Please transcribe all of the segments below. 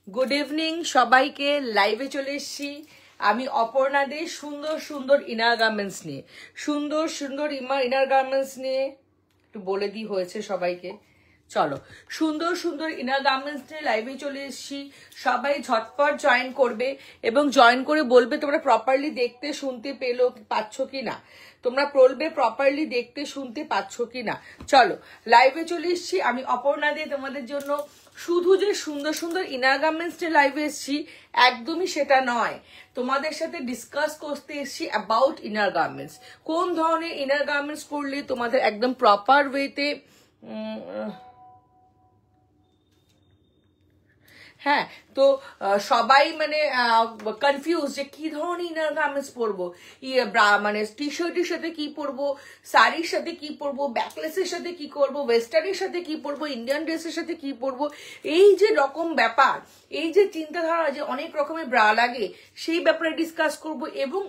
Good evening সবাইকে। লাইভে চলে এসেছি আমি অপর্ণা দে, সুন্দর সুন্দর ইনার গার্মেন্টস নিয়ে, সুন্দর সুন্দর ইনার গার্মেন্টস নিয়ে একটু বলে দিই হয়েছে সবাইকে। চলো, সুন্দর সুন্দর ইনার গার্মেন্টস নিয়ে লাইভে চলে এসেছি। সবাই ঝটপট জয়েন করবে এবং জয়েন করে বলবে তোমরা প্রপারলি দেখতে শুনতে পাচ্ছ কি না, তোমরা বলবে প্রপারলি দেখতে শুনতে পাচ্ছ কি না। চলো লাইভে চলে এসেছি আমি অপর্ণা দে তোমাদের জন্য। শুধু যে সুন্দর সুন্দর ইনার গার্মেন্টস নিয়ে লাইভে এসেছি একদমই সেটা নয়, তোমাদের সাথে ডিসকাস করতে এসেছি অ্যাবাউট ইনার গার্মেন্টস। কোন ধরনের ইনার গার্মেন্টস পরলে তোমাদের একদম প্রপার ওয়েতে, হ্যাঁ তো সবাই মানে কনফিউজ যে কি ধরনের ইনার গার্মেন্টস পরবো, মানে টি শার্টের সাথে কি পরবো, শাড়ির সাথে কি পরবো, ব্যাকলেসের সাথে কি করবো, ওয়েস্টার্নের সাথে কি পরবো, ইন্ডিয়ান ড্রেসের সাথে কি পরবো, এই যে রকম ব্যাপার, এই যে চিন্তাধারা যে অনেক রকমের ব্রা লাগে সেই ব্যাপারে ডিসকাস করব। এবং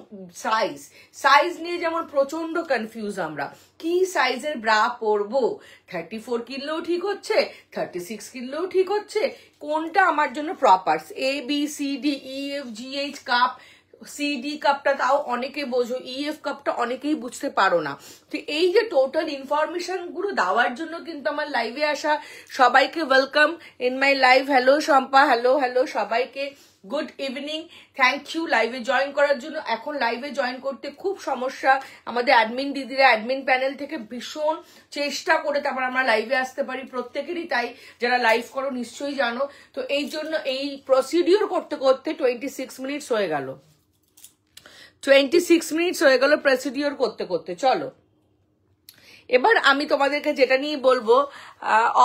সাইজ নিয়ে যেমন প্রচন্ড কনফিউজ আমরা, কি সাইজের ব্রা পরবো, 34 কিনলেও ঠিক হচ্ছে, 36 কিনলেও ঠিক হচ্ছে, কোনটা আমার জন্য প্রপার, ABCDEFGH কাপ, CD কাপটা তাও অনেকে বোঝো, EF কাপটা অনেকেই বুঝতে পারো না। তো এই যে টোটাল ইনফরমেশন গুলো দেওয়ার জন্য কিন্তু আমার লাইভে আসা। সবাইকে welcome in my live. Hello Shampa, hello hello সবাইকে গুড ইভিনিং, থ্যাংক ইউ লাইভে জয়েন করার জন্য। এখন লাইভে জয়েন করতে খুব সমস্যা, আমাদের অ্যাডমিন দিদিরা অ্যাডমিন প্যানেল থেকে ভীষণ চেষ্টা করে তারপর আমরা লাইভে আসতে পারি, প্রত্যেকেরই তাই, যারা লাইভ করো নিশ্চয়ই জানো। তো এই জন্য এই প্রসিডিওর করতে করতে 26 মিনিটস হয়ে গেল, 26 মিনিটস হয়ে গেল প্রসিডিওর করতে করতে। চলো এবার আমি তোমাদেরকে যেটা নিয়ে বলবো,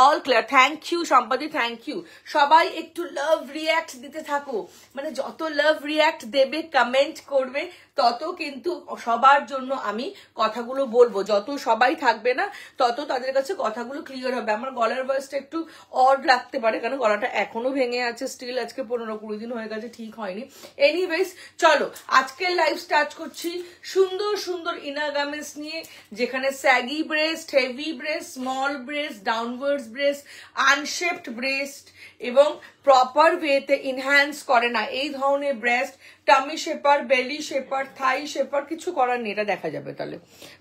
অল ক্লিয়ার। থ্যাংক ইউ সম্পাদি, থ্যাংক ইউ। সবাই একটু লাভ রিয়াক্ট দিতে থাকো, মানে যত লাভ রিয়াক্ট দেবে কমেন্ট করবে তত কিন্তু সবার জন্য আমি কথাগুলো বলবো। যত সবাই থাকবে না তত তাদের কাছে কথাগুলো ক্লিয়ার হবে। আমার গলার ভয়েসটা একটু অড লাগতে পারে, কারণ গলাটা এখনো ভেঙে আছে স্টিল, আজকে 15-20 দিন হয়ে গেছে, ঠিক হয়নি। এনিওয়েজ চলো আজকের লাইভ স্টার্ট করছি সুন্দর সুন্দর ইনার গার্মেন্টস নিয়ে, যেখানে saggy breast, heavy breast, small breast, downwards breast, unshaped breast এবং প্রপার ওয়েতে ইনহ্যান্স করে না এই ধরনের breast, tummy shaper, belly shaper, thigh shaper, কিছু করার নেই, এটা দেখা যাবে তাহলে।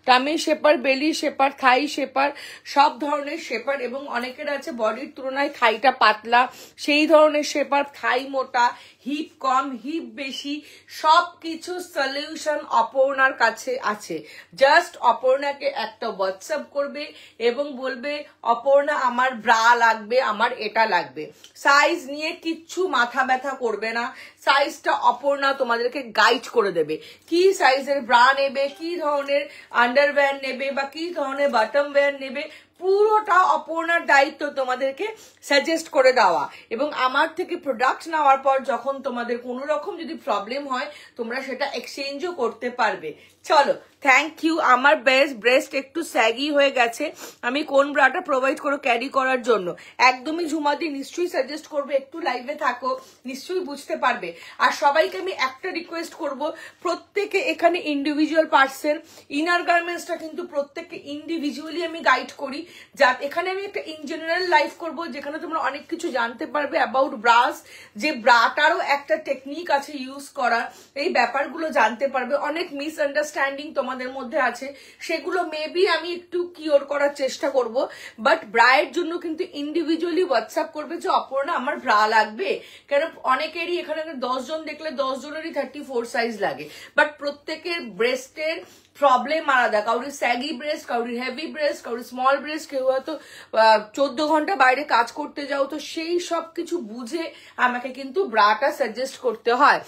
Tummy shaper, belly shaper, thigh shaper, সব ধরনের শেপার। এবং অনেকের আছে বডির তুলনায় থাইটা পাতলা, সেই ধরনের শেপার, থাই মোটা, হিপ কম, হিপ বেশি, সব কিছু সলিউশন অপর্ণার কাছে আছে। জাস্ট অপর্ণাকে একটা হোয়াটসঅ্যাপ করবে এবং বলবে অপর্ণা আমার ব্রা লাগবে, আমার এটা লাগবে। সাইজ নিয়ে কিচ্ছু মাথা ব্যথা করবে না, সাইজটা অপর্ণা তোমাদেরকে গাইড করে দেবে। কি সাইজের ব্রা নেবে, কি ধরনের আন্ডারওয়্যার নেবে বা কি ধরনের বটম ওয়্যার নেবে, পুরোটা অপর্ণার দায়িত্ব তোমাদেরকে সাজেস্ট করে দেওয়া। এবং আমার থেকে প্রোডাক্ট নেওয়ার পর যখন তোমাদের কোনো রকম যদি প্রবলেম হয় তোমরা সেটা এক্সচেঞ্জও করতে পারবে। চলো থ্যাংক ইউ। আমার ব্রেস্ট একটু স্যাগি হয়ে গেছে, আমি কোন ব্রাটা প্রোভাইড করো ক্যারি করার জন্য একদমই ঝুমাদি নিশ্চয়ই সাজেস্ট করবো, একটু লাইভে থাকো নিশ্চয়ই বুঝতে পারবে। আর সবাইকে আমি একটা রিকোয়েস্ট করব, প্রত্যেকে এখানে ইন্ডিভিজুয়াল পার্সন, ইনার গার্মেন্টসটা কিন্তু প্রত্যেককে ইন্ডিভিজুয়ালি আমি গাইড করি। যা এখানে আমি একটা ইন জেনারেল লাইভ করবো যেখানে তোমরা অনেক কিছু জানতে পারবে অ্যাবাউট ব্রাস, যে ব্রাটারও একটা টেকনিক আছে ইউজ করার, এই ব্যাপারগুলো জানতে পারবে। অনেক মিসআন্ডারস্ট্যান্ডিং তোমাদের মধ্যে আছে, সেগুলো মেবি আমি একটু কিওর করার চেষ্টা করব। বাট ব্রায়ের জন্য কিন্তু ইন্ডিভিজুয়ালি হোয়াটসঅ্যাপ করবে যে অপর্ণা আমার ব্রা লাগবে, কেন অনেকেরই এখানে 10 জন দেখলে 10 জনেরই 34 সাইজ লাগে, বাট প্রত্যেকের ব্রেস্টের প্রবলেম আলাদা, কাউরি স্যাগি ব্রেস্ট, কাউরি হেভি ব্রেস্ট, কাউরি স্মল ব্রেস্ট, কেউ হয়তো 14 ঘন্টা বাইরে কাজ করতে যাও, তো সেই সব কিছু বুঝে আমাকে কিন্তু ব্রাটা সাজেস্ট করতে হয়।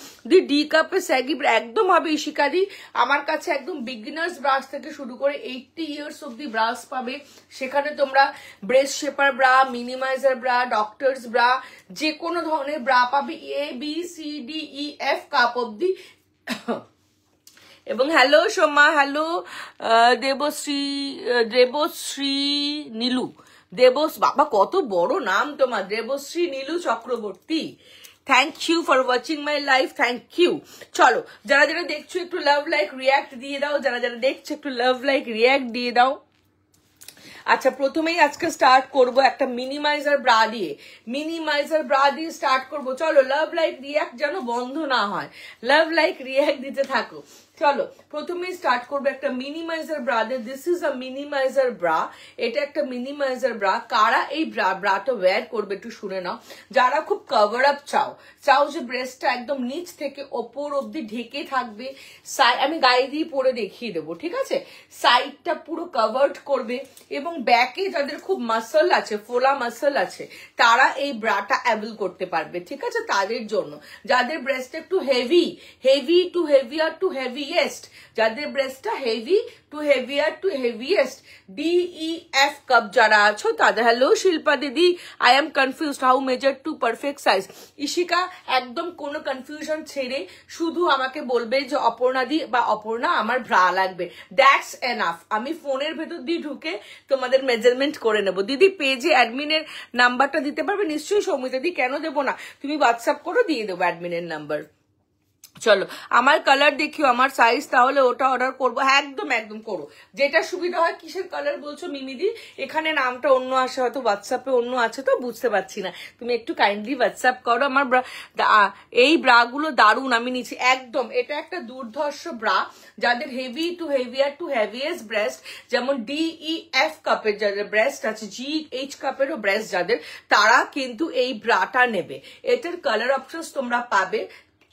ডি কাপে স্যাগি একদম হবে ইশিকাদি, আমার কাছে একদম বিগিনার্স ব্রাশ থেকে শুরু করে 80 ইয়ার্স অব্দি ব্রাশ পাবে। সেখানে তোমরা breast shaper bra, minimizer bra, doctors bra, যে কোনো ধরনের ব্রা পাবে, ABCDEF কাপ অব্দি। এবং হ্যালো সোমা, হ্যালো দেবশ্রী নীলু, বাবা কত বড় নাম তোমার, Debashree Nilu Chakraborty. Thank you for watching my live, thank you. চলো যারা যারা দেখছো একটু লাভ লাইক রিয়াক্ট দিয়ে দাও, যারা যারা দেখছো একটু লাভ লাইক রিয়াক্ট দিয়ে দাও। আচ্ছা প্রথমেই আজকে স্টার্ট করব একটা মিনিমাইজার ব্রা দিয়ে, স্টার্ট করব। চলো লাভ লাইক রিয়াক্ট যেন বন্ধ না হয়, লাভ লাইক রিয়াক্ট দিতে থাকো। চলো প্রথমেই স্টার্ট করবো একটা মিনিমাইজার ব্রা দিয়ে। This is a minimiser bra, এটা একটা মিনিমাইজার ব্রা। কারা এই ব্রাটা ওয়্যার করবে একটু শুনে নাও। যারা খুব কভার আপ চাও যে ব্রেস্টটা একদম নিচ থেকে ওপর অব্দি ঢেকে থাকবে, আমি গায়ে দিয়ে পরে দেখিয়ে দেবো, ঠিক আছে? সাইডটা পুরো কভার্ড করবে এবং ব্যাকে যাদের খুব মাসল আছে, ফোলা মাসল আছে, তারা এই ব্রাটা অ্যাভেল করতে পারবে, ঠিক আছে? তাদের জন্য যাদের ব্রেস্ট একটু heavy to heavier to heaviest, যাদের ব্রেস্টটা heavy to heavier to heaviest, DEF cup যারা আছো তাদের। হ্যালো শিল্পা দিদি, I am confused how measure to perfect size. Ishika একদম কোনো কনফিউশন ছেড়ে শুধু আমাকে বলবে যে অপর্ণা দি বা অপর্ণা আমার ব্রা লাগবে, দ্যাটস এনাফ। আমি ফোনের ভেতর দিয়ে ঢুকে তোমাদের মেজারমেন্ট করে নেব। দিদি পেজে অ্যাডমিনের নাম্বারটা দিতে পারবে? নিশ্চয়ই সৌমিতা দি, কেন দেবো না, তুমি হোয়াটসঅ্যাপ করো, দিয়ে দেবো অ্যাডমিনের নাম্বার। চলো আমার কালার দেখিও, আমার সাইজ, তাহলে ওটা অর্ডার করবো। হ্যাঁ একদম করো, যেটা সুবিধা হয়। কিসের কালার বলছো মিমিদি? এখানে নামটা অন্য আসে, হয়তো হোয়াটসঅ্যাপে অন্য আছে তো বুঝতে পারছি না। তুমি একটু কাইন্ডলি হোয়াটসঅ্যাপ করো। আমার এই ব্রাগুলো দারুণ, আমি নিচ্ছি একদম। এটা একটা দুর্ধর্ষ ব্রা, যাদের heavy to heavier to heaviest breast, যেমন DEF কাপের যাদের ব্রেস্ট আছে, GH কাপেরও ব্রেস্ট যাদের, তারা কিন্তু এই ব্রাটা নেবে। এটার কালার অপশনস তোমরা পাবে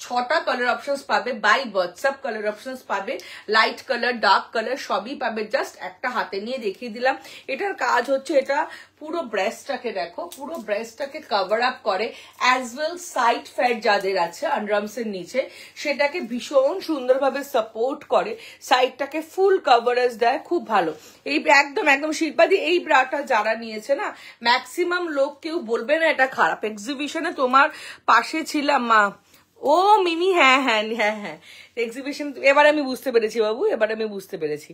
6টা কালার অপশনস পাবে, বাই হোয়াটসঅ্যাপ কালার অপশনস পাবে, লাইট কালার ডার্ক কালার সবই পাবে। জাস্ট একটা হাতে নিয়ে দেখিয়ে দিলাম। এটার কাজ হচ্ছে, এটা পুরো ব্রেস্টটাকে দেখো, পুরো ব্রেস্টটাকে কভার আপ করে, অ্যাজ ওয়েল সাইড ফ্যাট যাদের আছে আন্ডারআর্মস এর নিচে, সেটাকে ভীষণ সুন্দরভাবে সাপোর্ট করে, সাইডটাকে ফুল কভারেজ দেয়, খুব ভালো। এই একদম শিল্পাদি, এই ব্রাটা যারা নিয়েছে না, ম্যাক্সিমাম লোক কেউ বলবে না এটা খারাপ। এক্সিবিশনে তোমার পাশে ছিলাম মা। ও মিমি, হ্যাঁ এক্সিবিশন, এবার আমি বুঝতে পেরেছি বাবু, এবার আমি বুঝতে পেরেছি,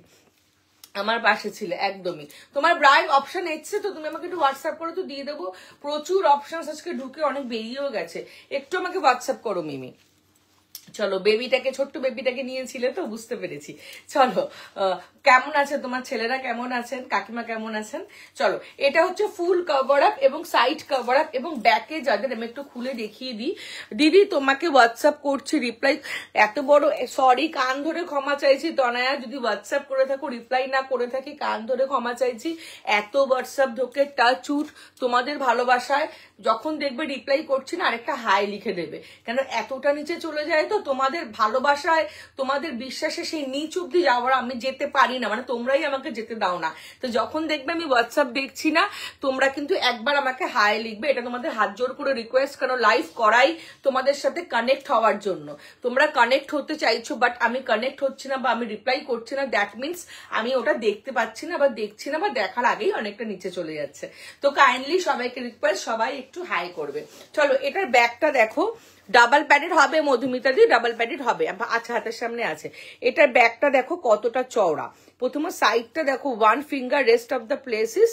আমার পাশে ছিল একদমই। তোমার ব্রাইড অপশন এসছে তো, তুমি আমাকে একটু হোয়াটসঅ্যাপ করো তো, দিয়ে দেবো। প্রচুর অপশন আজকে ঢুকে অনেক বেরিয়েও গেছে, একটু আমাকে হোয়াটসঅ্যাপ করো মিমি। চলো বেবিটাকে, ছোট্ট বেবিটাকে নিয়েছিলে তো, বুঝতে পেরেছি। চলো কেমন আছে তোমার ছেলেরা, কেমন আছেন, কাকিমা কেমন আছেন? চলো এটা হচ্ছে ফুল কভার আপ এবং সাইড কভার আপ এবং ব্যাকে যাদের, আমি একটু খুলে দেখিয়ে দিই। দিদি তোমাকে হোয়াটসঅ্যাপ করছি, রিপ্লাই এত বড়, সরি কান ধরে ক্ষমা চাইছি তনয়া, যদি হোয়াটসঅ্যাপ করে থাকো রিপ্লাই না করে থাকি কান ধরে ক্ষমা চাইছি। এত হোয়াটসঅ্যাপ ঢোকে, টাচ উঠ, তোমাদের ভালোবাসায় যখন দেখবে রিপ্লাই করছি না, আরেকটা হাই লিখে দেবে, কেন এতটা নিচে চলে যায় তো, তোমাদের ভালোবাসায় তোমাদের বিশ্বাসে সেই নিচ অব্দি যাওয়ার আমি যেতে পারি না, মানে তোমরাই আমাকে যেতে দাও না। তো যখন দেখবে আমি হোয়াটসঅ্যাপ দেখছি না, তোমরা কিন্তু একবার আমাকে হাই লিখবে, এটা তোমাদের হাত জোর করে রিকোয়েস্ট, কারণ লাইভ করাই তোমাদের সাথে কানেক্ট হওয়ার জন্য। তোমরা কানেক্ট হতে চাইছো, বাট আমি কানেক্ট হচ্ছি না বা আমি রিপ্লাই করছি না, দ্যাট মিনস আমি ওটা দেখতে পাচ্ছি না বা দেখছি না, বা দেখার আগেই অনেকটা নিচে চলে যাচ্ছে। তো কাইন্ডলি সবাইকে রিকোয়েস্ট, সবাই একটু হাই করবে। চলো এটার ব্যাগটা দেখো, ডাবল প্যাডেড হবে মধুমিতা দি, ডাবল প্যাডেড হবে। আচ্ছা হাতের সামনে আছে। এটার ব্যাগটা দেখো কতটা চওড়া। প্রথমে সাইডটা দেখো, 1 finger, rest of the places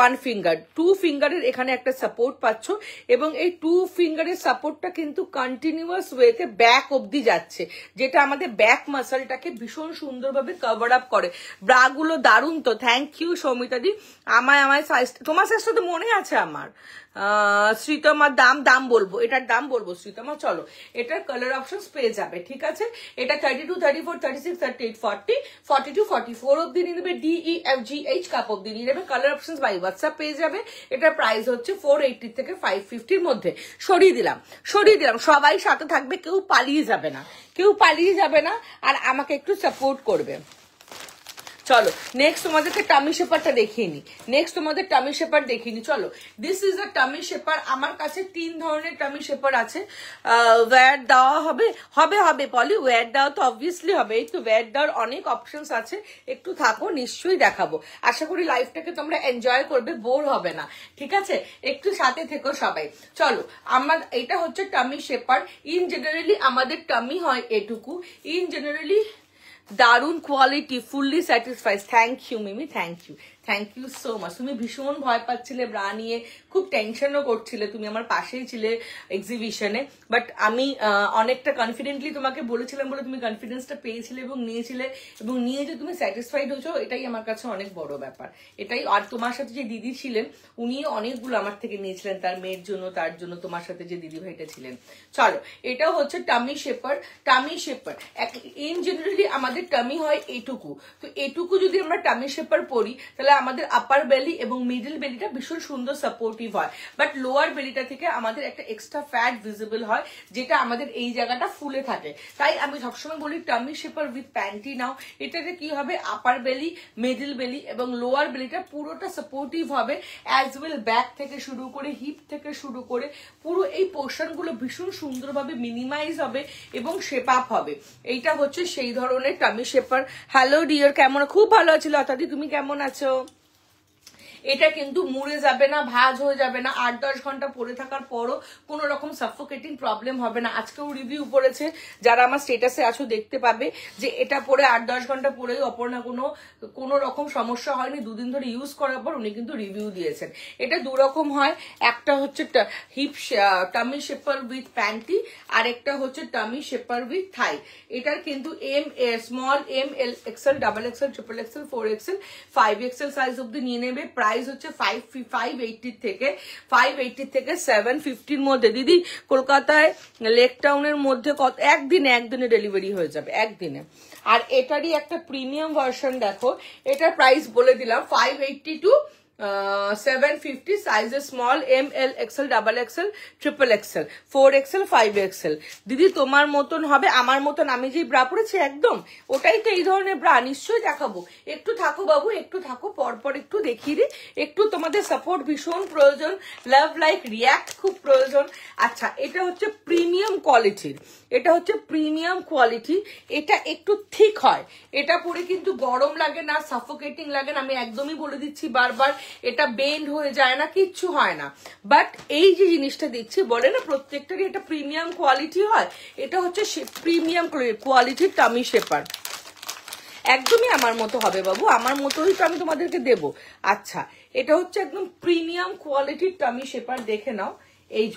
1 finger, 2 ফিঙ্গারের এখানে একটা সাপোর্ট পাচ্ছ এবং এই 2 ফিঙ্গারের সাপোর্টটা কিন্তু কন্টিনিউয়াস ওয়েতে ব্যাক অবধি যাচ্ছে, যেটা আমাদের ব্যাক মাসলটাকে ভীষণ সুন্দরভাবে কভার আপ করে। ব্রাগুলো দারুণ তো, থ্যাংক ইউ সৌমিতা দি। আমায় সাইজ, তোমার সাইজটা তো মনে আছে আমার। শ্রীতমার দাম বলবো, এটার দাম বলবো শ্রীতমা। চলো এটার কালার অপশন পেয়ে যাবে, ঠিক আছে? এটা 32, 34, 36, 38, 40, 42, 44 অব্দি নিয়ে নেবে, DEF GH কাপ অব্দি নিয়ে নেবে। কালার অপশন বাই হোয়াটসঅ্যাপ পেয়ে যাবে। এটার প্রাইস হচ্ছে 480 থেকে 550-র মধ্যে। সরিয়ে দিলাম। সবাই সাথে থাকবে, কেউ পালিয়ে যাবে না, আর আমাকে একটু সাপোর্ট করবে। চলো নেক্সট তোমাদেরকে টামি শেপারটা দেখিয়ে নি। চলো this is a tummy shaper. আমার কাছে 3 ধরনের টামি শেপার আছে। ওয়্যার দেওয়া হবে পলি, ওয়্যার দেওয়া তো অবভিয়াসলি হবে। এই তো ওয়্যার দেওয়ার অনেক অপশনস আছে, একটু থাকো, নিশ্চয়ই দেখাবো। আশা করি লাইফটাকে তোমরা এনজয় করবে, বোর হবে না, ঠিক আছে? একটু সাথে থেকো সবাই। চলো এটা হচ্ছে টামি শেপার। ইন জেনারেলি আমাদের টামি হয় এটুকু। ইন জেনারেলি দারুন quality, fully satisfied. Thank you Mimi, thank you. Thank you so much. তুমি ভীষণ ভয় পাচ্ছিলে ব্রা নিয়ে, খুব টেনশনও করছিলে, তুমি আমার পাশেই ছিলে এক্সিবিশনে, বাট আমি অনেকটা কনফিডেন্টলি তোমাকে বলেছিলাম বলে তুমি কনফিডেন্সটা পেয়েছিলে এবং নিয়েছিলে, এবং নিয়ে যে তুমি স্যাটিসফাইড হয়েছো এটাই আমার কাছে অনেক বড় ব্যাপার। এটাই। আর তোমার সাথে যে দিদি ছিলেন উনি অনেকগুলো আমার থেকে নিয়েছিলেন তার মেয়ের জন্য, তার জন্য, তোমার সাথে যে দিদি ভাইটা ছিলেন। চলো, এটাও হচ্ছে tummy shaper. Tummy shaper in generally আমাদের টামি হয় এটুকু, তো এটুকু যদি আমরা টামি শেপার পরি তাহলে আমাদের আপার বেলি এবং মিডল বেলিটা ভীষণ সুন্দর সাপোর্টিভ হয়, বাট লোয়ার বেলিটা থেকে আমাদের একটা এক্সট্রা ফ্যাট ভিজিবল হয়, যেটা আমাদের এই জায়গাটা ফুলে থাকে। তাই আমি সবসময় বলি টামি শেপার উইথ প্যান্টি নাও। এটাতে কি হবে, আপার বেলি, মিডল বেলি এবং লোয়ার বেলিটা পুরোটা সাপোর্টিভ হবে, অ্যাজ ওয়েল ব্যাক থেকে শুরু করে হিপ থেকে শুরু করে পুরো এই পোর্শন গুলো ভীষণ সুন্দরভাবে মিনিমাইজ হবে এবং শেপ আপ হবে। এইটা হচ্ছে সেই ধরনের টামি শেপার। হ্যালো ডিয়ার, কেমন? খুব ভালো আছি লতাদি, তুমি কেমন আছো? এটা কিন্তু মুড়ে যাবে না, ভাঁজ হয়ে যাবে না, 8-10 ঘন্টা পরে থাকার পরও কোনো রকম সাফোকেটিং প্রবলেম হবে না। আজকেও রিভিউ পড়েছে, যারা আমার স্টেটাসে আছো দেখতে পাবে যে এটা পরে 8-10 ঘন্টা পরেই অপর্ণা কোনো রকম সমস্যা হয়নি। 2 দিন ধরে ইউজ করার পর উনি কিন্তু রিভিউ দিয়েছেন। এটা 2 রকম হয়, একটা হচ্ছে hip tummy shaper with panty, আর একটা হচ্ছে টামি শেপার উইথ থাই। এটার কিন্তু small M, L, XL, double XL, triple XL, 4XL, 5XL size অব্দি নিয়ে নেবে। প্রাইস হচ্ছে 580 থেকে 750 মধ্যে। দিদি কলকাতায় লেক টাউনের মধ্যে কত? একদিনে ডেলিভারি হয়ে যাবে, একদিনে। আর এটারই একটা প্রিমিয়াম ভার্সন দেখো, এটার প্রাইস বলে দিলাম 580 to 750, সাইজে small, M, L, XL, double XL, triple XL, 4XL, 5XL। দিদি তোমার মতন হবে, আমার মতন আমি যে ব্রা পরেছি একদম ওটাই তো এই ধরনের ব্রা, নিশ্চয়ই দেখাবো। একটু থাকো বাবু, একটু থাকো, পরপর একটু দেখিয়ে দিই। একটু তোমাদের সাপোর্ট ভীষণ প্রয়োজন, লাভ লাইক রিয়াক্ট খুব প্রয়োজন। আচ্ছা, এটা হচ্ছে প্রিমিয়াম কোয়ালিটির, এটা হচ্ছে প্রিমিয়াম কোয়ালিটি। এটা একটু ঠিক হয়, এটা পরে কিন্তু গরম লাগে না, সাফোকেটিং লাগে না, আমি একদমই বলে দিচ্ছি বারবার। এটা বেন্ড হয়ে যায় না, কিচ্ছু হয় না। বাট এই যে জিনিসটা দিচ্ছি, বলে না প্রত্যেকটারই এটা প্রিমিয়াম কোয়ালিটি হয়, এটা হচ্ছে প্রিমিয়াম কোয়ালিটির টামি শেপার। একদমই আমার মতো হবে বাবু, আমার মতোই তো আমি তোমাদেরকে দেব। আচ্ছা, এটা হচ্ছে একদম প্রিমিয়াম কোয়ালিটির টামি শেপার, দেখে নাও। এই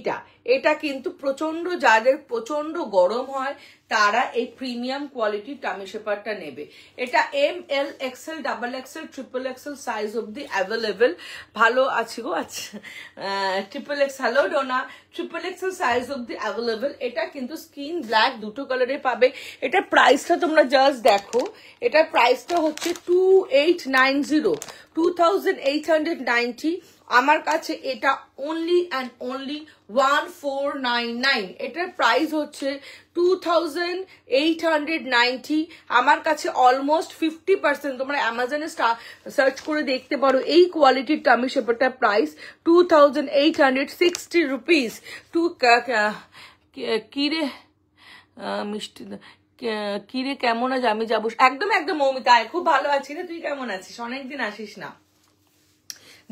যে এটা কিন্তু প্রচন্ড, যাদের প্রচন্ড গরম হয় তারা এই প্রিমিয়াম কোয়ালিটির টামি শেপারটা নেবে। এটা M, L, XL, double XL, triple XL size অব্দি অ্যাভেলেবেল। ভালো আছি গো। আচ্ছা, triple X, hello Dona, triple XL size অব্দি অ্যাভেলেবেল। এটা কিন্তু স্কিন ব্ল্যাক দুটো কালারে পাবে। এটা প্রাইসটা তোমরা জাস্ট দেখো, এটার প্রাইসটা হচ্ছে 2890, আমার কাছে এটা অনলি অ্যান্ড অনলি 1499। এটার প্রাইস হচ্ছে 2890। আমার কাছে অলমোস্ট 50%, তোমরা অ্যামাজনে সার্চ করে দেখতে পারো। এই কোয়ালিটির টামি শেপারটার প্রাইস 2860 রুপিস। কিরে মিষ্টি, কিরে কেমন আজ? আমি যাবো একদম মৌমিতা, খুব ভালো আছি রে, তুই কেমন আছিস? অনেকদিন আসিস না।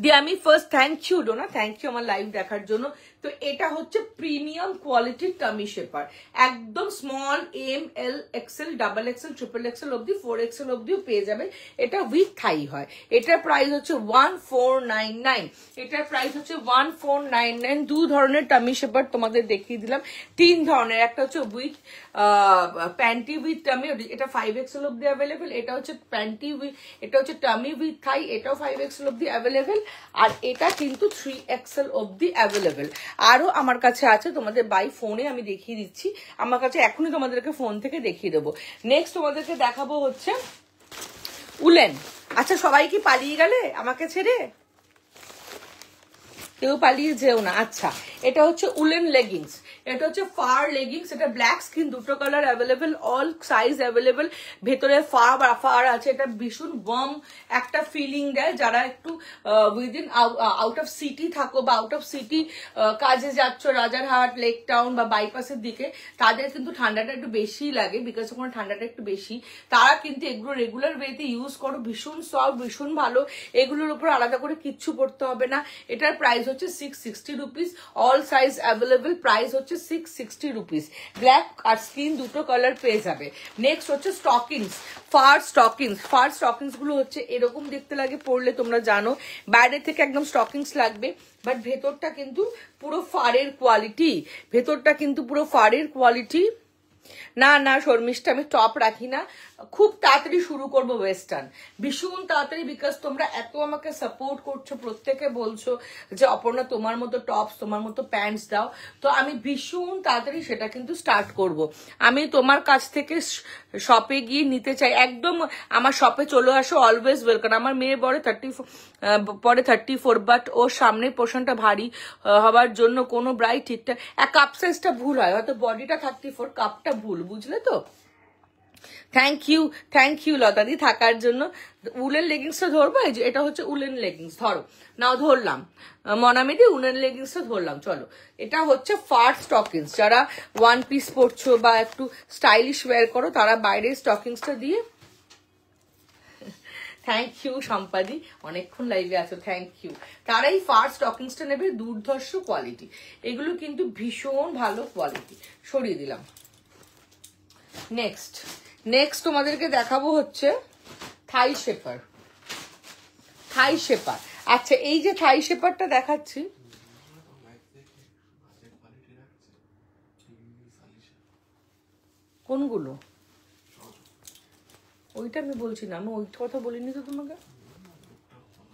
দিয়ে আমি first thank you Dona, thank you আমার লাইভ দেখার জন্য। তো এটা হচ্ছে প্রিমিয়াম কোয়ালিটির টামি শেপার, একদম small, M, L, XL, double XL, triple XL অব্দি, 4XL অব্দিও পেয়ে যাবে। এটা উইথ থাই হয়। এটার প্রাইস হচ্ছে 1499। এটার প্রাইস হচ্ছে 1499। 2 ধরনের টামি শেপার তোমাদের দেখিয়ে দিলাম, 3 ধরনের। একটা হচ্ছে উইথ প্যান্টি উইথ টামি, এটা 5XL অব্দি অ্যাভেলেবেল। এটা হচ্ছে প্যান্টি উইথ, এটা হচ্ছে টামি উইথ থাই, এটাও 5XL অব্দি অ্যাভেলেবেল। আর এটা কিন্তু 3XL অব্দি অ্যাভেলেবেল। আরো আমার কাছে আছে, তোমাদের বাই ফোনে আমি দেখিয়ে দিচ্ছি, আমার কাছে এখনই তোমাদেরকে ফোন থেকে দেখিয়ে দেবো। নেক্সট তোমাদেরকে দেখাবো হচ্ছে উলেন। আচ্ছা, সবাই কি পালিয়ে গেলে আমাকে ছেড়ে? কেউ পালিয়ে যেও না। আচ্ছা, এটা হচ্ছে উলেন লেগিংস, এটা হচ্ছে ফার লেগিংস। এটা ব্ল্যাক স্কিন, দুটো colour available, all size available. ভেতরে ফার আছে, এটা ভীষণ ওয়ার্ম একটা ফিলিং দেয়। যারা একটু উইদিন আউট অফ সিটি থাকো বা আউট অফ সিটি কাজে যাচ্ছ, রাজারহাট, লেক টাউন বা বাইপাসের দিকে, তাদের কিন্তু ঠান্ডাটা একটু বেশি লাগে, বিকজ ওখানে ঠান্ডাটা একটু বেশি। তারা কিন্তু এগুলো রেগুলার ওয়েতে ইউজ করো, ভীষণ সফট, ভীষণ ভালো। এগুলোর উপর আলাদা করে কিচ্ছু পড়তে হবে না। এটার প্রাইস হচ্ছে 660 rupees, all size available. Price হচ্ছে হচ্ছে 660 রুপিস। ব্ল্যাক আর স্কিন দুটো কালার পেয়ে যাবে। নেক্সট হচ্ছে স্টকিংস, ফার স্টকিংস গুলো হচ্ছে এরকম দেখতে লাগে, পরলে তোমরা জানো বাইরে থেকে একদম স্টকিংস লাগবে, বাট ভেতরটা কিন্তু পুরো ফারের কোয়ালিটি। না শর্মিষ্ঠা, আমি টপ রাখি না, খুব তাড়াতাড়ি শুরু করবো ওয়েস্টার্ন, ভীষণ তাড়াতাড়ি, বিকজ তোমরা এত আমাকে সাপোর্ট করছো, প্রত্যেকে বলছো যে অপর্ণা তোমার মতো টপস, তোমার মতো প্যান্টস দাও, তো আমি ভীষণ তাড়াতাড়ি সেটা কিন্তু স্টার্ট করব। আমি তোমার কাছ থেকে শপে গিয়ে নিতে চাই, একদম আমার শপে চলে আসো, অলওয়েজ ওয়েলকাম। আমার মেয়ে পরে 34, বাট ওর সামনের পোর্শনটা ভারী হওয়ার জন্য কোনো ব্রাই ঠিকঠাক, কাপ সাইজটা ভুল হয়, হয়তো বডিটা 34, কাপটা ভুল, বুঝলে তো। থ্যাংক ইউ লতাদি থাকার জন্য। উলেন লেগিংসটা ধরবো, এই যে এটা হচ্ছে উলেন লেগিংস, ধরো নাও, ধরলাম মনামিদি, উলেন লেগিংসটা ধরলাম। চলো, এটা হচ্ছে ফার স্টকিংস, যারা ওয়ান পিস পরছো বা একটু স্টাইলিশ ওয়্যার করো তারা বাইরে স্টকিংসটা দিয়ে। থ্যাংক ইউ সম্পাদি, অনেকক্ষণ লাইভে আছো, থ্যাংক ইউ। তারাই ফার স্টকিংসটা নেবে, দুর্ধর্ষ কোয়ালিটি, এগুলো কিন্তু ভীষণ ভালো কোয়ালিটি। সরিয়ে দিলাম। নেক্সট তোমাদেরকে দেখাবো হচ্ছে থাই শেপার। আচ্ছা, এই যে থাই শেপারটা দেখাচ্ছি, কোনগুলো? ওইটা আমি বলছি না, আমি ওই কথা বলিনি তো তোমাকে,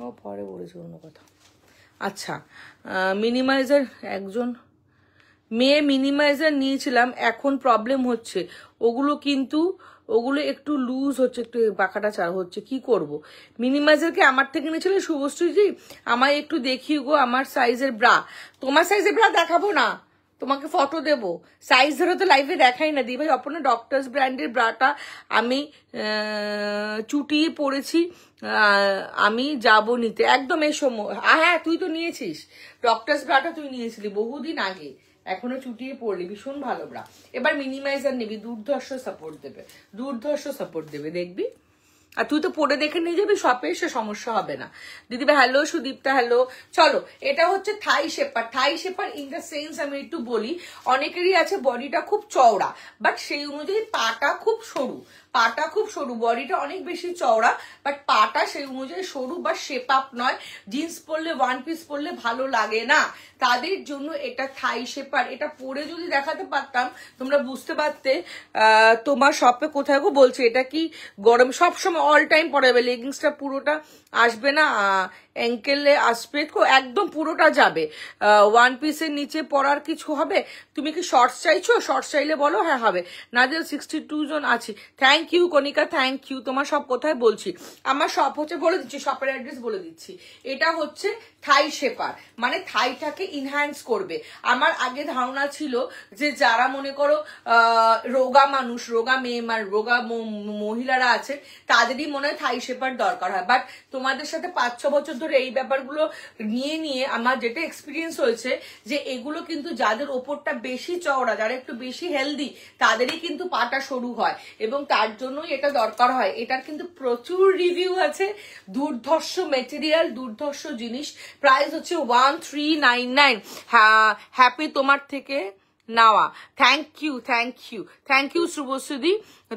ও পরে বলেছি অন্য কথা। আচ্ছা, মিনিমাইজার, একজন মেয়ে মিনিমাইজার নিয়েছিলাম, এখন প্রবলেম হচ্ছে, ওগুলো একটু লুজ হচ্ছে, একটু বাঁকাটা চার হচ্ছে, কি করব? মিনিমাইজারকে আমার থেকে নিয়েছিল শুভশ্রীজি, আমায় একটু দেখিয়ে গো আমার সাইজের ব্রা। তোমার সাইজের ব্রা দেখাবো না, তোমাকে ফটো দেবো, সাইজ ধরে তো লাইভে দেখাই না। দি ভাই অপর্ণা ডক্টরস ব্র্যান্ডের ব্রাটা আমি চুটিয়ে পরেছি, আমি যাবো নিতে, একদম এসো। হ্যাঁ, তুই তো নিয়েছিস ডক্টরস ব্রাটা, তুই নিয়েছিলি বহুদিন আগে, এখনো চুটিয়ে পড়লি, ভীষণ ভালো ব্রা। এবার মিনিমাইজার নিবি, দুর্ধর্ষ সাপোর্ট দেবে দেখবি। আর তুই তো পরে দেখে নিয়ে যাবি শপে এসে, সমস্যা হবে না। দিদিভাই হ্যালো, সুদীপ্তা হ্যালো। চলো, এটা হচ্ছে থাই শেপার ইন দ্য সেন্স, আমি একটু বলি, অনেকেরই আছে বডিটা খুব চওড়া, বাট সেই অনুযায়ী পাটা খুব সরু, বডিটা অনেক বেশি চওড়া, বাট পাটা সেই অনুযায়ী সরু বা শেপ আপ নয়, জিন্স পরলে, ওয়ান পিস পরলে ভালো লাগে না, তাদের জন্য এটা থাই শেপার। এটা পরে যদি দেখাতে পারতাম তোমরা বুঝতে পারতে। তোমার শপে কোথায় গো? বলছে এটা কি গরম সবসময় অল টাইম পরা যাবে? লেগিংসটা পুরোটা আসবে না, অ্যাঙ্কেলে আসবে, একদম পুরোটা যাবে, ওয়ান পিসের নিচে পরার কিছু হবে? তুমি কি শর্টস চাইছো? শর্টস চাইলে বলো, হ্যাঁ হবে। নাদের 62 জন আছি, thank you Kanika, thank you. তোমার সব কোথায় বলছি, আমার শপ হচ্ছে, বলে দিচ্ছি শপের অ্যাড্রেস বলে দিচ্ছি, এটা হচ্ছে থাই শেপার, মানে থাইটাকে ইনহ্যান্স করবে। আমার আগে ধারণা ছিল যে যারা মনে করো রোগা মানুষ, রোগা মেয়ে, রোগা মহিলারা আছে, তাদেরই মনে হয় থাই শেপার দরকার হয়, বাট তোমাদের সাথে 5-6 বছর ধরে এই ব্যাপারগুলো নিয়ে আমার যেটা এক্সপিরিয়েন্স হয়েছে, যে এগুলো কিন্তু যাদের ওপরটা বেশি চওড়া, যারা একটু বেশি হেলদি, তাদেরই কিন্তু পাটা সরু হয়, এবং তার জন্যই এটা দরকার হয়। এটার কিন্তু প্রচুর রিভিউ আছে, দুর্ধর্ষ মেটেরিয়াল, দুর্ধর্ষ জিনিস। প্রাইস হচ্ছে 1399। হ্যাপি তোমার থেকে নেওয়া, থ্যাংক ইউ শুভশ্রী।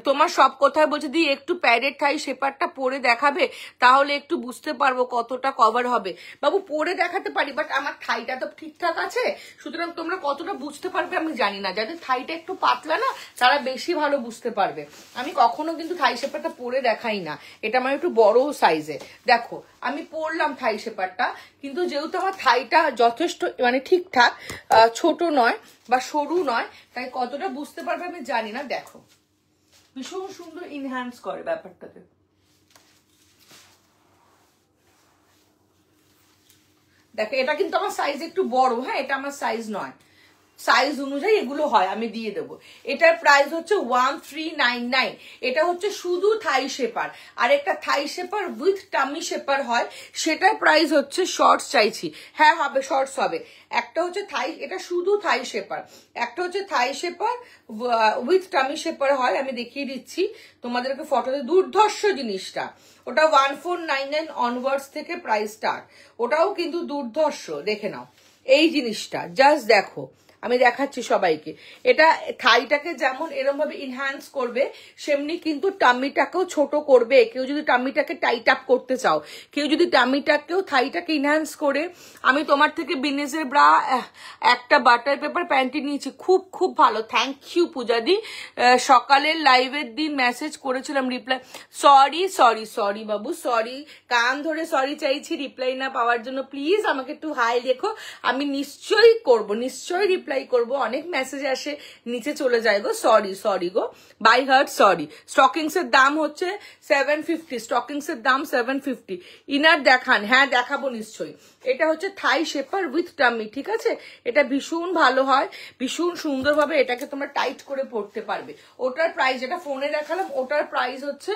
তোমার সব কোথায় বলছে দি, একটু প্যাডেড থাই শেপারটা পরে দেখাবে, তাহলে একটু বুঝতে পারবো কতটা কভার হবে। বাবু পরে দেখাতে পারি, বাট আমার থাইটা তো ঠিকঠাক আছে, সুতরাং তোমরা কতটা বুঝতে পারবে আমি জানি না। যাদের থাইটা একটু পাতলা না, তারা বেশি ভালো বুঝতে পারবে। আমি কখনো কিন্তু থাই শেপারটা পরে দেখাই না, এটা আমার একটু বড় সাইজে। দেখো আমি পরলাম থাই শেপারটা, কিন্তু যেহেতু আমার থাইটা যথেষ্ট মানে ঠিকঠাক, ছোট নয় বা সরু নয়, তাই কতটা বুঝতে পারবে আমি জানি না। দেখো ভীষণ সুন্দর ইনহ্যান্স করে ব্যাপারটাতে। দেখো এটা কিন্তু আমার সাইজ একটু বড়, হ্যাঁ এটা আমার সাইজ নয়, সাইজ অনুযায়ী এগুলো হয়, আমি দিয়ে দেবো। এটার প্রাইস হচ্ছে 1399। এটা হচ্ছে শুধু থাই শেপার, আর একটা থাই শেপার উইথ টামি শেপার হয়, সেটার প্রাইস হচ্ছে, শর্টস চাইছি, হ্যাঁ হবে, শর্টস হবে। একটা হচ্ছে থাই, এটা শুধু থাই শেপার, একটা হচ্ছে থাই শেপার উইথ টামি শেপার হয়, আমি দেখিয়ে দিচ্ছি তোমাদেরকে ফটোতে, দুর্ধর্ষ জিনিসটা। ওটা 1499 অনওয়ার্ডস থেকে প্রাইস স্টার্ট, ওটাও কিন্তু দুর্ধর্ষ। দেখে নাও এই জিনিসটা, জাস্ট দেখো, আমি দেখাচ্ছি সবাইকে। এটা থাইটাকে যেমন এরকম ভাবে ইনহ্যান্স করবে, সেমনি কিন্তু টামিটাকেও ছোট করবে। কেউ যদি টামিটাকে টাইট আপ করতে চাও, কেউ যদি টামিটাকেও থাইটাকে ইনহ্যান্স করে, আমি তোমার থেকে বিনেসের ব্রা একটা বাটার পেপার প্যান্টি নিয়েছি, খুব খুব ভালো। থ্যাংক ইউ পূজাদি। সকালের লাইভের দিন মেসেজ করেছিলাম, রিপ্লাই সরি বাবু, সরি, কান ধরে সরি চাইছি রিপ্লাই না পাওয়ার জন্য। প্লিজ আমাকে একটু হাই লেখো, আমি নিশ্চয়ই করব, নিশ্চয়ই রিপ্লাই করব। অনেক মেসেজ আসে, নিচে চলে যায় গো, সরি গো, বাই হার্ট সরি। স্টকিংস এর দাম হচ্ছে 750, স্টকিংস এর দাম 750। ইনার দেখান? হ্যাঁ দেখাবো নিশ্চয়ই। এটা হচ্ছে থাই শেপার উইথ টামি, ঠিক আছে? এটা ভীষণ ভালো হয়, ভীষণ সুন্দরভাবে এটাকে তোমরা টাইট করে পড়তে পারবে। ওটার প্রাইস, যেটা ফোনে দেখালাম ওটার প্রাইস হচ্ছে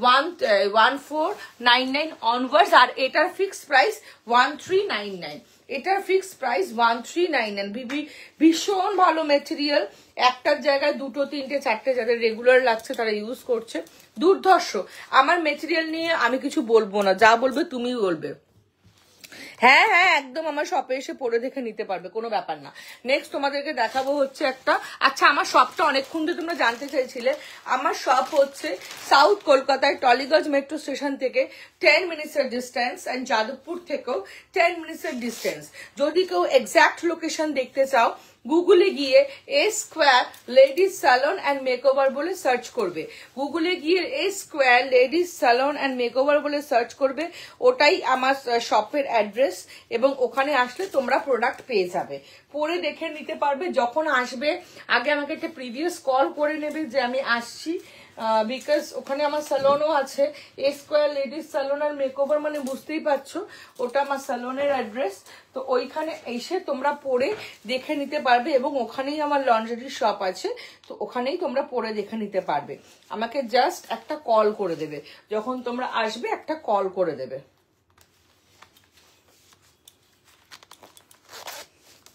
1499 অনওয়ার্ডস, আর এটার ফিক্সড প্রাইস 1399। এটার ফিক্সড প্রাইস 1399। ভীষণ ভালো মেটেরিয়াল, একটার জায়গায় দুটো তিনটে চারটে যাদের রেগুলার লাগছে তারা ইউজ করছে। দুর্ধর্ষ। আমার মেটেরিয়াল নিয়ে আমি কিছু বলবো না, যা বলবে তুমিই বলবে। হ্যাঁ হ্যাঁ একদম, আমার শপে এসে পরে দেখে নিতে পারবে, কোনো ব্যাপার না। নেক্সট তোমাদেরকে দেখাবো হচ্ছে একটা, আচ্ছা আমার শপটা অনেকক্ষণ ধরে তোমরা জানতে চাইছিলে। আমার শপ হচ্ছে সাউথ কলকাতায় টলিগঞ্জ মেট্রো স্টেশন থেকে 10 মিনিটসের ডিস্টেন্স, অ্যান্ড যাদবপুর থেকেও 10 মিনিটসের ডিস্টেন্স। যদি কেউ এক্স্যাক্ট লোকেশন দেখতে চাও, গুগলে গিয়ে A square ladies salon and makeover বলে সার্চ করবে। গুগলে গিয়ে A square ladies salon and makeover বলে সার্চ করবে, ওটাই আমার শপের অ্যাড্রেস, এবং ওখানে আসলে তোমরা প্রোডাক্ট পেয়ে যাবে, পরে দেখে নিতে পারবে। যখন আসবে আগে আমাকে একটা প্রিভিয়াস কল করে নেবে যে আমি আসছি, বিকজ ওখানে আমার স্যালনও আছে। এ স্কোয়ার লেডিস স্যালন আর মেকওভার মানে বুঝতেই পারছো, ওটা আমার স্যালনের অ্যাড্রেস। তো ওইখানে এসে তোমরা পরে দেখে নিতে পারবে, এবং ওখানেই আমার লন্ড্রি শপ আছে, তো ওখানেই তোমরা পরে দেখে নিতে পারবে। আমাকে জাস্ট একটা কল করে দেবে, যখন তোমরা আসবে একটা কল করে দেবে।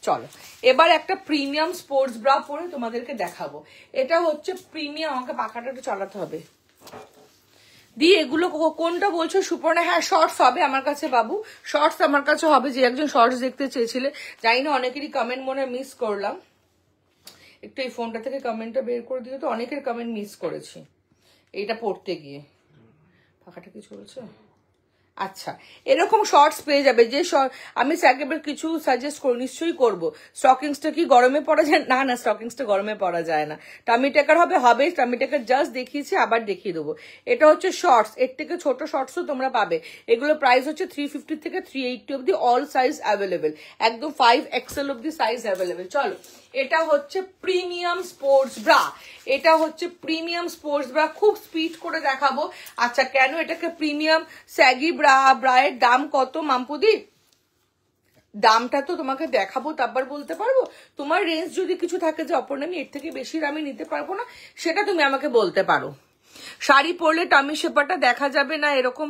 চলো এবার একটা প্রিমিয়াম স্পোর্টস ব্রা পরে তোমাদেরকে দেখাবো। এটা হচ্ছে প্রিমিয়াম, আমাকে পাখাটা একটু চালাতে হবে। দি এগুলো কোনটা বলছো সুপর্ণা? হ্যাঁ শর্টস হবে আমার কাছে বাবু, শর্টস আমার কাছে হবে। যে একজন শর্টস দেখতে চেয়েছিলে, জানি না অনেকেরই কমেন্ট মনে মিস করলাম, একটু এই ফোনটা থেকে কমেন্টটা বের করে দিও তো, অনেকের কমেন্ট মিস করেছি এইটা পড়তে গিয়ে। পাখাটা কি চলছে? আচ্ছা এরকম শর্টস পেয়ে যাবে। যে আমি একেবারে কিছু সাজেস্ট করি, নিশ্চয়ই করবো। স্টকিংসটা কি গরমে পরা যায়? না না, স্টকিংসটা গরমে পরা যায় না। টামি টেকার হবে, টামি টেকার জাস্ট দেখিয়েছি, আবার দেখিয়ে দেবো। এটা হচ্ছে শর্টস, এর থেকে ছোট শর্টসও তোমরা পাবে। এগুলো প্রাইস হচ্ছে 350 থেকে 380 অব্দি, অল সাইজ অ্যাভেলেবেল, একদম 5XL অব্দি সাইজ অ্যাভেলেবেল। চলো এটা হচ্ছে প্রিমিয়াম স্পোর্টস ব্রা, এটা হচ্ছে প্রিমিয়াম স্পোর্টস ব্রা, খুব স্পিড করে দেখাবো। আচ্ছা কেন এটাকে প্রিমিয়াম স্যাগি ব্রায়ের দাম কত মাম্পুদি? দামটা তো তোমাকে দেখাবো, তারপর বলতে পারবো। তোমার রেঞ্জ যদি কিছু থাকে যে অপর্ণা আমি এর থেকে বেশি দামে নিতে পারবো না, সেটা তুমি আমাকে বলতে পারো। শাড়ি পরলে টামি শেপারটা দেখা যাবে না, এরকম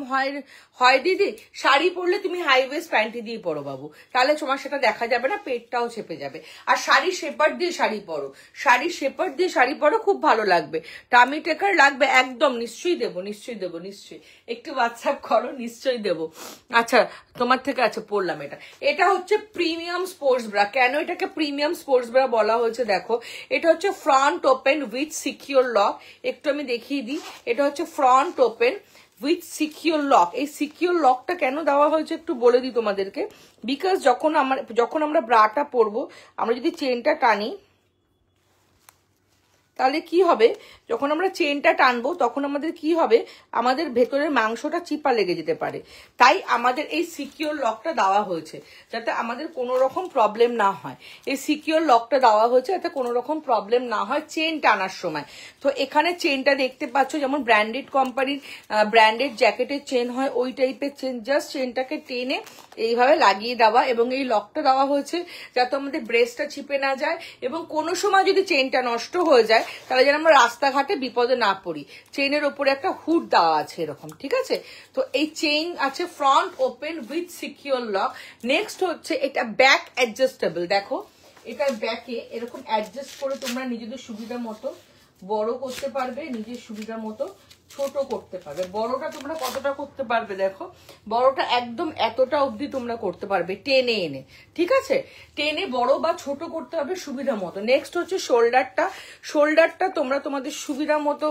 হয় দিদি? শাড়ি পরলে তুমি হাই ওয়েস্ট প্যান্টি দিয়ে পরো বাবু, তাহলে তোমার সেটা দেখা যাবে না, পেটটাও চেপে যাবে। আর শাড়ি শেপার দিয়ে শাড়ি পরো, শাড়ি শেপার দিয়ে শাড়ি পরো, খুব ভালো লাগবে। টামি টেকার লাগবে একদম, নিশ্চয়ই দেবো, নিশ্চয়ই দেবো, নিশ্চয়ই। একটু হোয়াটসঅ্যাপ করো, নিশ্চয়ই দেবো। আচ্ছা তোমার থেকে আছে পরলাম এটা। এটা হচ্ছে প্রিমিয়াম স্পোর্টস ব্রা। কেন এটাকে প্রিমিয়াম স্পোর্টস ব্রা বলা হয়েছে দেখো, এটা হচ্ছে front open with secure lock. একটু আমি দেখিয়ে দিই, এটা হচ্ছে front open with secure lock. এই সিকিউর লকটা কেন দেওয়া হয়েছে একটু বলে দিই তোমাদেরকে। বিকজ যখন আমরা ব্রাটা পরবো, আমরা যদি চেনটা টানি তাহলে কি হবে, যখন আমরা চেনটা টানবো তখন আমাদের কি হবে, আমাদের ভেতরের মাংসটা চিপা লেগে যেতে পারে। তাই আমাদের এই সিকিউর লকটা দেওয়া হয়েছে, যাতে আমাদের কোনো রকম প্রবলেম না হয়। এই সিকিউর লকটা দেওয়া হয়েছে যাতে কোনো রকম প্রবলেম না হয় চেন টানার সময়। তো এখানে চেনটা দেখতে পাচ্ছ, যেমন ব্র্যান্ডেড কোম্পানির ব্র্যান্ডেড জ্যাকেটের চেন হয়, ওই টাইপের চেন। জাস্ট চেনটাকে টেনে এইভাবে লাগিয়ে দেওয়া, এবং এই লকটা দেওয়া হয়েছে যাতে আমাদের ব্রেসটা চিপে না যায়, এবং কোনো সময় যদি চেনটা নষ্ট হয়ে যায় তাহলে যেন আমরা রাস্তাঘাটে বিপদে না পড়ি। চেইনের ওপরে একটা হুড দেওয়া আছে এরকম, ঠিক আছে? তো এই চেইন আছে front open with secure lock. Next হচ্ছে এটা ব্যাক অ্যাডজাস্টেবল। দেখো এটা ব্যাকে এরকম অ্যাডজাস্ট করে তোমরা নিজেদের সুবিধা মতো বড় করতে পারবে, নিজের সুবিধা মতো ছোট করতে পারবে। বড়টা তোমরা কতটা করতে পারবে দেখো, বড়টা একদম এতটা অবধি তোমরা করতে পারবে টেনে এনে, ঠিক আছে? টেনে বড় বা ছোট করতে হবে সুবিধা মতো। নেক্সট হচ্ছে শোল্ডারটা। শোল্ডারটা তোমরা তোমাদের সুবিধা মতো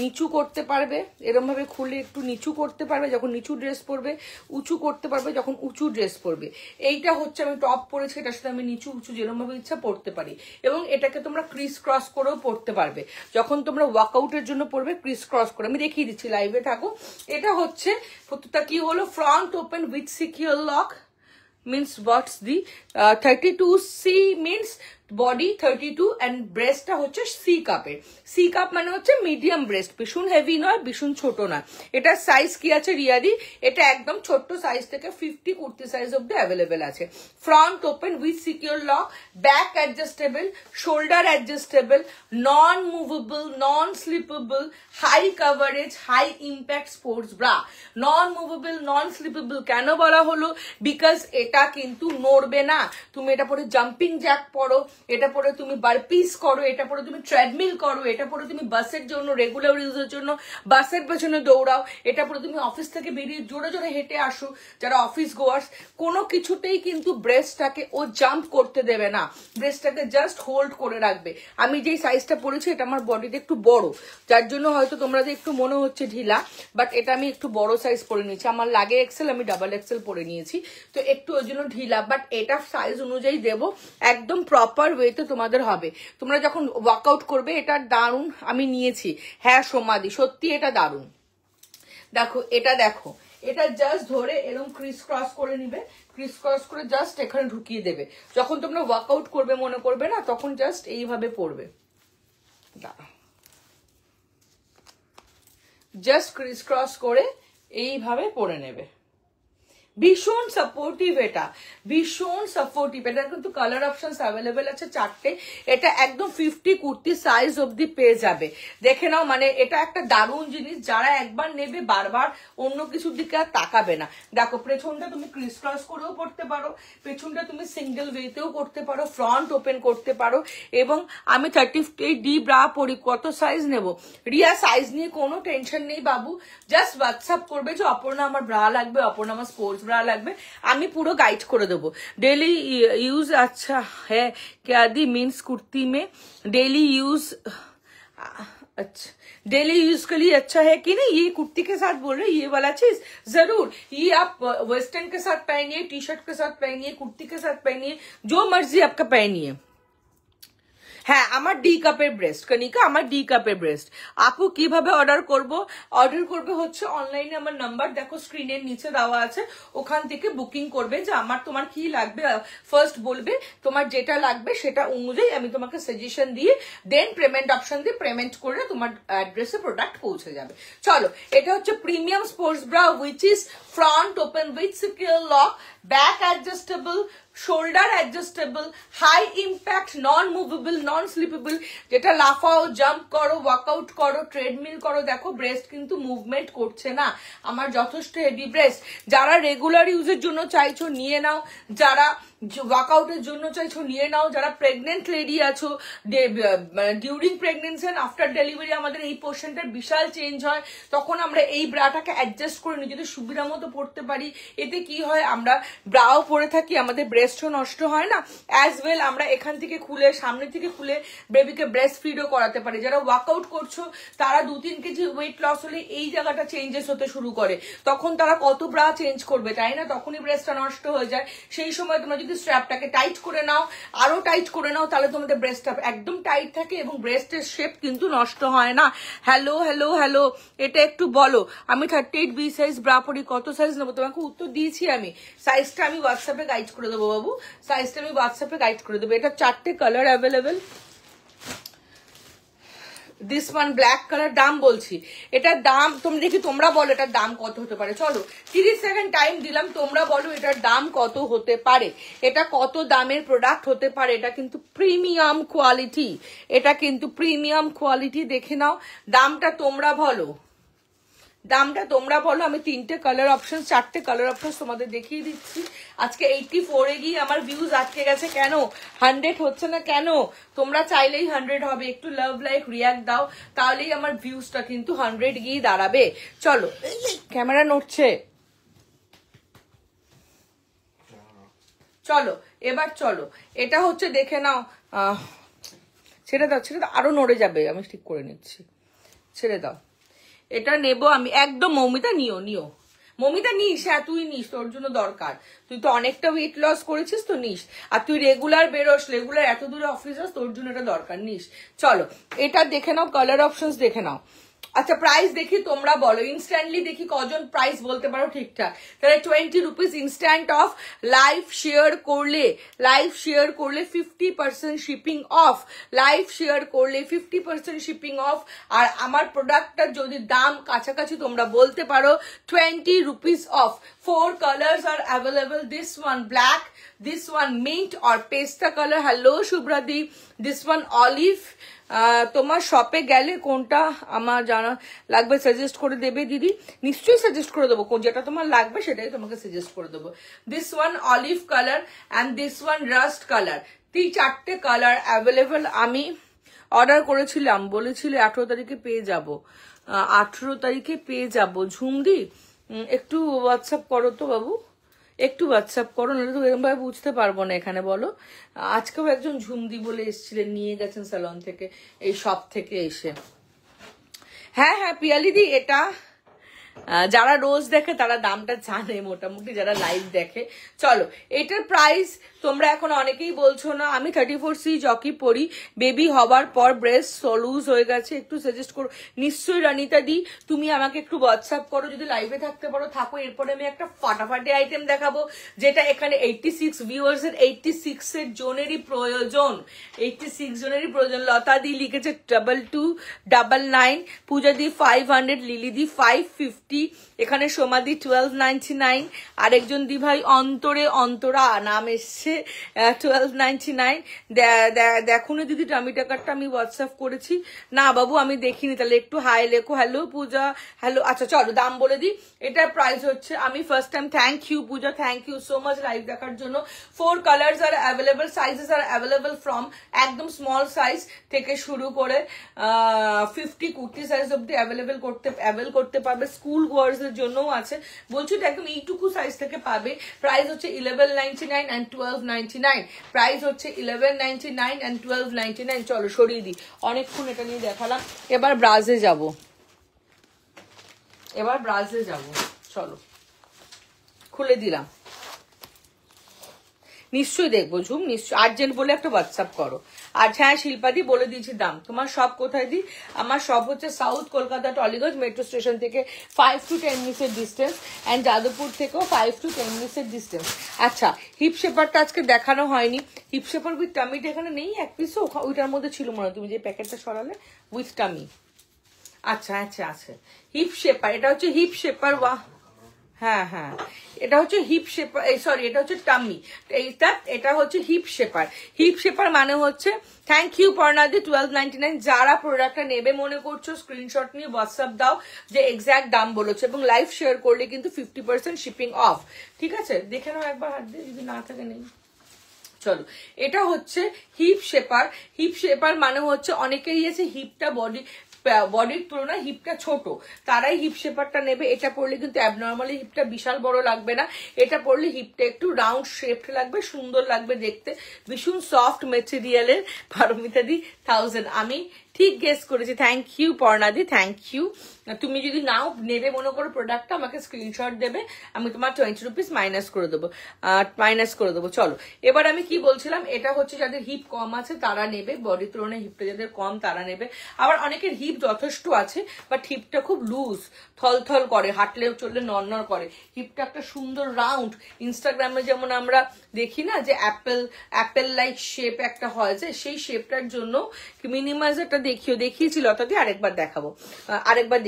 নিচু করতে পারবে, এরকম ভাবে খুলে একটু নিচু করতে পারবে যখন নিচু ড্রেস পরবে, উঁচু করতে পারবে যখন উঁচু ড্রেস পরবে। এইটা হচ্ছে আমি টপ পরেছি, এটার সাথে আমি নিচু উঁচু যেরকম ভাবে ইচ্ছা পরতে পারি। এবং এটাকে তোমরা ক্রিস ক্রস করেও পরতে পারবে, যখন তোমরা ওয়ার্কআউটের জন্য পরবে ক্রিস ক্রস করে। আমি দেখিয়ে দিচ্ছি, লাইভে থাকো। এটা হচ্ছে প্রত্যেকটা কি হলো, front open with secure lock means what's the 32C means body 32 and breastটা হচ্ছে সি কাপের। সি কাপ মানে হচ্ছে মিডিয়াম ব্রেস্ট, ভীষণ হেভি নয় ভীষণ ছোট না। এটা সাইজ কি আছে রিয়াদি, এটা একদম ছোট্ট সাইজ থেকে 50 কুর্তি সাইজ অব্দি অ্যাভেলেবেল আছে। Front open with secure lock, back adjustable, shoulder adjustable, non movable, non slippable, high coverage, high impact sports bra. Non movable non slippable কেন বলা হলো, বিকজ এটা কিন্তু নড়বে না। তুমি এটা পরে জাম্পিং জ্যাক পরো, এটা পরে তুমি বারপিস করো, এটা পরে তুমি ট্রেডমিল করো, এটা পরে তুমি বাসের জন্য রেগুলার ইউজের জন্য বাসের পেছনে দৌড়াও, এটা পরে তুমি অফিস থেকে বেরিয়ে জোরে জোরে হেঁটে আসো যারা অফিস গোয়ার্স, কোনো কিছুতেই কিন্তু ব্রেস্টটাকে ও জাম্প করতে দেবে না, ব্রেস্টটাকে জাস্ট হোল্ড করে রাখবে। আমি যেই সাইজটা পরেছি এটা আমার বডিতে একটু বড়, যার জন্য হয়তো তোমরা একটু মনে হচ্ছে ঢিলা, বাট এটা আমি একটু বড় সাইজ পরে নিয়েছি। আমার লাগে এক্সেল, আমি ডাবল এক্সেল পরে নিয়েছি, তো একটু ওই জন্য ঢিলা, বাট এটা সাইজ অনুযায়ী দেবো, একদম প্রপার ওয়েতে তোমাদের হবে। তোমরা যখন ওয়ার্কআউট করবে এটা দারুণ আমি নিয়েছি। হ্যাঁ সমাধি, সত্যি এটা দারুণ। দেখো এটা, দেখো এটা জাস্ট ধরে এরকম ক্রিস ক্রস করে নিবে, ক্রিস ক্রস করে জাস্ট এখানে ঢুকিয়ে দেবে। যখন তোমরা ওয়ার্কআউট করবে মনে করবে না, তখন জাস্ট এইভাবে পড়বে, জাস্ট ক্রিস ক্রস করে এইভাবে পরে নেবে। ভীষণ সাপোর্টিভ, এটা ভীষণ সাপোর্টিভ। এটা কিন্তু কালার অপশন অ্যাভেলেবেল আছে 4টে। এটা একদম 50 কুর্তি সাইজ অব্দি পেয়ে যাবে, দেখে নাও। মানে এটা একটা দারুণ জিনিস, যারা একবার নেবে বারবার অন্য কিছুর দিকে আর তাকাবে না। দেখো পেছনটা তুমি ক্রিস ক্রস করেও পড়তে পারো, পেছনটা তুমি সিঙ্গেল ওয়েতেও করতে পারো, ফ্রন্ট ওপেন করতে পারো। এবং আমি 38D ব্রা পরি, কত সাইজ নেব রিয়া, সাইজ নিয়ে কোনো টেনশন নেই বাবু, জাস্ট হোয়াটসঅ্যাপ করবে যে অপর্ণা আমার ব্রা লাগবে, অপর্ণা আমার স্পোর্টস ব্রা লাগবে, আমি পুরো গাইড করে দেবো। डेली यूज अच्छा है क्या दी मीन्स कुर्ती में डेली यूज, अच्छा डेली यूज के लिए अच्छा है कि नहीं, ये कुर्ती के साथ बोल रहे ये वाला चीज जरूर। ये आप वेस्टर्न के साथ पहनिए, टी शर्ट के साथ पहनिए, कुर्ती के साथ पहनिए, जो मर्जी आपका पहनिए। হ্যাঁ আমার ডি কাপের ব্রেস্ট, কনিকা আমার ডি কাপের ব্রেস্ট। আপু কিভাবে অর্ডার করব, অর্ডার করবে হচ্ছে অনলাইনে, আমার নাম্বার দেখো স্ক্রিনের নিচে দেওয়া আছে, ওখান থেকে বুকিং করবে যে আমার তোমার কি লাগবে, ফার্স্ট বলবে তোমার যেটা লাগবে সেটা অনুযায়ী আমি তোমাকে সাজেশন দিয়ে দেন পেমেন্ট অপশন দিয়ে পেমেন্ট করে তোমার অ্যাড্রেসে প্রোডাক্ট পৌঁছে যাবে। চলো এটা হচ্ছে premium sports bra which is front open with secure lock, back adjustable, shoulder adjustable, high impact, non movable non slippable, যেটা লাফাও জাম্প করো ওয়ার্কআউট করো ট্রেডমিল করো। দেখো ব্রেস্ট কিন্তু মুভমেন্ট করছে না, আমার যথেষ্ট হেভি ব্রেস্ট। যারা রেগুলার ইউজের জন্য চাইছো নিয়ে নাও, যারা ওয়ার্কআউটের জন্য চাইছো নিয়ে নাও, যারা প্রেগনেন্ট লেডি আছো, during pregnancy and after delivery আমাদের এই পোর্শনটার বিশাল চেঞ্জ হয়, তখন আমরা এই ব্রাটাকে অ্যাডজাস্ট করে নিজেদের সুবিধা মতো পড়তে পারি। এতে কি হয়, আমরা ব্রাও পরে থাকি, আমাদের ব্রেস্টও নষ্ট হয় না, অ্যাজ ওয়েল আমরা এখান থেকে খুলে সামনে থেকে খুলে বেবিকে ব্রেস্ট ফিডও করাতে পারি। যারা ওয়ার্কআউট করছো তারা 2-3 কেজি ওয়েট লস হলে এই জায়গাটা চেঞ্জেস হতে শুরু করে, তখন তারা কত ব্রা চেঞ্জ করবে তাই না, তখনই ব্রেস্টটা নষ্ট হয়ে যায়। সেই সময় তোমরা যদি স্ট্র্যাপটাকে টাইট করে নাও, আরো টাইট করে নাও, তাহলে তোমাদের ব্রেস্টটা একদম টাইট থাকে এবং ব্রেস্টের শেপ কিন্তু নষ্ট হয় না। হ্যালো হ্যালো হ্যালো, এটা একটু বলো, আমি 38B সাইজ ব্রা পরি, কত সাইজ নেবো? তোমাকে উত্তর দিয়েছি আমি, সাইজটা আমি হোয়াটসঅ্যাপে গাইড করে দেবো বাবু, সাইজটা আমি হোয়াটসঅ্যাপে গাইড করে দেবো। এটা 4টে colour available. This one black colour, দাম বলছি, এটার দাম তুমি দেখি তোমরা বলো এটার দাম কত হতে পারে। চলো 30 সেকেন্ড টাইম দিলাম, তোমরা বলো এটার দাম কত হতে পারে, এটা কত দামের প্রোডাক্ট হতে পারে। এটা কিন্তু প্রিমিয়াম কোয়ালিটি, এটা কিন্তু প্রিমিয়াম কোয়ালিটি, দেখে নাও দামটা তোমরা বলো, দামটা তোমরা বলো, আমি 3টে কালার অপশন 4টে কালার অপশন তোমাদের দেখিয়ে দিচ্ছি। আজকে 84 গিয়ে আমার ভিউজ আটকে গেছে কেন, 100 হচ্ছে না কেন? তোমরা চাইলেই 100 হবে, একটু লাভ লাইক রিয়াক্ট দাও, তাহলেই আমার ভিউজটা কিন্তু 100 গিয়ে দাঁড়াবে। চলো, ক্যামেরা নড়ছে, চলো এবার চলো, এটা হচ্ছে দেখে নাও। ছেড়ে দাও ছেড়ে দাও, আরো নড়ে যাবে, আমি ঠিক করে নিচ্ছি, ছেড়ে দাও। এটা নেবো আমি একদম। মৌমিতা নিও নিও, মৌমিতা নিস, হ্যাঁ তুই নিস, তোর জন্য দরকার, তুই তো অনেকটা ওয়েট লস করেছিস তো নিস, আর তুই রেগুলার বেরোস, রেগুলার এত দূরে অফিস আস, তোর জন্য এটা দরকার, নিস। চলো এটা দেখে নাও, কালার অপশনস দেখে নাও। আচ্ছা প্রাইস দেখি তোমরা বলো, ইনস্ট্যান্টলি দেখি কজন প্রাইস বলতে পারো ঠিকঠাক। তাহলে 20 rupees instant of, live share করলে 50% শিপিং অফ, লাইভ শেয়ার করলে 50% শিপিং অফ। আর আমার প্রোডাক্টটার যদি দাম কাছাকাছি তোমরা বলতে পারো 20 rupees of. 4 colors are available, this one black, this one mint or pesta color, hello Shubhradi, this one olive। তোমার শপে গেলে কোনটা আমার জানা লাগবে সাজেস্ট করে দেবে দিদি? নিশ্চয়ই সাজেস্ট করে দেবো, যেটা তোমার লাগবে সেটাই তোমাকে সাজেস্ট করে দেবো। This one olive colour and this one rust colour, 4টে কালার অ্যাভেলেবল। আমি অর্ডার করেছিলাম, বলেছিলে 18 তারিখে পেয়ে যাব, 18 তারিখে পেয়ে যাব। ঝুমদি একটু হোয়াটসঅ্যাপ করো তো বাবু, একটু হোয়াটসঅ্যাপ করো, নাহলে তো এরকম ভাবে বুঝতে পারবো না এখানে, বলো। আজকেও একজন ঝুমদি বলে এসেছিলেন, নিয়ে গেছেন স্যালন থেকে, এই শপ থেকে এসে। হ্যাঁ হ্যাঁ পিয়ালিদি, এটা যারা রোজ দেখে তারা দামটা জানে মোটামুটি, যারা লাইভ দেখে। চলো এটার প্রাইস তোমরা এখন অনেকেই বলছো না, আমি 34C জকি পরি, বেবি হবার পর ব্রেস্ট লুজ হয়ে গেছে, একটু সাজেস্ট করো। নিশ্চয়ই রানিতা দি, তুমি আমাকে একটু হোয়াটসঅ্যাপ করো, যদি লাইভে থাকতে পারো থাকো। এরপরে আমি একটা ফাটাফাটি আইটেম দেখাবো, যেটা এখানে 86 ভিউয়ার্স এর 86 এর জনেরই প্রয়োজন, 86 জনেরই প্রয়োজন। লতা দি লিখেছে 2299, পূজা দি 500, লিলি দি 550, এখানে সোমাদি 1299, আরেকজন দি ভাই অন্তরে অন্তরা নাম এসছে 1299। দেখো না দিদি টামি টাকারটা আমি হোয়াটসঅ্যাপ করেছি না বাবু, আমি দেখিনি, তাহলে একটু হাই লেখো। Hello Puja, hello. আচ্ছা চলো দাম বলে দিই, এটার প্রাইস হচ্ছে, আমি first time, thank you Puja, thank you so much live দেখার জন্য। 4 colours are available, sizes are available from একদম স্মল সাইজ থেকে শুরু করে 50 কুর্তি সাইজ অব্দি অ্যাভেল করতে পারবে। স্কুল গোয়ার্স এর জন্যও আছে, বলছি তো একদম এইটুকু সাইজ থেকে পাবে। প্রাইস হচ্ছে 1199 and 1299, প্রাইস হচ্ছে 1199 and 1299। চলো সরিয়ে দিই, অনেকক্ষণ এটা নিয়ে দেখালাম। এবার ব্রাজে যাব, চলো খুলে দিলাম, নিশ্চয়ই দেখবো ঝুম, নিশ্চয়। আর্জেন্ট বলে একটা হোয়াটসঅ্যাপ করো। আর হ্যাঁ শিল্পাদি বলে দিয়েছি দাম। তোমার সব কোথায় দি? আমার সব হচ্ছে south Kolkata Tollygunge metro station থেকে 5 to 10 মিনিটের ডিস্টেন্স, অ্যান্ড যাদবপুর থেকেও 5 to 10 মিনিটের ডিস্টেন্স। আচ্ছা হিপ শেপারটা আজকে দেখানো হয়নি, হিপ শেপার উইথ টামিটা এখানে নেই এক পিসও, ওইটার মধ্যে ছিল মনে হয়, তুমি যে প্যাকেটটা সরালে উইথ টামি। আচ্ছা আচ্ছা আছে হিপ শেপার, এটা হচ্ছে হিপ শেপার। ওয়াহ হ্যাঁ হ্যাঁ, এটা হচ্ছে হিপ শেপার, সরি এটা হচ্ছে টামি, এটা হচ্ছে হিপ শেপার। হিপ শেপার মানে হচ্ছে, থ্যাংক ইউ পর্ণাদি 1299। যারা প্রোডাক্টটা নেবে মনে করছো স্ক্রিনশট নিয়ে হোয়াটসঅ্যাপ দাও যে এক্স্যাক্ট দাম বলেছে, এবং লাইভ শেয়ার করলে কিন্তু 50% শিপিং অফ। ঠিক আছে, দেখে নাও একবার হাত দিয়ে, যদি না থাকে নেই। চলো এটা হচ্ছে হিপ শেপার। হিপ শেপার মানে হচ্ছে অনেকেরই আছে হিপটা বডির তুলনায় হিপটা ছোট, তারাই হিপ শেপারটা নেবে। এটা পরলে কিন্তু অ্যাবনর্মালি হিপটা বিশাল বড় লাগবে না, এটা পরলে হিপটা একটু রাউন্ড শেপড লাগবে, সুন্দর লাগবে দেখতে, ভীষণ সফট মেটেরিয়ালের। পারমিতাদি 1000, আমি ঠিক গেস করেছি। থ্যাংক ইউ পর্ণাদি, থ্যাংক ইউ। তুমি যদি নাও নেবে মনে করো প্রোডাক্টটা, আমাকে স্ক্রিনশট দেবে, আমি তোমার 20 রুপিস মাইনাস করে দেবো। চলো এবার আমি কি বলছিলাম, এটা হচ্ছে যাদের হিপ কম আছে তারা নেবে, বডি তুলনায় হিপটা যাদের কম তারা নেবে। আবার অনেকের হিপ যথেষ্ট আছে বাট হিপটা খুব লুজ, থলথল করে, হাঁটলে চললে নড়নড় করে, হিপটা একটা সুন্দর রাউন্ড, ইনস্টাগ্রামে যেমন আমরা দেখি না যে অ্যাপেল লাইক শেপ একটা হয়, যে সেই শেপটার জন্য মিনিমাইজারটা দেখিয়েছি লতাদি, আরেকবার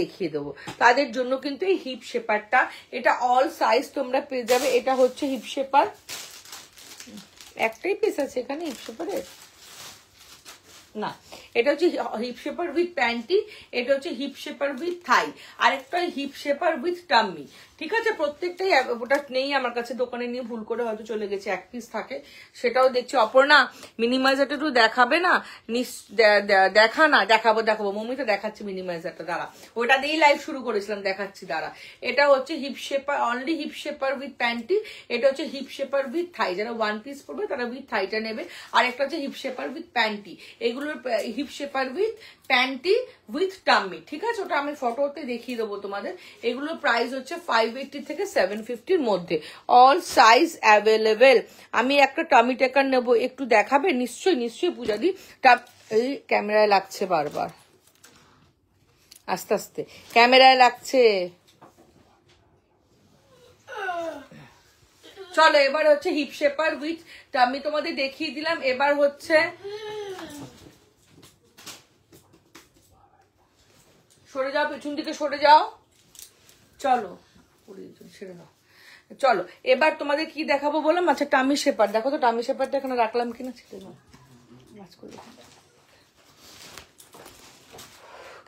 দেখিয়ে দেবো, তাদের জন্য কিন্তু এই হিপ শেপারটা। এটা অল সাইজ তোমরা পেয়ে যাবে। এটা হচ্ছে হিপ শেপার, একটাই পিস আছে এখানে হিপ শেপারের না, এটা হচ্ছে হিপ শেপার উইথ প্যান্টি, এটা হচ্ছে হিপ শেপার উইথ থাই, আরেকটা হিপ শেপার উইথ টাম্মি। ঠিক আছে, প্রত্যেকটাই ওটা নেই আমার কাছে, দোকানে নিয়ে ভুল করে হয়তো চলে গেছে, এক পিস থাকে, সেটাও দেখছি। অপর্ণা মিনিমাইজারটা একটু দেখাবে না? দেখা না, দেখাবো মম্মি তো দেখাচ্ছি মিনিমাইজারটা, দাঁড়া, ওটা দিয়েই লাইভ শুরু করেছিলাম, দেখাচ্ছি দাঁড়া। এটা হচ্ছে hip shaper, only hip shaper with panty, এটা হচ্ছে হিপ শেপার উইথ থাই, যারা ওয়ান পিস পরবে তারা উইথ থাইটা নেবে, আর একটা হচ্ছে হিপ শেপার উইথ প্যান্টি, এগুলোর hip shaper with panty with tummy. ঠিক আছে, ওটা আমি ফটোতে দেখিয়ে দেবো তোমাদের। এগুলোর প্রাইস হচ্ছে 580 থেকে 750 মধ্যে, অল সাইজ অ্যাভেলেবেল। আমি একটা টামি টেকার নেবো, একটু দেখাবে? নিশ্চয়ই পূজা দি। এই ক্যামেরায় লাগছে বারবার, আস্তে আস্তে ক্যামেরায় লাগছে। চলো এবার হচ্ছে হিপ শেপার উইথ টাম্মি তোমাদের দেখিয়ে দিলাম। এবার হচ্ছে সরে যাও, পেছন দিকে সরে যাও, চলো ছেড়ে দাও। চলো এবার তোমাদের কি দেখাবো বললাম? আচ্ছা টামি শেপার দেখো তো, টামি শেপারটা এখানে রাখলাম কিনা, ছেড়ে দাও,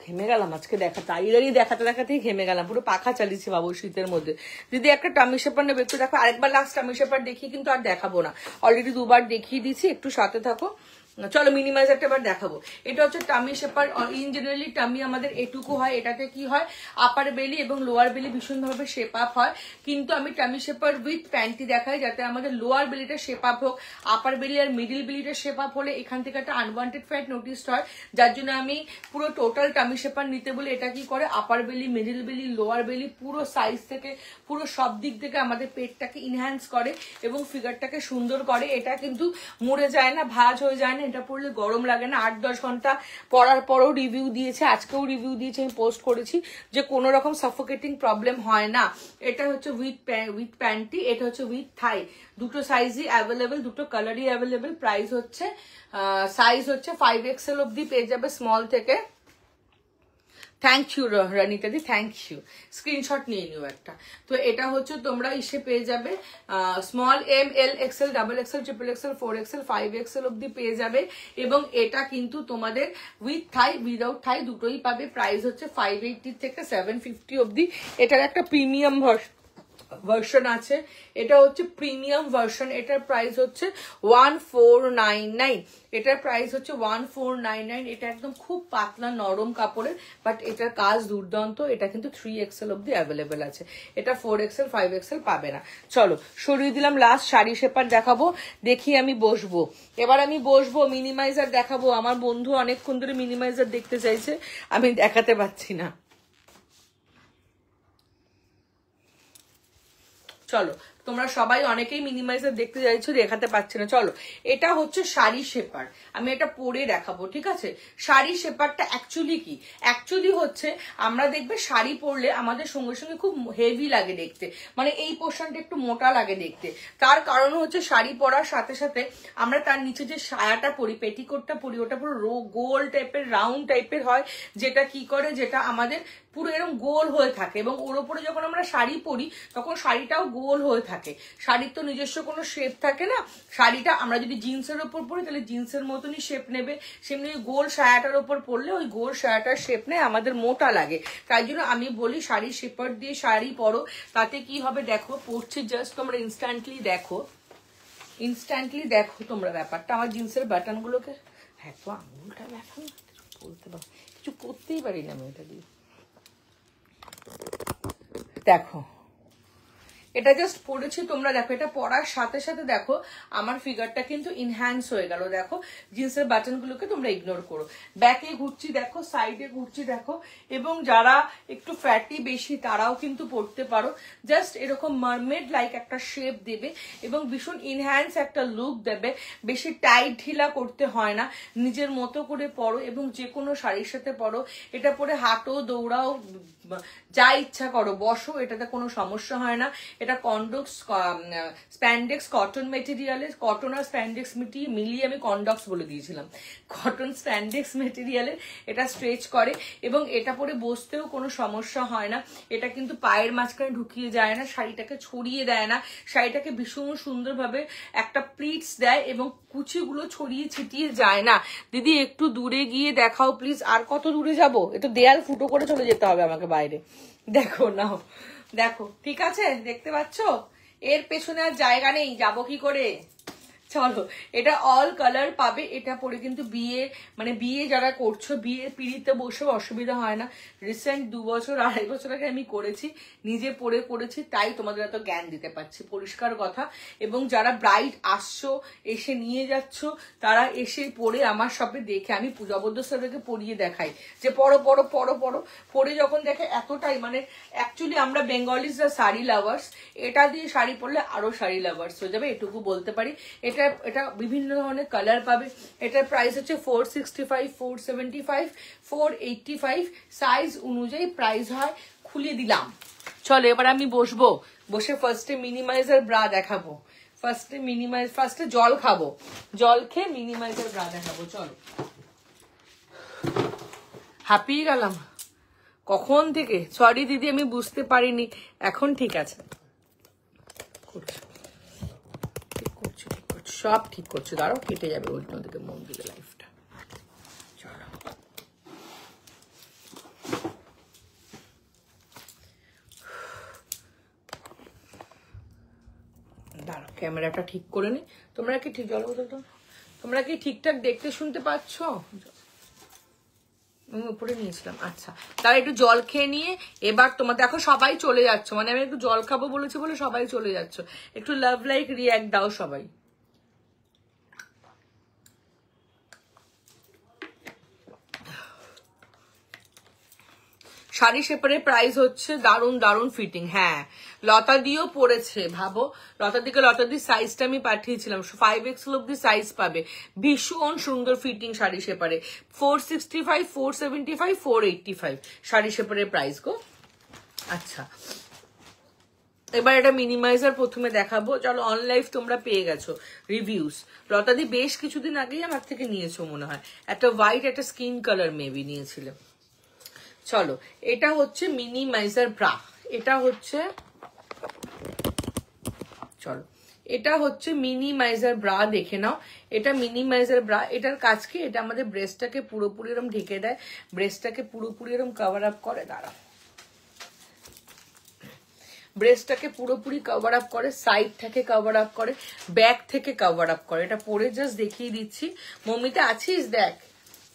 ঘেমে গেলাম আজকে, দাঁড়িয়ে দেখাতেই ঘেমে গেলাম, পুরো পাখা চালিয়েছি বাবু শীতের মধ্যে। দিদি একটা টামি শেপার নেবে, একটু দেখো, আরেকবার লাস্ট টামি শেপার দেখিয়ে কিন্তু আর দেখাবো না, অলরেডি 2 বার দেখিয়ে দিয়েছি, একটু সাথে থাকো। চলো মিনিমাইজারটা এবার দেখাবো। এটা হচ্ছে tummy shaper. In generally tummy আমাদের এটুকু হয়, এটাতে কি হয় আপার বেলি এবং লোয়ার বেলি ভীষণভাবে শেপ আপ হয়, কিন্তু আমি টামি শেপার উইথ প্যান্টি দেখাই যাতে আমাদের লোয়ার বেলিটা শেপ আপ হোক, আপার বেলি আর মিডিল বেলিটা শেপ আপ হলে এখান থেকে একটা আনওয়ান্টেড ফ্যাট নোটিস হয়, যার জন্য আমি পুরো টোটাল টামি শেপার নিতে বলি। এটা কি করে আপার বেলি, মিডিল বেলি, লোয়ার বেলি পুরো সাইজ থেকে পুরো সব দিক থেকে আমাদের পেটটাকে ইনহ্যান্স করে এবং ফিগারটাকে সুন্দর করে। এটা কিন্তু মরে যায় না, ভাঁজ হয়ে যায় না, এটা পরলে গরম লাগে না। 8-10 ঘন্টা পরার পরও রিভিউ দিয়েছে, আজকেও রিভিউ দিয়েছে, আমি পোস্ট করেছি যে কোনো রকম সাফোকেটিং প্রবলেম হয় না। এটা হচ্ছে উইথ প্যান্টি, এটা হচ্ছে উইথ থাই, দুটো সাইজই অ্যাভেলেবেল, দুটো কালারই অ্যাভেলেবেল। প্রাইস হচ্ছে সাইজ হচ্ছে 5XL অব্দি পেয়ে যাবে স্মল থেকে। থ্যাংক ইউ রানিতা দি, থ্যাংক ইউ, স্ক্রিনশট নিয়ে নিও একটা। তো এটা হচ্ছে তোমরা এসে পেয়ে যাবে small, M, L, XL, double XL, triple XL, 4XL, 5XL অব্দি পেয়ে যাবে। এবং এটা কিন্তু তোমাদের উইথ থাই উইদাউট থাই দুটোই পাবে। প্রাইস হচ্ছে 580 থেকে 750 অব্দি। এটার একটা প্রিমিয়াম ভার্সন আছে, এটা হচ্ছে প্রিমিয়াম ভার্সন, এটার প্রাইস হচ্ছে 1499, এটার প্রাইস হচ্ছে 1499। এটা একদম খুব পাতলা নরম কাপড়ের, বাট এটার কাজ দুর্দান্ত। এটা কিন্তু 3XL অব্দি অ্যাভেলেবেল আছে, এটা 4XL 5XL পাবে না। চলো সরিয়ে দিলাম, লাস্ট শাড়ি শেপার দেখাবো, দেখি আমি বসবো, এবার আমি বসবো, মিনিমাইজার দেখাবো। আমার বন্ধু অনেকক্ষণ ধরে মিনিমাইজার দেখতে চাইছে, আমি দেখাতে পাচ্ছি না। চলো তোমরা সবাই অনেকেই মিনিমাইজার দেখতে চাইছো, দেখাতে পাচ্ছি না। চলো এটা হচ্ছে শাড়ি শেপার, আমি এটা পরে দেখাবো। ঠিক আছে, শাড়ি শেপারটা অ্যাকচুয়ালি কি? অ্যাকচুয়ালি হচ্ছে আমরা দেখবে শাড়ি পরলে আমাদের সঙ্গে সঙ্গে খুব হেভি লাগে দেখতে, মানে এই পোর্শনটা একটু মোটা লাগে দেখতে। তার কারণ হচ্ছে শাড়ি পরার সাথে সাথে আমরা তার নিচে যে সায়াটা পরি, পেটিকোটটা পরি, ওটা পুরো গোল টাইপের, রাউন্ড টাইপের হয়, যেটা কি করে, যেটা আমাদের পুরো এরকম গোল হয়ে থাকে, এবং ওর উপরে যখন আমরা শাড়ি পরি তখন শাড়িটাও গোল হয়ে থাকে। শাড়ির তো নিজস্ব কোনো শেপ থাকে না, শাড়িটা আমরা যদি জিন্সের ওপর পরি তাহলে জিন্সের মতনই শেপ নেবে, সেমনি গোল সায়াটার ওপর পরলে ওই গোল সায়াটার শেপ নেয়, আমাদের মোটা লাগে। তাই জন্য আমি বলি শাড়ি শেপার দিয়ে শাড়ি পরো, তাতে কি হবে দেখো, পরছি জাস্ট তোমরা ইনস্ট্যান্টলি দেখো তোমরা ব্যাপারটা। আমার জিন্সের বাটনগুলোকে এত আঙুলটা ব্যথা, বলতে পারো কিছু করতেই পারি না আমি এটা দিয়ে। দেখো এটা জাস্ট পরেছি, তোমরা দেখো এটা পরার সাথে সাথে দেখো আমার ফিগারটা কিন্তু ইনহ্যান্স হয়ে গেল। দেখো জিন্সের বাটনগুলোকে তোমরা ইগনোর করো, ব্যাকে ঘুরছি দেখো, সাইডে ঘুরছি দেখো। এবং যারা একটু ফ্যাটি বেশি তারাও কিন্তু পরতে পারো, জাস্ট এরকম মারমেড লাইক একটা শেপ দেবে এবং ভীষণ ইনহ্যান্স একটা লুক দেবে। বেশি টাইট ঢিলা করতে হয় না, নিজের মতো করে পরো এবং যে কোনো শাড়ির সাথে পরো। এটা পরে হাঁটো, দৌড়াও, যা ইচ্ছা করো বসো, এটাতে কোনো সমস্যা হয় না। এটা কন্ডক্স স্প্যান্ডেক্স কটন মেটেরিয়ালের, কটন আর স্প্যান্ডেক্স মিলিয়ে আমি কন্ডক্স বলে দিয়েছিলাম, কটন স্প্যান্ডেক্স মেটেরিয়ালের। এটা স্ট্রেচ করে এবং এটা পরে বসতেও কোনো সমস্যা হয় না। এটা কিন্তু পায়ের মাঝখানে ঢুকিয়ে যায় না, শাড়িটাকে ছড়িয়ে দেয় না, শাড়িটাকে ভীষণ সুন্দরভাবে একটা প্লিটস দেয় এবং কুচিগুলো ছড়িয়ে ছিটিয়ে যায় না। দিদি একটু দূরে গিয়ে দেখাও প্লিজ। আর কত দূরে যাবো? এটা দেয়াল ফুটো করে চলে যেতে হবে আমাকে বাইরে। দেখো নাও, দেখো ঠিক আছে, দেখতে পাচ্ছ? এর পেছনে আর জায়গা নেই, যাবো কি করে? চলো, এটা অল কালার পাবে। এটা পরে কিন্তু বিয়ে যারা করছো, বিয়ের পিড়িতে বসেও অসুবিধা হয় না। রিসেন্ট 2 বছর 2.5 বছর আগে আমি করেছি, নিজে পরে করেছি, তাই তোমাদের এত জ্ঞান দিতে পারছি, পরিষ্কার কথা। এবং যারা ব্রাইড আসছো, এসে নিয়ে যাচ্ছ, তারা এসে পরে আমার শপে দেখে, আমি জবরদস্ত তাদেরকে পরিয়ে দেখাই যে পরো পরো পরো পরো, পরে যখন দেখে এতটাই অ্যাকচুয়ালি আমরা বেঙ্গলিজরা শাড়ি লাভার্স, এটা দিয়ে শাড়ি পরলে আরো শাড়ি লাভার্স হয়ে যাবে, এটুকু বলতে পারি। এটা বিভিন্ন ধরনের কালার পাবে। এটার প্রাইস হচ্ছে 465, 475, 485, সাইজ অনুযায়ী প্রাইস হয়। খুলে দিলাম। চলো এবার আমি বসবো, বসে ফার্স্টে মিনিমাইজার ব্রা দেখাবো। ফার্স্টে জল খাবো, জল খেয়ে মিনিমাইজার ব্রা দেখাবো। চলো, হাঁপিয়ে গেলাম কখন থেকে, সরি দিদি আমি বুঝতে পারিনি। এখন ঠিক আছে, সব ঠিক করছো, দাঁড়াও কেটে যাবে অন্যদিকে মন দিলে লাইফটা। চলো, দাঁড়াও ক্যামেরাটা ঠিক করে নি। তোমরা কি ঠিক, জল বোতলটা তোমরা কি ঠিকঠাক দেখতে শুনতে পাচ্ছ? আমি উপরে নিয়েছিলাম। আচ্ছা, তাহলে একটু জল খেয়ে নিয়ে এবার তোমার দেখো সবাই চলে যাচ্ছ, আমি একটু জল খাবো বলেছি বলে সবাই চলে যাচ্ছ। একটু লাভ লাইক রিয়াক্ট দাও সবাই। শাড়ি শেপারের প্রাইস হচ্ছে দারুন দারুন ফিটিং। হ্যাঁ, লতা দিও পড়েছে, ভাবো লতাদির সাইজটা আমি পাঠিয়েছিলাম, 5XL অব্দি সাইজ পাবে। ভীষণ সুন্দর ফিটিং শাড়ি শেপারে। 465, 475, 485 শাড়ি শেপারের প্রাইস গো। আচ্ছা, এবার এটা মিনিমাইজার প্রথমে দেখাবো। চলো, অনলাইভ তোমরা পেয়ে গেছো রিভিউস। লতাদি বেশ কিছুদিন আগেই আমার থেকে নিয়েছো মনে হয়, একটা হোয়াইট একটা স্কিন কালার মেবি নিয়েছিল। চলো, এটা হচ্ছে মিনিমাইজার ব্রা। এটা হচ্ছে মিনিমাইজার ব্রা, দেখে নাও। এটা মিনিমাইজার ব্রা। এটার কাজ কি, এটা আমাদের ব্রেস্টটাকে পুরোপুরি এরকম ঢেকে দেয়, ব্রেস্টটাকে পুরোপুরি এরকম কভার আপ করে। দাঁড়াও, ব্রেস্টটাকে পুরোপুরি কভার আপ করে, সাইড থেকে কভার আপ করে, ব্যাক থেকে কভার আপ করে। এটা পরে জাস্ট দেখিয়ে দিচ্ছি। মমিতে আছিস? দেখ,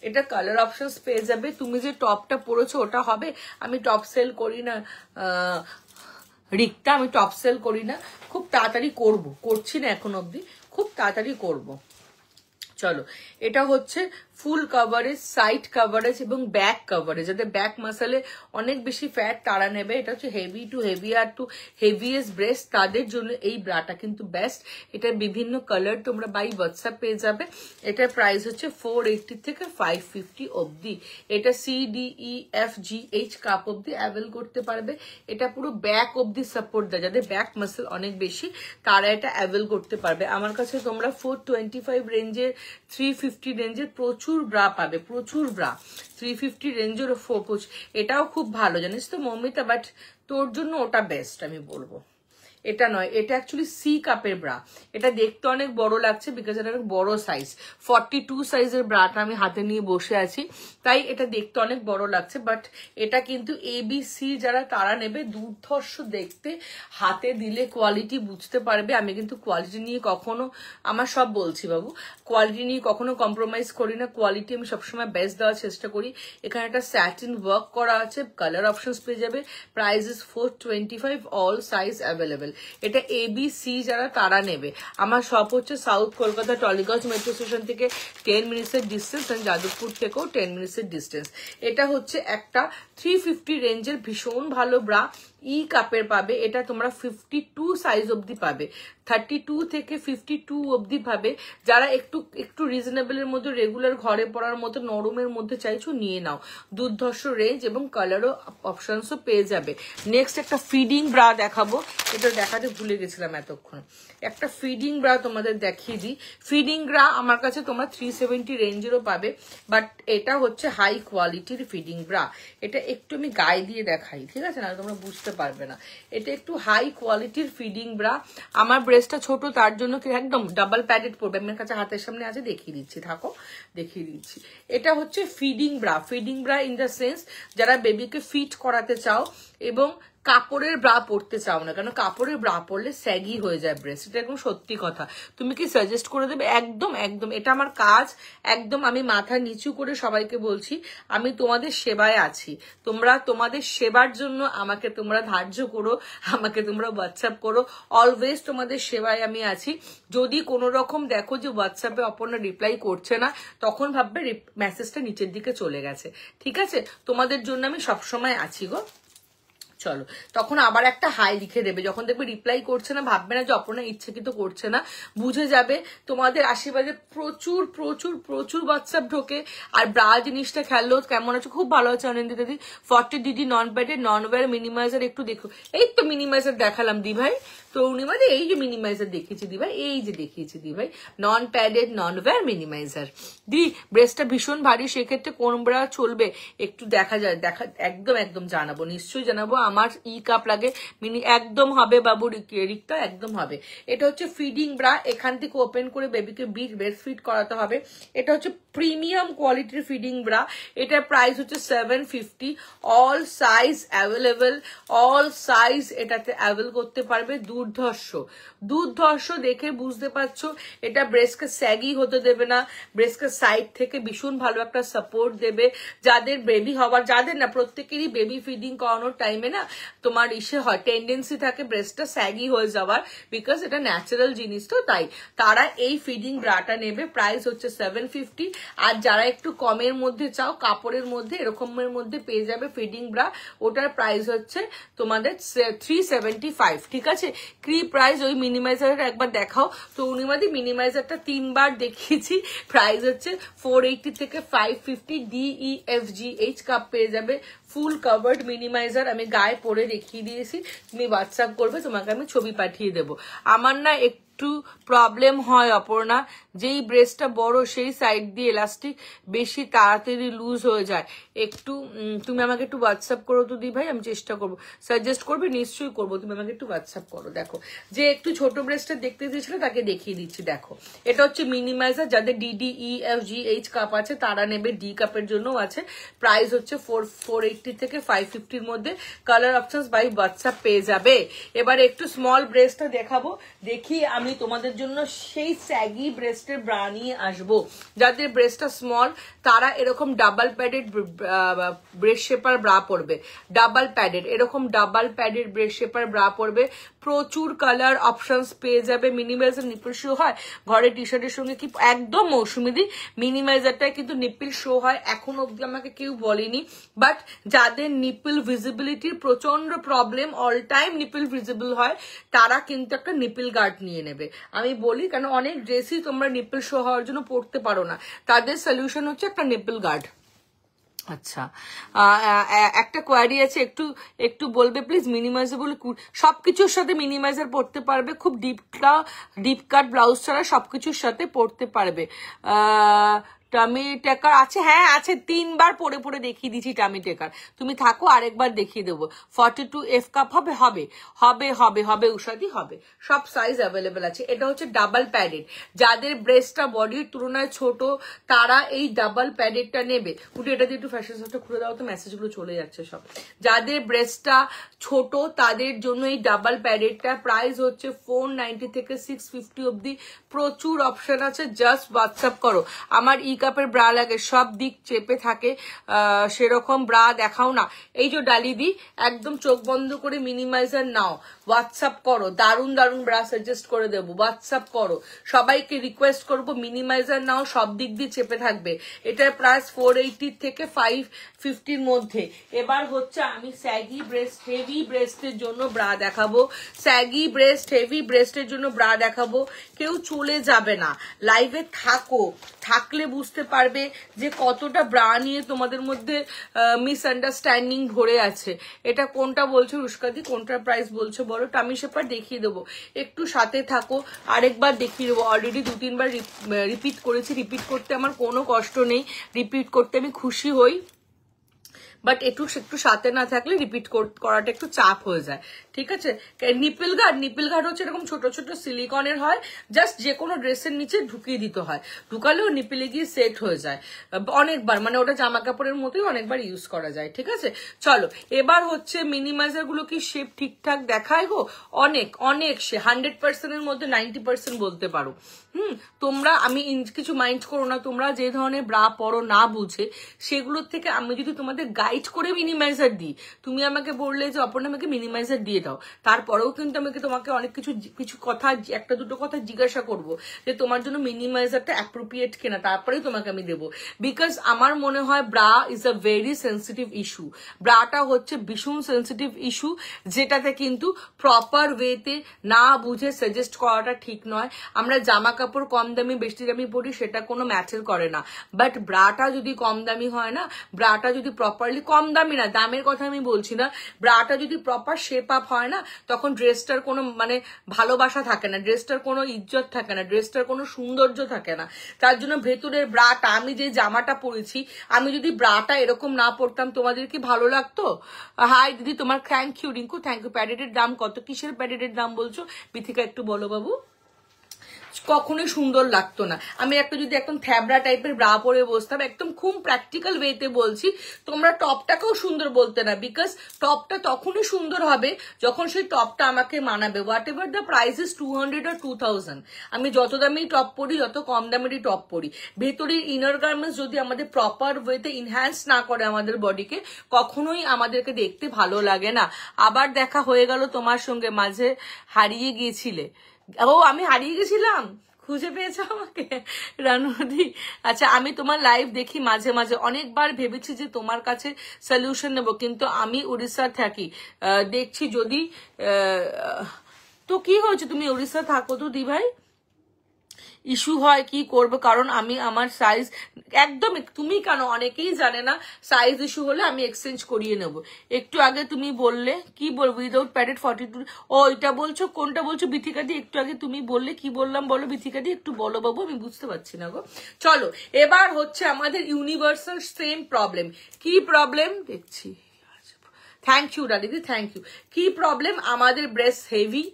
এটা কালার অপশনস পেয়ে যাবে। তুমি যে টপটা পরেছো ওটা হবে। আমি টপ সেল করি না রিক্তা, আমি টপ সেল করি না। খুব তাড়াতাড়ি করছি না এখন অব্দি, খুব তাড়াতাড়ি করব। চলো, এটা হচ্ছে ফুল কভারেজ, সাইড কভারেজ এবং ব্যাক কভারেজ। যাদের ব্যাক মাসেলে অনেক বেশি ফ্যাট তারা নেবে। এটা হচ্ছে heavy to heavier to heaviest breast, তাদের জন্য এই ব্রাটা কিন্তু বেস্ট। এটার বিভিন্ন কালার তোমরা বাই হোয়াটসঅ্যাপ পেয়ে যাবে। এটার প্রাইস হচ্ছে 480 থেকে 550 অব্দি। এটা CDEFGH কাপ অব্দি অ্যাভেল করতে পারবে। এটা পুরো ব্যাক অব্দি সাপোর্ট দেয়, যাদের ব্যাক মাসেল অনেক বেশি তারা এটা অ্যাভেল করতে পারবে। আমার কাছে তোমরা 425 রেঞ্জের, 350 রেঞ্জের প্রচুর ব্রা পাবে, প্রচুর ব্রা। 350 রেঞ্জের এটাও খুব ভালো জানিস তো মমিতা, বাট তোর জন্য ওটা বেস্ট আমি বলবো। এটা নয়, এটা অ্যাকচুয়ালি সি কাপের ব্রা। এটা দেখতে অনেক বড় লাগছে বিকজ এটা বড় সাইজ, 42 সাইজের ব্রাটা আমি হাতে নিয়ে বসে আছি, তাই এটা দেখতে অনেক বড় লাগছে। বাট এটা কিন্তু ABC যারা তারা নেবে, দুর্ধর্ষ দেখতে, হাতে দিলে কোয়ালিটি বুঝতে পারবে। আমি কিন্তু কোয়ালিটি নিয়ে কখনো, আমার সব বলছি বাবু, কোয়ালিটি নিয়ে কখনো কম্প্রোমাইজ করি না। কোয়ালিটি আমি সবসময় বেস্ট দেওয়ার চেষ্টা করি। এখানে একটা স্যাটিন ওয়ার্ক করা আছে, কালার অপশনস পেয়ে যাবে। Price is 425, all size available. এটা ABC যারা তারা নেবে। আমার শপ হচ্ছে south Kolkata Tollygunge metro station থেকে 10 মিনিটসের ডিস্টেন্স, এন্ড যাদবপুর থেকেও 10 মিনিটসের ডিস্টেন্স। এটা হচ্ছে একটা 350 রেঞ্জের ভীষণ ভালো ব্রা, ই কাপের পাবে। এটা তোমরা 52 সাইজ অবধি পাবে, 32 থেকে 52 অবধি পাবে। যারা একটু একটু রিজনেবলের মধ্যে রেগুলার ঘরে পরার মতো নরমের মধ্যে চাইছো নিয়ে নাও। দুর্ধর্ষ রেঞ্জ এবং কালারও অপশনসও পেয়ে যাবে। নেক্সট একটা ফিডিং ব্রা দেখাবো, এটা দেখাতে ভুলে গেছিলাম এতক্ষণ। একটা ফিডিং ব্রা তোমাদের দেখিয়ে দিই। ফিডিং ব্রা আমার কাছে তোমরা 370 রেঞ্জেরও পাবে, বাট এটা হচ্ছে হাই কোয়ালিটির ফিডিং ব্রা। এটা একটু আমি গায়ে দিয়ে দেখাই, ঠিক আছে, না তোমরা বুঝতে পারবে না। এটা একটু হাই কোয়ালিটির ফিডিং ব্রা। আমার ব্রেস্টটা ছোট, তার জন্য একদম ডাবল প্যাডেড পড়বে। আমার কাছে হাতের সামনে আছে, দেখিয়ে দিচ্ছি, থাকো দেখিয়ে দিচ্ছি। এটা হচ্ছে feeding bra. Feeding bra in the sense যারা বেবিকে ফিট করাতে চাও এবং কাপড়ের ব্রা পরতে চাও না, কারণ কাপড়ের ব্রা পরলে স্যাগি হয়ে যায় ব্রেস্ট, এটা একদম সত্যি কথা। তুমি কি সাজেস্ট করে দেবে? একদম একদম, এটা আমার কাজ। একদম আমি মাথা নিচু করে সবাইকে বলছি, আমি তোমাদের সেবায় আছি। তোমরা তোমাদের সেবার জন্য আমাকে তোমরা ধার্য করো, আমাকে তোমরা হোয়াটসঅ্যাপ করো, অলওয়েজ তোমাদের সেবায় আমি আছি। যদি কোনো রকম দেখো যে হোয়াটসঅ্যাপে অপর্ণা রিপ্লাই করছে না, তখন ভাববে মেসেজটা নিচের দিকে চলে গেছে, ঠিক আছে? তোমাদের জন্য আমি সবসময় আছি গো। চলো, তখন আবার একটা হাই লিখে দেবে। যখন দেখবে রিপ্লাই করছে না, ভাববে না যে অপর্ণা ইচ্ছাকৃত করছে না, বুঝে যাবে। তোমাদের আশীর্বাদে প্রচুর প্রচুর প্রচুর হোয়াটসঅ্যাপ ঢোকে। আর ব্রা জিনিসটা খেলো, কেমন আছে? খুব ভালো আছে অনিন্দিতা দিদি। 40 ডিডি নন প্যাডেড নন ওয়্যার মিনিমাইজার একটু দেখো। এই তো মিনিমাইজার দেখালাম দি ভাই, তরুণিমাদি এই যে মিনিমাইজার দেখিয়েছি দি ভাই, এই যে দেখিয়েছি দি ভাই, নন প্যাডেড নন ওয়্যার মিনিমাইজার। দি ব্রেস্টটা ভীষণ ভারী, সেক্ষেত্রে কোন ব্রা চলবে একটু দেখা যায়, দেখা একদম একদম জানাবো, নিশ্চয়ই জানাবো। আমার ই কাপ লাগে মিনি, একদম হবে বাবু, রিক্তা একদম হবে। এটা হচ্ছে ফিডিং ব্রা, এখান থেকে ওপেন করে বেবিকে ব্রেস্ট ফিড করাতে হবে। এটা হচ্ছে প্রিমিয়াম কোয়ালিটির ফিডিং ব্রা। এটার প্রাইস হচ্ছে 750। All size available, all size এটাতে অ্যাভেল করতে পারবে। দুর্ধর্ষ দুর্ধর্ষ, দেখে বুঝতে পারছো এটা ব্রেস্টকে স্যাগি হতে দেবে না, ব্রেস্টকে সাইড থেকে ভীষণ ভালো একটা সাপোর্ট দেবে। যাদের বেবি হওয়ার, যাদের না, প্রত্যেকেরই বেবি ফিডিং করানোর টাইমে না তোমার ইসে হয়, টেন্ডেন্সি থাকে ব্রেস্টটা স্যাগি হয়ে যাওয়ার, বিকজ এটা ন্যাচারাল জিনিস, তো তাই তারা এই ফিডিং ব্রাটা নেবে। প্রাইস হচ্ছে 750। আর যারা একটু কমের মধ্যে চাও, কাপড়ের মধ্যে এরকমের মধ্যে পেয়ে যাবে ফিডিং ব্রা, ওটার প্রাইস হচ্ছে তোমাদের 375, ঠিক আছে? কি প্রাইস? ওই মিনিমাইজারটা একবার দেখাও তো উনিমাদি। মিনিমাইজারটা 3 বার দেখিয়েছি, প্রাইস হচ্ছে 480 থেকে 550। DEFGH কাপ পেয়ে যাবে, ফুল কাভার্ড মিনিমাইজার। আমি গায়ে পরে দেখিয়ে দিয়েছি, তুমি হোয়াটসঅ্যাপ করবে, তোমাকে আমি ছবি পাঠিয়ে দেবো। আমার না একটু প্রবলেম হয় অপর্ণা, যেই ব্রেস্টটা বড় সেই সাইড দিয়ে এলাস্টিক বেশি তাড়াতাড়ি লুজ হয়ে যায়। একটু তুমি আমাকে একটু হোয়াটসঅ্যাপ করো তো দি ভাই, আমি চেষ্টা করবো। সাজেস্ট করবে? নিশ্চয়ই করবো, তুমি আমাকে একটু হোয়াটসঅ্যাপ করো। দেখো, যে একটু ছোট ব্রেস্টটা দেখতে দিয়েছিল তাকে দেখিয়ে দিচ্ছি। দেখো, এটা হচ্ছে মিনিমাইজার। যাদের DDEFGH কাপ আছে তারা নেবে, ডি কাপের জন্যও আছে। প্রাইস হচ্ছে 480 থেকে 550-র মধ্যে। কালার অপশনস বাই হোয়াটসঅ্যাপ পেয়ে যাবে। এবার একটু স্মল ব্রেস্টটা দেখাবো, দেখি আমি তোমাদের জন্য সেই স্যাগি ব্রেস্টের ব্রা নিয়ে আসবো। যাদের ব্রেস্টটা স্মল তারা এরকম double padded breast shaper bra পরবে, ডাবল প্যাডেড, এরকম double padded breast shaper bra পরবে। প্রচুর কালার অপশনস পেয়ে যাবে। মিনিমাইজার নিপিল শো হয় ঘরে টি শার্টের সঙ্গে, কি একদম মৌসুমিদি মিনিমাইজারটা কিন্তু নিপিল শো হয়, এখন অব্দি আমাকে কেউ বলেনি। বাট যাদের নিপিল ভিজিবিলিটির প্রচন্ড problem, all time nipple visible হয়, তারা কিন্তু একটা নিপিল গার্ড নিয়ে নেবে। আমি বলি কারণ অনেক ড্রেসই তোমরা নিপিল শো হওয়ার জন্য পড়তে পারো না, তাদের সলিউশন হচ্ছে একটা নিপিল গার্ড। আচ্ছা, একটা কোয়ারি আছে, একটু একটু বলবে প্লিজ। মিনিমাইজেবল সবকিছুর সাথে মিনিমাইজার পড়তে পারবে, খুব ডিপ কাট ব্লাউজ ছাড়া সবকিছুর সাথে পড়তে পারবে। টামি টেকার আছে, হ্যাঁ আছে, 3 বার পরে পরে দেখিয়ে দিচ্ছি টামি টেকার। তুমি থাকো, আরেকবার দেখিয়ে দেবো। 42F কাপ হবে, হবে হবে হবে হবে উষাদি হবে, সব সাইজ অ্যাভেলেবেল আছে। এটা হচ্ছে ডাবল প্যাডেড। যাদের ব্রেস্টটা বডির তুলনায় ছোট তারা এই ডাবল প্যাডেডটা নেবে। উঠে এটা দিয়ে একটু ফ্যাশন শোটা খুলে দাও তো, মেসেজগুলো চলে যাচ্ছে সব। যাদের ব্রেস্টটা ছোট তাদের জন্য এই ডাবল প্যাডেডটা প্রাইস হচ্ছে 490 থেকে 650 অব্দি। প্রচুর অপশন আছে, জাস্ট হোয়াটসঅ্যাপ করো। আমার ই মেকআপের ব্রা লাগে, সব দিক চেপে থাকে, সেরকম ব্রা দেখাও না। এই যে ডালিদি, একদম চোখ বন্ধ করে মিনিমাইজার নাও, হোয়াটসঅ্যাপ করো, দারুণ দারুণ ব্রা সাজেস্ট করে দেবো, হোয়াটসঅ্যাপ করো। সবাইকে রিকোয়েস্ট করবো মিনিমাইজার নাও, সব দিক দিয়ে চেপে থাকবে। এটার প্রাইস 480 থেকে 550 মধ্যে। এবার হচ্ছে আমি স্যাগি ব্রেস্ট হেভি ব্রেস্টের জন্য ব্রা দেখাবো, স্যাগি ব্রেস্ট হেভি ব্রেস্টের জন্য ব্রা দেখাবো। কেউ চলে যাবে না, লাইভে থাকো, থাকলে বুঝতে পারবে যে কতটা ব্রা নিয়ে তোমাদের মধ্যে মিসআন্ডারস্ট্যান্ডিং ভরে আছে। এটা কোনটা বলছো রুস্কাদি, কোনটার প্রাইস বলছো বলো, টামি শেপার দেখিয়ে দেবো, একটু সাথে থাকো, আরেকবার দেখিয়ে দেবো। অলরেডি 2-3 বার রিপিট করেছি, রিপিট করতে আমার কোনো কষ্ট নেই, রিপিট করতে আমি খুশি হই, বাট একটু সাথে না থাকলে রিপিট করাটা একটু চাপ হয়ে যায়, ঠিক আছে। নিপল গার্ড হচ্ছে এরকম ছোট ছোট সিলিকনের হয়, জাস্ট যে কোনো ড্রেসের নিচে ঢুকিয়ে দিতে হয়, ঢুকালেও নিপলে গিয়ে সেট হয়ে যায় অনেকবার, মানে ওটা জামা কাপড়ের মতোই অনেকবার ইউজ করা যায়, ঠিক আছে। চলো এবার হচ্ছে মিনিমাইজার গুলো কি শেপ ঠিকঠাক দেখায় গো, অনেক সে 100%-এর মধ্যে 90% বলতে পারো। তোমরা আমি কিছু মাইন্ড করো না, তোমরা যে ধরনের ব্রা পরো না বুঝে, সেগুলোর থেকে আমি যদি তোমাদের গাইড করে মিনিমাইজার দিই, তুমি আমাকে বললে যে অপর্ণা আমাকে মিনিমাইজার দিয়ে দাও, তারপরেও কিন্তু আমি তোমাকে অনেক কিছু কথা, একটা দুটো কথা জিজ্ঞাসা করব যে তোমার জন্য মিনিমাইজারটা অ্যাপ্রোপ্রিয়েট কিনা, তারপরেই তোমাকে আমি দেবো। বিকজ আমার মনে হয় bra is a very sensitive issue, ব্রাটা হচ্ছে ভীষণ সেন্সিটিভ ইস্যু, যেটাতে কিন্তু প্রপার ওয়েতে না বুঝে সাজেস্ট করাটা ঠিক নয়। আমরা জামা কাপড় কম দামি বেশি দামি পরি, সেটা কোনো ম্যাটার করে না, বাট ব্রাটা যদি কম দামি হয় না, ব্রাটা যদি প্রপারলি, কম দামি না, দামের কথা আমি বলছি না, ব্রাটা যদি প্রপার শেপ আপ হয় না, তখন ড্রেসটার কোনো মানে ভালোবাসা থাকে না, ড্রেসটার কোনো ইজ্জত থাকে না, ড্রেসটার কোনো সৌন্দর্য থাকে না। তার জন্য ভেতরের ব্রাটা, আমি যে জামাটা পরেছি, আমি যদি ব্রাটা এরকম না পরতাম, তোমাদের কি ভালো লাগতো? হাই দিদি, তোমার thank you Rinku, thank you. প্যাডেটের দাম কত, কিসের প্যাডেটের দাম বলছো বিথিকা, একটু বলো বাবু। কখনোই সুন্দর লাগতো না। আমি একটা যদি একদম থ্যাবরা টাইপের ব্রা পরে বসতাম, একদম খুব প্র্যাকটিক্যাল ওয়েতে বলছি, তোমরা টপটাকেও সুন্দর বলতে না, বিকজ টপটা তখনই সুন্দর হবে যখন সেই টপটা আমাকে মানাবে। What ever the price is 200 or 2000, আমি যত দামি টপ পরি, যত কম দামেরই টপ পরি, ভেতরের ইনার গার্মেন্টস যদি আমাদের প্রপার ওয়েতে ইনহ্যান্স না করে আমাদের বডিকে, কখনোই আমাদেরকে দেখতে ভালো লাগে না। আবার দেখা হয়ে গেল তোমার সঙ্গে, মাঝে হারিয়ে গিয়েছিলে। ও আমি হারিয়ে গেছিলাম, খুঁজে পেয়েছো আমাকে রানুদি? আচ্ছা, আমি তোমার লাইভ দেখি মাঝে মাঝে, অনেকবার ভেবেছি যে তোমার কাছে সলিউশন নেব, কিন্তু আমি উড়িষ্যার থাকি, দেখছি যদি তো কি হয়েছে, তুমি উড়িষ্যা থাকো তো দি ভাই, ইস্যু হয় কি করবো, কারণ আমি আমার সাইজ একদম, তুমি কেন, অনেকেই জানে না, সাইজ ইস্যু হলে আমি এক্সচেঞ্জ করিয়ে নেব। একটু আগে তুমি বললে কি বলবো, উইদাউট প্যাডেড 42, ও এটা বলছো, কোনটা বলছো বিথিকা দি? একটু আগে তুমি বললে কি বললাম বলো বিথিকা দি, একটু বলো বাবু, আমি বুঝতে পারছি না গো। চলো এবার হচ্ছে আমাদের ইউনিভার্সাল সেম প্রবলেম। কি প্রবলেম দেখছি, থ্যাংক ইউ দাদিদি, থ্যাংক ইউ। কি প্রবলেম, আমাদের ব্রেস্ট হেভি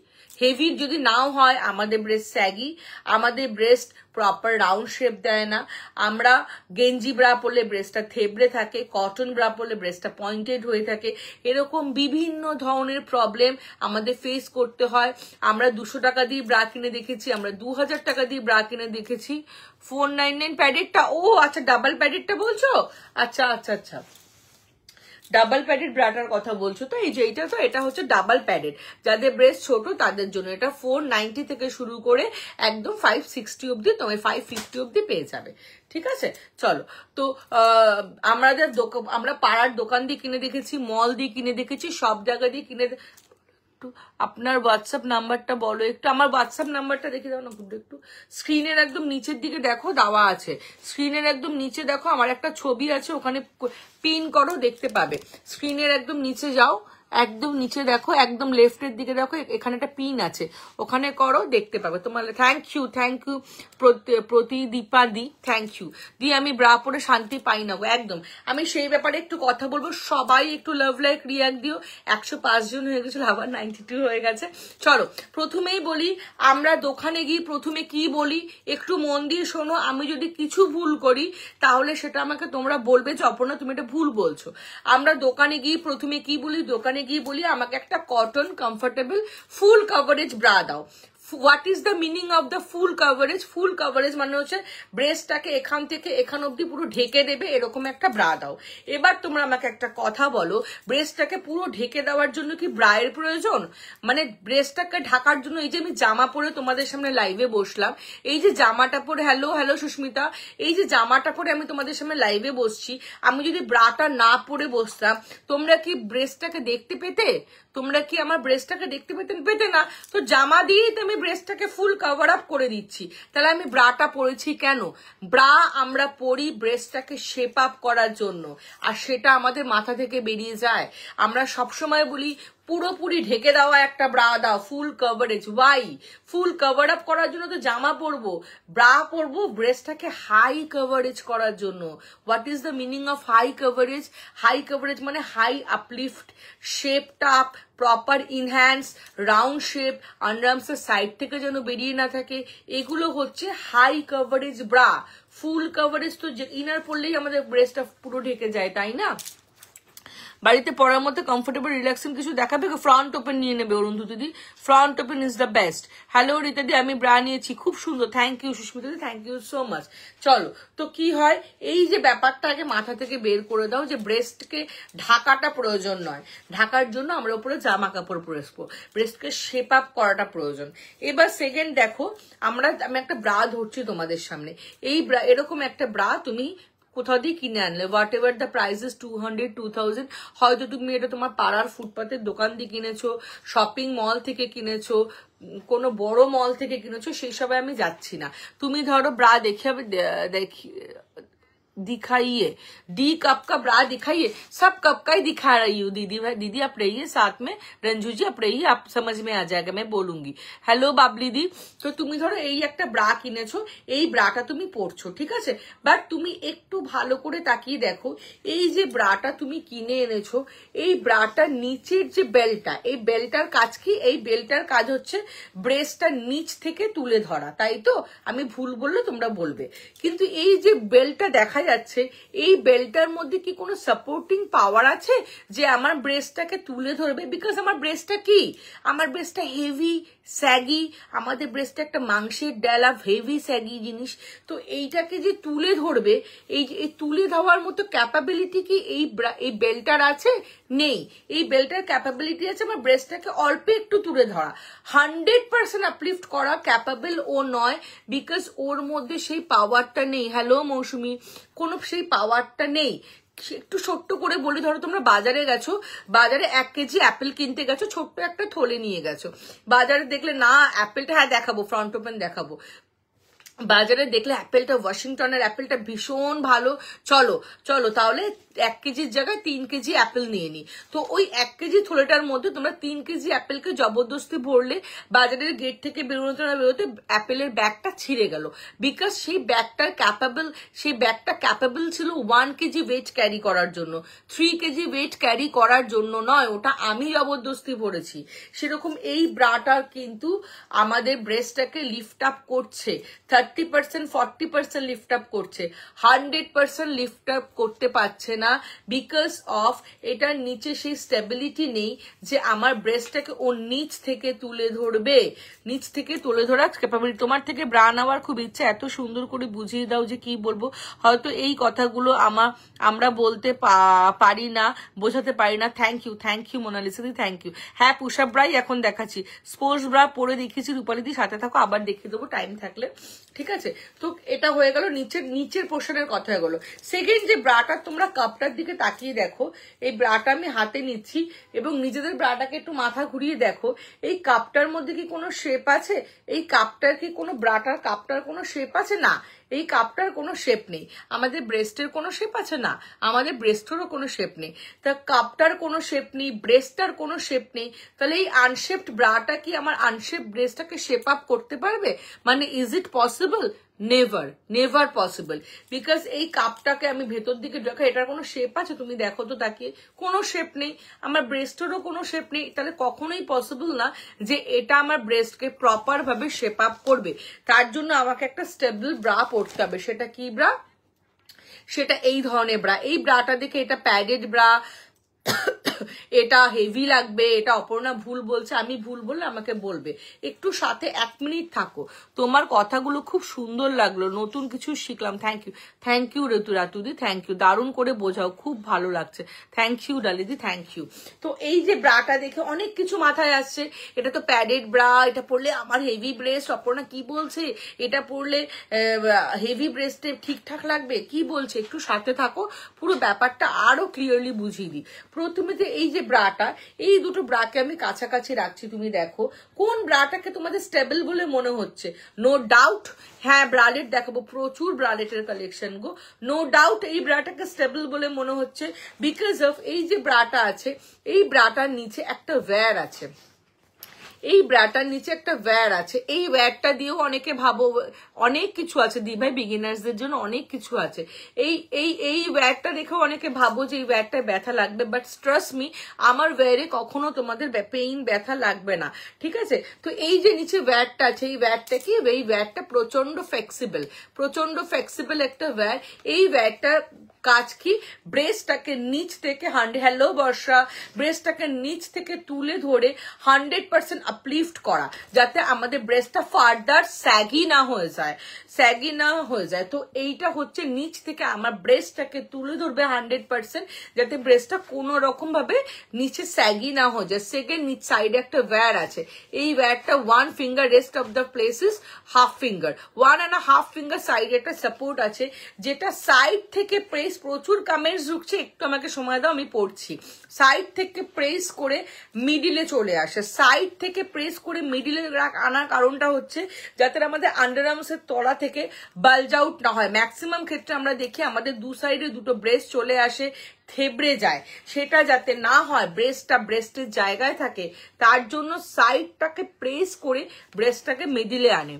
যদি নাও হয়, আমাদের ব্রেস্ট স্যাগি, আমাদের ব্রেস্ট প্রপার রাউন্ড শেপ দেয় না, আমরা গেঞ্জি ব্রা পরলে ব্রেস্টটা থেবড়ে থাকে, কটন ব্রা পরলে ব্রেস্টটা পয়েন্টেড হয়ে থাকে, এরকম বিভিন্ন ধরনের প্রবলেম আমাদের ফেস করতে হয়। আমরা 200 টাকা দিয়ে ব্রা কিনে দেখেছি, আমরা 2000 টাকা দিয়ে ব্রা কিনে দেখেছি। 499 প্যাডেডটা, ও আচ্ছা ডাবল প্যাডেডটা বলছো, আচ্ছা আচ্ছা আচ্ছা, ডাবল প্যাডেড ব্রাটার কথা বলছো তো, এই যে এইটা তো, এটা হচ্ছে ডাবল প্যাডেড, যাদের ব্রেস্ট ছোট তাদের জন্য। এটা 490 থেকে শুরু করে একদম 560 অব্দি, তুমি 550 অব্দি পেয়ে যাবে, ঠিক আছে। চলো তো আমরা পাড়ার দোকান দিয়ে কিনে দেখেছি, মল দিয়ে কিনে দেখেছি, সব জায়গা দিয়ে কিনে। আপনার হোয়াটসঅ্যাপ নাম্বারটা বলো একটু, আমার হোয়াটসঅ্যাপ নাম্বারটা দেখে দাও না একটু, স্ক্রিনের একদম নিচের দিকে দেখো, দেওয়া আছে, স্ক্রিনের একদম নিচে দেখো, আমার একটা ছবি আছে, ওখানে পিন করো, দেখতে পাবে। স্ক্রিনের একদম নিচে যাও, একদম নিচে দেখো, একদম লেফটের দিকে দেখো, এখানে একটা পিন আছে, ওখানে করো, দেখতে পাবে তোমার। থ্যাংক ইউ প্রতিদীপা দি, থ্যাংক ইউ দি। আমি ব্রা পরে শান্তি পাই না গো, একদম। আমি সেই ব্যাপারে একটু কথা বলবো, সবাই একটু লাভ লাইক রিয়াক্ট দিও। 105 জন হয়ে গেছিল, আবার 92 হয়ে গেছে। চলো প্রথমেই বলি, আমরা দোকানে গিয়ে প্রথমে কি বলি একটু মন দিয়ে শোনো। আমি যদি কিছু ভুল করি তাহলে সেটা আমাকে তোমরা বলবে যে অপর্ণা তুমি এটা ভুল বলছো। আমরা দোকানে গিয়ে প্রথমে কি বলি, দোকানে গিয়ে বলি আমাকে একটা cotton comfortable full coverage bra দাও। What is the meaning of the full coverage? Full coverage মানে হচ্ছে ব্রেস্টটাকে এখান থেকে এখান অব্দি পুরো ঢেকে দেবে, এরকম একটা ব্রা দাও। এবার তোমরা আমাকে একটা কথা বলো, ব্রেস্টটাকে পুরো ঢেকে দেওয়ার জন্য কি ব্রায়ের প্রয়োজন? মানে ব্রেস্টটাকে ঢাকার জন্য এই যে আমি জামা পরে তোমাদের সামনে লাইভে বসলাম, এই যে জামাটা পরে, হ্যালো হ্যালো সুস্মিতা, এই যে জামাটা পরে আমি তোমাদের সামনে লাইভে বসছি, আমি যদি ব্রাটা না পরে বসতাম তোমরা কি ব্রেস্টটাকে দেখতে পেতে? তোমরা কি আমার ব্রেস্টটাকে দেখতে পেতে না? তো জামা দিয়েই তো আমি ব্রেস্টটাকে ফুল কভার আপ করে দিচ্ছি, তাহলে আমি ব্রাটা পরেছি কেন? ব্রা আমরা পরি ব্রেস্টটাকে শেপ আপ করার জন্য, আর সেটা আমাদের মাথা থেকে বেরিয়ে যায়। আমরা সবসময় বলি পুরোপুরি ঢেকে দেওয়া একটা ব্রা দাও, full coverage. Why? Full cover up করার জন্য তো জামা পরবো, ব্রা পরবো ব্রেস্টটাকে হাই কভারেজ করার জন্য। What is the meaning of high coverage? High coverage মানে হাই আপলিফট, শেপটা up, proper enhance, round shape, আন্ডারআর্মসের সাইড থেকে যেন বেরিয়ে না থাকে, এগুলো হচ্ছে high coverage bra. Full coverage তো ইনার পরলেই আমাদের ব্রেস্টটা পুরো ঢেকে যায়, তাই না? বাড়িতে পরার মধ্যে কমফোর্টেবল রিল্যাক্সিং কিছু দেখাবে? ফ্রন্ট ওপেন নিয়ে নেবে অরুন্ধু দিদি, front open is the best. Hello রীতাদি, আমি ব্রা নিয়েছি, খুব সুন্দর, থ্যাংক ইউ সুস্মিতা দি, থ্যাংক ইউ সো মাচ। চলো, তো কি হয়, এই যে ব্যাপারটা আগে মাথা থেকে বের করে দাও যে ব্রেস্টকে ঢাকাটা প্রয়োজন নয়, ঢাকার জন্য আমরা উপরে জামা কাপড় পরবো, ব্রেস্টকে শেপ আপ করাটা প্রয়োজন। এবার সেকেন্ড দেখো, আমি একটা ব্রা ধরছি তোমাদের সামনে, এই ব্রা, এরকম একটা ব্রা তুমি কোথাও দিয়ে কিনে আনলে, what ever the price is 200, 2000, হয়তো তুমি এটা তোমার পাড়ার ফুটপাতের দোকান দিয়ে কিনেছো, শপিং মল থেকে কিনেছো, কোনো বড় মল থেকে কিনেছো, সেই সবে আমি যাচ্ছি না। তুমি ধরো ব্রা दिखाइए, डी कप का ब्रा दिखाइए, सब कप का ही दिखा रही हूँ दीदी। भाई दीदी आप रहिए साथ में, रंजू जी आप रहिए, आप समझ में आ जाएगा, मैं बोलूंगी। হ্যালো বাবলি দি, তো তুমি ধরো এই একটা ব্রা কিনেছো, এই ব্রাটা তুমি পরছো, ঠিক আছে, বাট তুমি একটু ভালো করে তাকিয়ে দেখো, এই যে ব্রাটা তুমি কিনে এনেছো, এই ব্রাটার নিচের যে বেল্টটা, এই বেল্টার কাজ কি? এই বেল্টার কাজ হচ্ছে ব্রেস্টটা নিচ থেকে তুলে ধরা, তাই তো? আমি ভুল বললে তোমরা বলবে, কিন্তু এই যে বেল্টটা দেখা যাচ্ছে, এই বেল্টার মধ্যে কি কোনো সাপোর্টিং পাওয়ার আছে যে আমার ব্রেস্টটাকে তুলে ধরবে? বিকজ আমার ব্রেস্টটা কি, আমার ব্রেস্টটা হেভি স্যাগি, আমাদের ব্রেস্টটা একটা মাংসের ডেলা, হেভি স্যাগি জিনিস, তো এইটাকে যে তুলে ধরবে, এই তুলে দেওয়ার মতো ক্যাপাবিলিটি কি এই বেল্টার আছে? নেই। এই বেল্টার ক্যাপাবিলিটি আছে আমার ব্রেস্টটাকে অল্প একটু তুলে ধরা, 100% আপলিফট করা ক্যাপাবল ও নয়, বিকজ ওর মধ্যে সেই পাওয়ারটা নেই। হ্যালো মৌসুমি, কোনো সেই পাওয়ারটা নেই। একটু ছোট্ট করে বলি, ধরো তোমরা বাজারে গেছো, বাজারে 1 কেজি অ্যাপেল কিনতে গেছো, ছোট্ট একটা থলে নিয়ে গেছো, বাজারে দেখলে না অ্যাপেলটা, হ্যাঁ দেখাবো, ফ্রন্ট ওপেন দেখাবো, বাজারে দেখলে অ্যাপেলটা, ওয়াশিংটনের অ্যাপেলটা ভীষণ ভালো, চলো চলো তাহলে 1 কেজির জায়গায় 3 কেজি অ্যাপেল নিয়ে নি। তো ওই 1 কেজি থলেটার মধ্যে তোমরা 3 কেজি অ্যাপেলকে জবরদস্তি ভরলে, বাজারের গেট থেকে বেরোতে না বেরোতে অ্যাপেলের ব্যাগটা ছিঁড়ে গেল, বিকজ সেই ব্যাগটা ক্যাপাবল ছিল 1 কেজি ওয়েট ক্যারি করার জন্য, 3 কেজি ওয়েট ক্যারি করার জন্য নয়, ওটা আমি জবরদস্তি ভরেছি। সেরকম এই ব্রাটা কিন্তু আমাদের ব্রেস্টটাকে লিফট আপ করছে, 30%, 40% লিফট আপ করছে, 100% লিফট আপ করতে পারছে না, বিকজ অফ এটার নিচে সেই স্টেবিলিটি নেই যে আমার ব্রেস্টটাকে ও নিচ থেকে তুলে ধরবে, নিচ থেকে তুলে ধরার ক্যাপাবিলিটি। তোমার থেকে ব্রা নেওয়ার খুব ইচ্ছা, এত সুন্দর করে বুঝিয়ে দাও যে কি বলবো, হয়তো এই কথাগুলো আমরা বলতে পারি না, বোঝাতে পারি না। থ্যাংক ইউ মোনালিসা দি, থ্যাংক ইউ। হ্যাঁ পুষাপ ব্রাই এখন দেখাচ্ছি, স্পোর্টস ব্রা পরে দেখিয়েছি, রূপালী দি সাথে থাকো, আবার দেখিয়ে দেবো টাইম থাকলে, ঠিক আছে। তো এটা হয়ে গেল নিচের পোর্শনের কথা হয়ে গেল। সেকেন্ড যে ব্রাটা, তোমরা কাপটার দিকে তাকিয়ে দেখো, এই ব্রাটা আমি হাতে নিচ্ছি এবং নিজেদের ব্রাটাকে একটু মাথা ঘুরিয়ে দেখো, এই কাপটার মধ্যে কি কোনো শেপ আছে? এই কাপটার কি কোনো কাপটার কোনো শেপ আছে? না, এই কাপটার কোনো শেপ নেই। আমাদের ব্রেস্টের কোনো শেপ আছে? না, আমাদের ব্রেস্টেরও কোনো শেপ নেই। তা কাপটার কোনো শেপ নেই, ব্রেস্টটার কোনো শেপ নেই, তাহলে এই আনশেপড ব্রাটা কি আমার আনশেপ ব্রেস্টটাকে শেপ আপ করতে পারবে? মানে is it possible? Never possible, because এই কাপটাকে আমি ভেতর দিকে দেখো, এটার কোনো শেপ আছে? তুমি দেখো তো তাকিয়ে, কোনো শেপ নেই। আমার ব্রেস্টেরও কোনো শেপ নেই, তাহলে কখনোই পসিবল না যে এটা আমার ব্রেস্টকে প্রপার ভাবে শেপ আপ করবে। তার জন্য আমাকে একটা স্টেবল ব্রা পরতে হবে। সেটা কি ব্রা? সেটা এই ধরনের ব্রা। এই ব্রাটা দেখে, এটা প্যাডেড ব্রা, এটা হেভি লাগবে, এটা অপর্ণা ভুল বলছে, আমি ভুল বললে আমাকে বলবে, একটু সাথে 1 মিনিট থাকো। তোমার কথাগুলো খুব সুন্দর লাগলো, নতুন কিছু শিখলাম। থ্যাংক ইউ রাতুদি, থ্যাংক ইউ, দারুণ করে বোঝাও, খুব ভালো লাগছে, থ্যাংক ইউ ডালিদি, থ্যাংক ইউ। তো এই যে ব্রাটা দেখে অনেক কিছু মাথায় আসছে, এটা তো প্যাডেড ব্রা, এটা পরলে আমার হেভি ব্রেস্ট, অপর্ণা কি বলছে, এটা পরলে হেভি ব্রেস্টে ঠিকঠাক লাগবে, কি বলছে, একটু সাথে থাকো, পুরো ব্যাপারটা আরো ক্লিয়ারলি বুঝিয়ে দিই। প্রথমে যে এই যে ব্রাটা, এই দুটো ব্রাকে আমি কাছাকাছি রাখছি, তুমি দেখো কোন ব্রাটাকে তোমাদের স্টেবল বলে মনে হচ্ছে। নো ডাউট, হ্যাঁ ব্রালেট দেখাবো, প্রচুর ব্রালেটের কালেকশন গো, নো ডাউট এই ব্রাটাকে স্টেবল বলে মনে হচ্ছে, বিকজ অফ এই যে ব্রাটা আছে, এই ব্রাটার নিচে একটা ওয়্যার আছে, এই ব্রাটার নিচে একটা ওয়্যার আছে, এই ওয়্যারটা দিয়েও অনেকে ভাবো অনেক কিছু আছে, দি ভাই বিগিনার্সদের জন্য অনেক কিছু আছে, এই এই এই ওয়্যারটা দেখেও অনেকে ভাবো যে এই ওয়্যারটায় ব্যথা লাগবে, বাট ট্রাস্ট মি, আমার ওয়্যারে কখনো তোমাদের পেইন ব্যথা লাগবে না, ঠিক আছে। তো এই যে নিচে ওয়্যারটা আছে, এই ওয়্যারটা কি, এই ওয়্যারটা প্রচন্ড ফ্লেক্সিবল একটা ওয়্যার। এই ওয়্যারটা কাজ কি, ব্রেস্টটাকে নিচ থেকে হ্যালো বর্ষা, ব্রেস্টটাকে নিচ থেকে তুলে ধরে 100% আপলিফট করা, যাতে আমাদের ব্রেস্টটা ফার্দার স্যাগি না হয়ে যায়। তো এইটা হচ্ছে নিচ থেকে আমার ব্রেস্টটাকে তুলে ধরবে 100%, যাতে ব্রেস্টটা কোনো রকম ভাবে নিচে স্যাগি না হয়ে যায়। সেকেন্ড, নিচ সাইডে একটা ওয়্যার আছে, এই ওয়্যারটা 1 finger, rest of the places 1/2 finger, 1.5 finger সাইডে একটা সাপোর্ট আছে, যেটা সাইড থেকে প্রেস, প্রচুর কমেন্টস ঢুকছে, একটু আমাকে সময় দাও আমি পড়ছি। সাইড থেকে প্রেস করে মিডিলে চলে আসে, সাইড থেকে প্রেস করে মিডিলে আনার কারণটা হচ্ছে যাতে আমাদের আন্ডারআর্মসের তলা থেকে বালজ আউট না হয়। ম্যাক্সিমাম ক্ষেত্রে আমরা দেখি আমাদের দু সাইডে দুটো ব্রেস্ট চলে আসে, থেবড়ে যায়, সেটা যাতে না হয়, ব্রেস্টটা ব্রেস্টের জায়গায় থাকে, তার জন্য সাইডটাকে প্রেস করে ব্রেস্টটাকে মিডিলে আনে।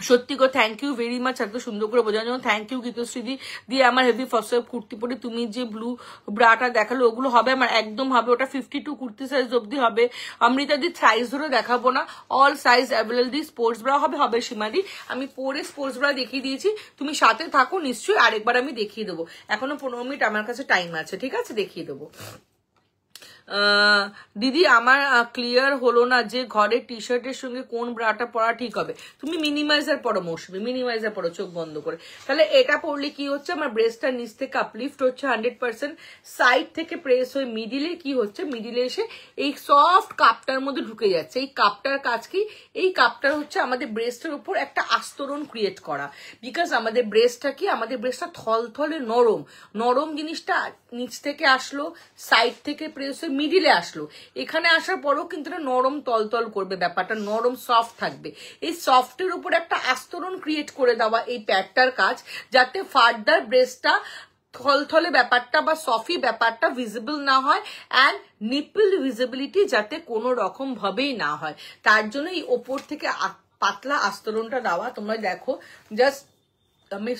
সত্যি গো, থ্যাংক ইউ ভেরি মাচ এত সুন্দর করে বোঝানোর জন্য, থ্যাংক ইউ গীতশ্রীদি। দিয়ে আমার হেভি ফার্স্ট কুর্তি পরে তুমি যে ব্লু ব্রাটা দেখালো ওগুলো হবে আমার, একদম হবে, ওটা 52 কুর্তি সাইজ অব্দি হবে। অমৃতাদি সাইজ ধরে দেখাবো না, অল সাইজ অ্যাভেলেবল। দি স্পোর্টস ব্রা হবে সীমাদি, আমি পরে স্পোর্টস ব্রা দেখিয়ে দিয়েছি, তুমি সাথে থাকো, নিশ্চয়ই আরেকবার আমি দেখিয়ে দেবো, এখনো 15 মিনিট আমার কাছে টাইম আছে, ঠিক আছে, দেখিয়ে দেবো। দিদি আমার ক্লিয়ার হলো না যে ঘরের টি শার্টের সঙ্গে কোন ব্রাটা পরা ঠিক হবে। তুমি মিনিমাইজার পরো মৌসুমি, মিনিমাইজার পরো চোখ বন্ধ করে, তাহলে এটা পরলে কি হচ্ছে, আমার ব্রেস্টটা নিচ থেকে আপলিফট হচ্ছে 100%, সাইড থেকে প্রেস হয়ে মিডিলে কি হচ্ছে, মিডিলে এসে এই সফট কাপটার মধ্যে ঢুকে যাচ্ছে। এই কাপটার কাজ কি, এই কাপটার হচ্ছে আমাদের ব্রেস্টের উপর একটা আস্তরণ ক্রিয়েট করা, বিকজ আমাদের ব্রেস্টটা কি, আমাদের ব্রেস্টটা থলথলে নরম জিনিসটা নিচ থেকে আসলো, সাইড থেকে প্রেস হয়ে মিডিলে আসলো, এখানে আসার পরেও কিন্তু এটা নরম তলতল করবে, ব্যাপারটা নরম সফট থাকবে। এই সফটের উপর একটা আস্তরণ ক্রিয়েট করে দেওয়া এই প্যাডটার কাজ, যাতে ফার্দার ব্রেস্টটা থলথলে ব্যাপারটা বা সফি ব্যাপারটা ভিজিবল না হয়, অ্যান্ড নিপল ভিজিবিলিটি যাতে কোনো রকম ভাবেই না হয়, তার জন্য এই ওপর থেকে পাতলা আস্তরণটা দেওয়া। তোমরা দেখো, জাস্ট আমি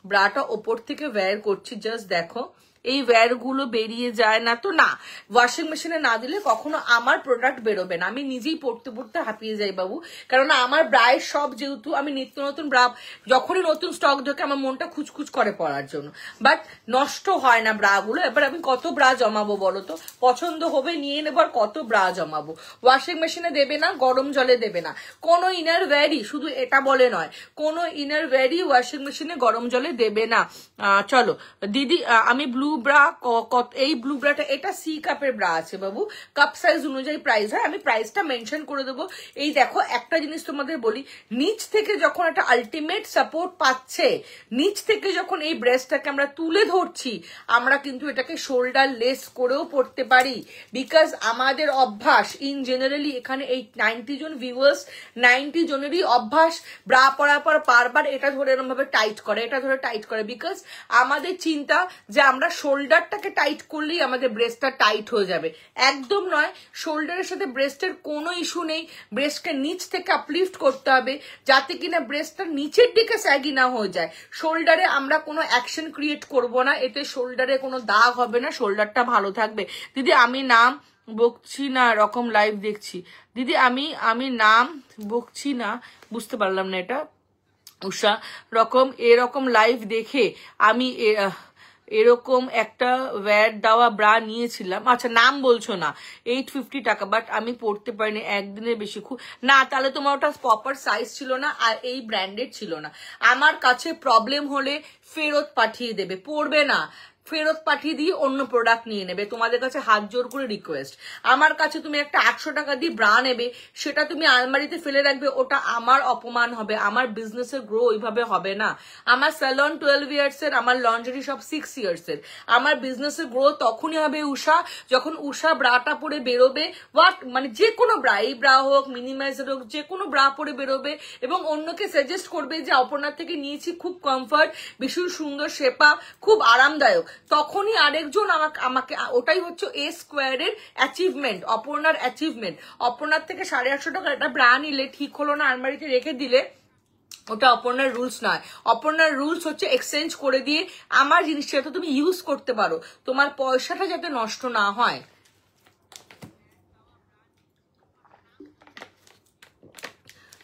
ব্রাটা ওপর থেকে ওয়্যার করছি, জাস্ট দেখো এই ওয়্যার গুলো বেরিয়ে যায় না তো, না ওয়াশিং মেশিনে না দিলে কখনো আমার প্রোডাক্ট বেরোবে না, আমি নিজেই পড়তে হাঁপিয়ে যাই বাবু, কারণ আমার ব্রায়ের সব, যেহেতু আমি নিত্য নতুন ব্রা, যখনই নতুন স্টক ঢোকে আমার মনটা খুচখুচ করে পড়ার জন্য, বাট নষ্ট হয় না ব্রা গুলো। এবার আমি কত ব্রা জমাবো বলো তো, পছন্দ হবে নিয়ে নেবো, আর কত ব্রা জমাবো। ওয়াশিং মেশিনে দেবে না, গরম জলে দেবে না, কোনো ইনার ওয়্যারই, শুধু এটা বলে নয়, কোনো ইনার ওয়্যারই ওয়াশিং মেশিনে গরম জলে দেবে না। চলো দিদি, আমি ব্লু ব্রা, এই ব্লু ব্রাটা, এটা সি কাপের ব্রা আছে বাবু, কাপ সাইজ অনুযায়ী প্রাইস হয়, আমি প্রাইসটা মেনশন করে দেবো। এই দেখো একটা জিনিস তোমাদের বলি, নিচ থেকে যখন একটা আলটিমেট সাপোর্ট পাচ্ছে, নিচ থেকে যখন এই ব্রেস্টটাকে আমরা তুলে ধরছি, আমরা কিন্তু এটাকে শোল্ডার লেস করেও পড়তে পারি, বিকজ আমাদের অভ্যাস ইন জেনারেলি, এখানে এই 90 জন ভিউয়ার্স, 90 জনেরই অভ্যাস ব্রা পরার পর বারবার এটা ধরে এরকম ভাবে টাইট করে, এটা ধরে টাইট করে, বিকজ আমাদের চিন্তা যে আমরা শোল্ডারটাকে টাইট করলেই আমাদের ব্রেস্টটা টাইট হয়ে যাবে, একদম নয়। শোল্ডারের সাথে ব্রেস্টের কোনো ইস্যু নেই, ব্রেস্টকে নিচ থেকে আপলিফট করতে হবে, যাতে কিনা ব্রেস্টটা নিচের দিকে স্যাগি না হয়ে যায়। শোল্ডারে আমরা কোনো অ্যাকশন ক্রিয়েট করব না, এতে শোল্ডারে কোনো দাগ হবে না, শোল্ডারটা ভালো থাকবে। দিদি আমি নাম বকছি না, এরকম লাইভ দেখছি। দিদি আমি নাম বকছি না, বুঝতে পারলাম না এটা, উষা এরকম লাইভ দেখে আমি এরকম একটা ওয়্যার দেওয়া ব্রা নিয়েছিলাম, আচ্ছা নাম বলছো না, 850 টাকা, বাট আমি পড়তে পারিনি একদিনের বেশি, খুব না, তাহলে তোমার ওটা প্রপার সাইজ ছিল না আর এই ব্র্যান্ডেড ছিল না। আমার কাছে প্রবলেম হলে ফেরত পাঠিয়ে দেবে, পড়বে না, ফেরত পাঠিয়ে দিয়ে অন্য প্রোডাক্ট নিয়ে নেবে। তোমাদের কাছে হাত জোর করে রিকোয়েস্ট, আমার কাছে তুমি একটা 100 টাকা দিয়ে ব্রা নেবে, সেটা তুমি আলমারিতে ফেলে রাখবে, ওটা আমার অপমান হবে, আমার বিজনেসের গ্রো ওইভাবে হবে না। আমার স্যালন 12 ইয়ার্সের, আমার লন্ডারি সব 6 ইয়ার্সের। আমার বিজনেসের গ্রো তখনই হবে উষা, যখন উষা ব্রাটা পরে বেরোবে, মানে যে কোনো ব্রা, এই ব্রা হোক, মিনিমাইজার হোক, যে কোনো ব্রা পরে বেরোবে এবং অন্যকে সাজেস্ট করবে যে অপর্ণার থেকে নিয়েছি, খুব কমফর্ট, ভীষণ সুন্দর শেপা, খুব আরামদায়ক, তখনই আরেকজন আমাকে ওটাই হচ্ছে এ স্কোয়ারের অ্যাচিভমেন্ট, অপর্ণার অ্যাচিভমেন্ট। অপর্ণার থেকে 850 টাকা একটা ব্রা নিলে, ঠিক হলো না, আলমারিতে রেখে দিলে, ওটা অপর্ণার রুলস নয়। অপর্ণার রুলস হচ্ছে এক্সচেঞ্জ করে দিয়ে আমার জিনিসটা যাতে তুমি ইউজ করতে পারো, তোমার পয়সাটা যাতে নষ্ট না হয়।